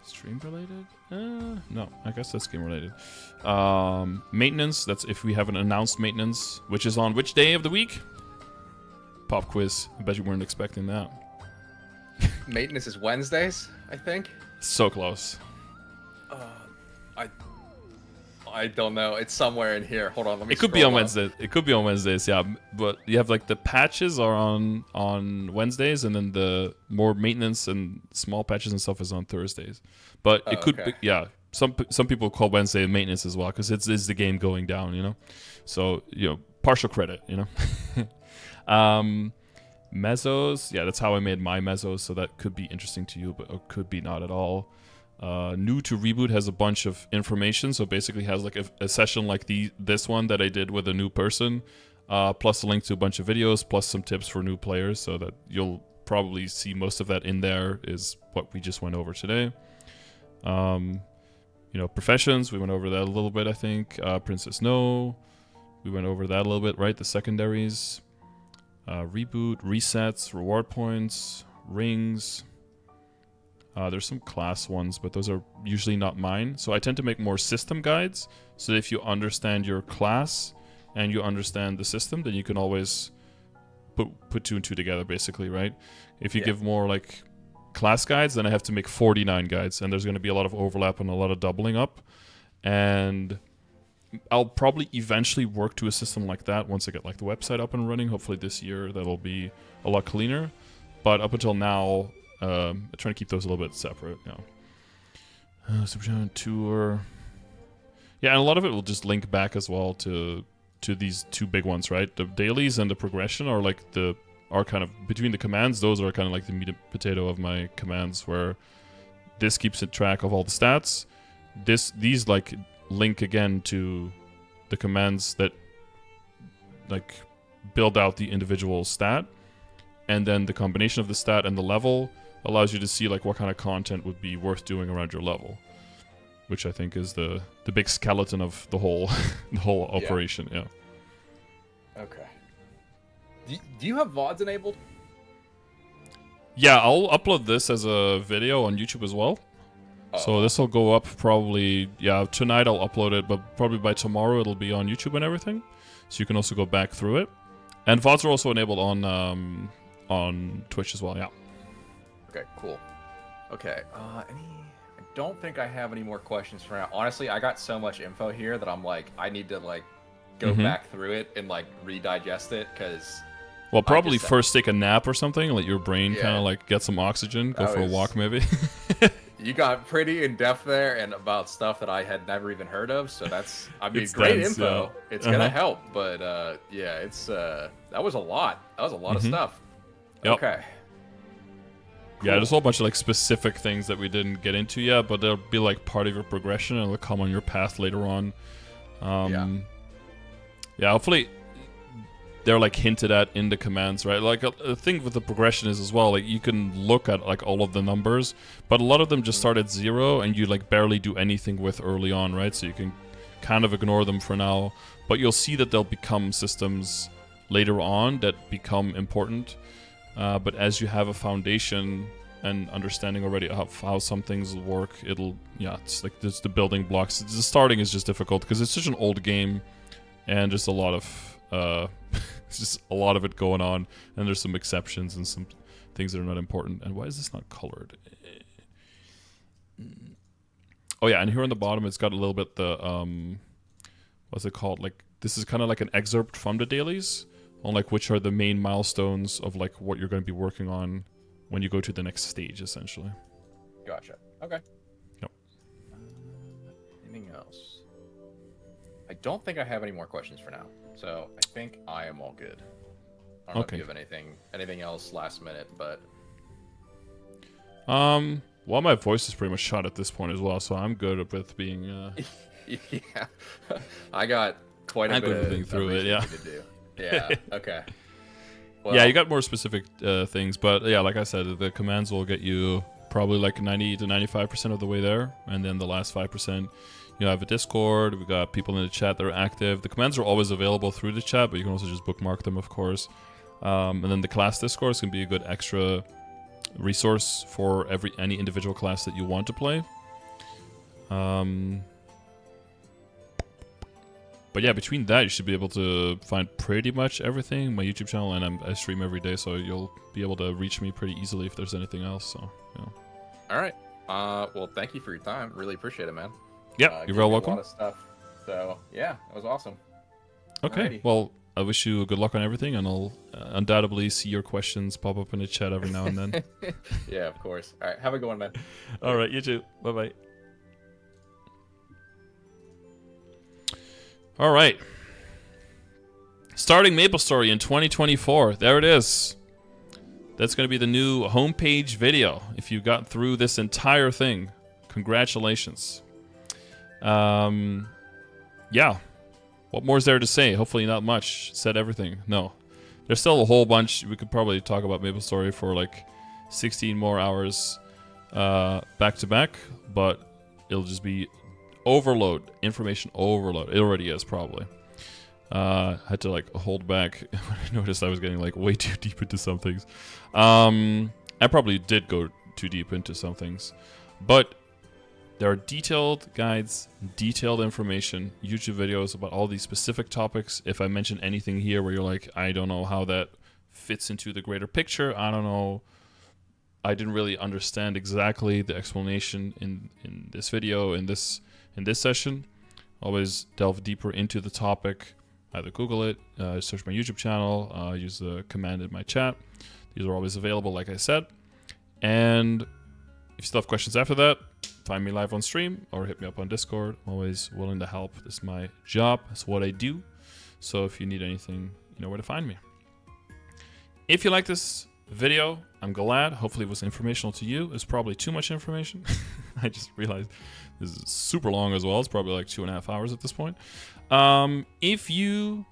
stream related. No, I guess that's game related. Maintenance, that's if we have an announced maintenance, which is on which day of the week? Pop quiz. I bet you weren't expecting that. Maintenance is Wednesdays, I think. So close. I don't know. It's somewhere in here. Hold on, let me. It could be on Wednesdays. It could be on Wednesdays, yeah. But you have like the patches are on Wednesdays, and then the more maintenance and small patches and stuff is on Thursdays. But it could be, yeah. Some people call Wednesday maintenance as well because it's the game going down, you know. So partial credit, you know. Mesos, yeah, that's how I made my mesos. So that could be interesting to you, but it could be not at all. New to Reboot has a bunch of information, so basically has like a session like this one that I did with a new person, plus a link to a bunch of videos, plus some tips for new players, so that you'll probably see most of that in there is what we just went over today. Professions, we went over that a little bit, I think. Princess No, we went over that a little bit, right? The secondaries, Reboot, resets, reward points, rings. There's some class ones, but those are usually not mine. So I tend to make more system guides. So if you understand your class and you understand the system, then you can always put 2 and 2 together, basically, right? If you give more like class guides, then I have to make 49 guides, and there's going to be a lot of overlap and a lot of doubling up. And I'll probably eventually work to a system like that once I get like the website up and running. Hopefully this year that'll be a lot cleaner. But up until now, I'm trying to keep those a little bit separate. Super Giant Tour. Yeah, and a lot of it will just link back as well to these 2 big ones, right? The dailies and the progression are are kind of between the commands. Those are kind of like the meat and potato of my commands, where this keeps track of all the stats. These like link again to the commands that like build out the individual stat, and then the combination of the stat and the level allows you to see like what kind of content would be worth doing around your level, which I think is the big skeleton of the whole the whole operation. Yeah. Okay. Do you have VODs enabled? Yeah, I'll upload this as a video on YouTube as well. So this will go up probably, tonight I'll upload it, but probably by tomorrow it'll be on YouTube and everything. So you can also go back through it. And VODs are also enabled on Twitch as well, yeah. Okay, cool. Okay, I don't think I have any more questions for now. Honestly, I got so much info here that I'm like, I need to like go back through it and like redigest it, because... Well, probably first take a nap or something, let your brain kind of like get some oxygen, go for a walk maybe. You got pretty in depth there and about stuff that I had never even heard of, so that's, I mean, It's great dense, info. yeah. It's gonna help, but yeah, it's that was a lot. That was a lot of stuff. Yep. Okay. Cool. Yeah, there's a whole bunch of like specific things that we didn't get into yet, but they'll be like part of your progression and they'll come on your path later on. Yeah, hopefully they're like hinted at in the commands, right? Like a thing with the progression is as well, like you can look at like all of the numbers, but a lot of them just start at 0 and you like barely do anything with early on, right? So you can kind of ignore them for now, but you'll see that they'll become systems later on that become important. But as you have a foundation and understanding already of how some things work, it's like it's the building blocks. The starting is just difficult because it's such an old game and just a lot of it's just a lot of it going on, and there's some exceptions and some things that are not important. And why is this not colored? Oh yeah, and here on the bottom it's got a little bit the what's it called? Like this is kind of like an excerpt from the dailies on like which are the main milestones of like what you're going to be working on when you go to the next stage, essentially. Gotcha. Okay. Yep. Anything else? I don't think I have any more questions for now, so I think I am all good. I don't know if you have anything else last minute, but well, my voice is pretty much shot at this point as well, so I'm good with being yeah. I got quite a bit of being through it, yeah. to do. Yeah. Okay. Well, yeah, you got more specific things, but yeah, like I said, the commands will get you probably like 90 to 95% of the way there, and then the last 5%, you have a Discord, we got people in the chat that are active. The commands are always available through the chat, but you can also just bookmark them, of course. And then the class Discord is going to be a good extra resource for any individual class that you want to play. But yeah, between that, you should be able to find pretty much everything. My YouTube channel, and I stream every day, so you'll be able to reach me pretty easily if there's anything else. So, yeah. All right. Well, thank you for your time. Really appreciate it, man. Yeah, you're very welcome. A lot of stuff. So yeah, it was awesome. Okay. Alrighty. Well, I wish you good luck on everything, and I'll undoubtedly see your questions pop up in the chat every now and then. Yeah, of course. All right. Have a good one, man. All right. You too. Bye bye. All right. Starting MapleStory in 2024. There it is. That's going to be the new homepage video. If you got through this entire thing, congratulations. Yeah. What more is there to say? Hopefully not much. Said everything. No. There's still a whole bunch. We could probably talk about MapleStory for like 16 more hours back to back, but it'll just be overload, information overload. It already is, probably. Had to like hold back when I noticed I was getting like way too deep into some things. I probably did go too deep into some things, but there are detailed guides, detailed information, YouTube videos about all these specific topics. If I mention anything here where you're like, I don't know how that fits into the greater picture, I don't know, I didn't really understand exactly the explanation in this video, in this session, always delve deeper into the topic. Either Google it, search my YouTube channel, use the command in my chat. These are always available, like I said. And if you still have questions after that, find me live on stream or hit me up on Discord. I'm always willing to help. This is my job. It's what I do. So if you need anything, you know where to find me. If you like this video, I'm glad. Hopefully it was informational to you. It's probably too much information. I just realized this is super long as well. It's probably like 2.5 hours at this point. If you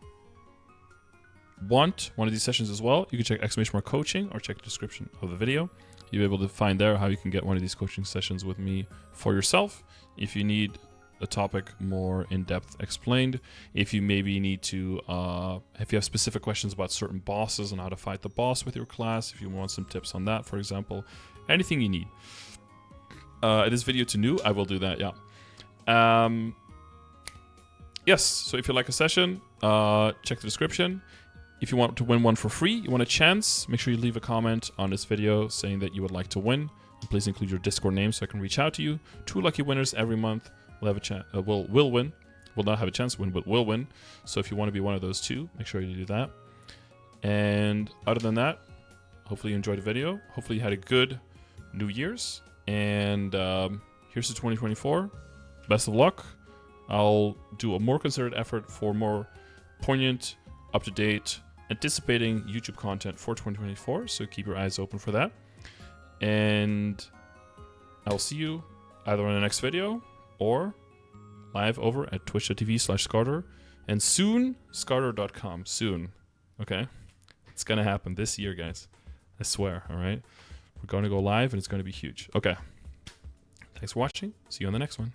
want one of these sessions as well, you can check !coaching or check the description of the video. You'll be able to find there how you can get one of these coaching sessions with me for yourself. If you need a topic more in depth explained, if you maybe need to, if you have specific questions about certain bosses and how to fight the boss with your class, if you want some tips on that, for example, anything you need. It is video to new, I will do that, yeah. Yes, so if you like a session, check the description. If you want to win one for free, you want a chance, make sure you leave a comment on this video saying that you would like to win. And please include your Discord name so I can reach out to you. 2 lucky winners every month will have a chance. Will win. Will not have a chance to win, but will win. So if you want to be one of those 2, make sure you do that. And other than that, hopefully you enjoyed the video. Hopefully you had a good New Year's. And here's to 2024. Best of luck. I'll do a more concerted effort for more poignant, up-to-date, anticipating YouTube content for 2024, so keep your eyes open for that. And I'll see you either in the next video or live over at twitch.tv/Scardor, and soon, Scardor.com. Soon. Okay? It's gonna happen this year, guys. I swear, alright? We're gonna go live and it's gonna be huge. Okay. Thanks for watching. See you on the next one.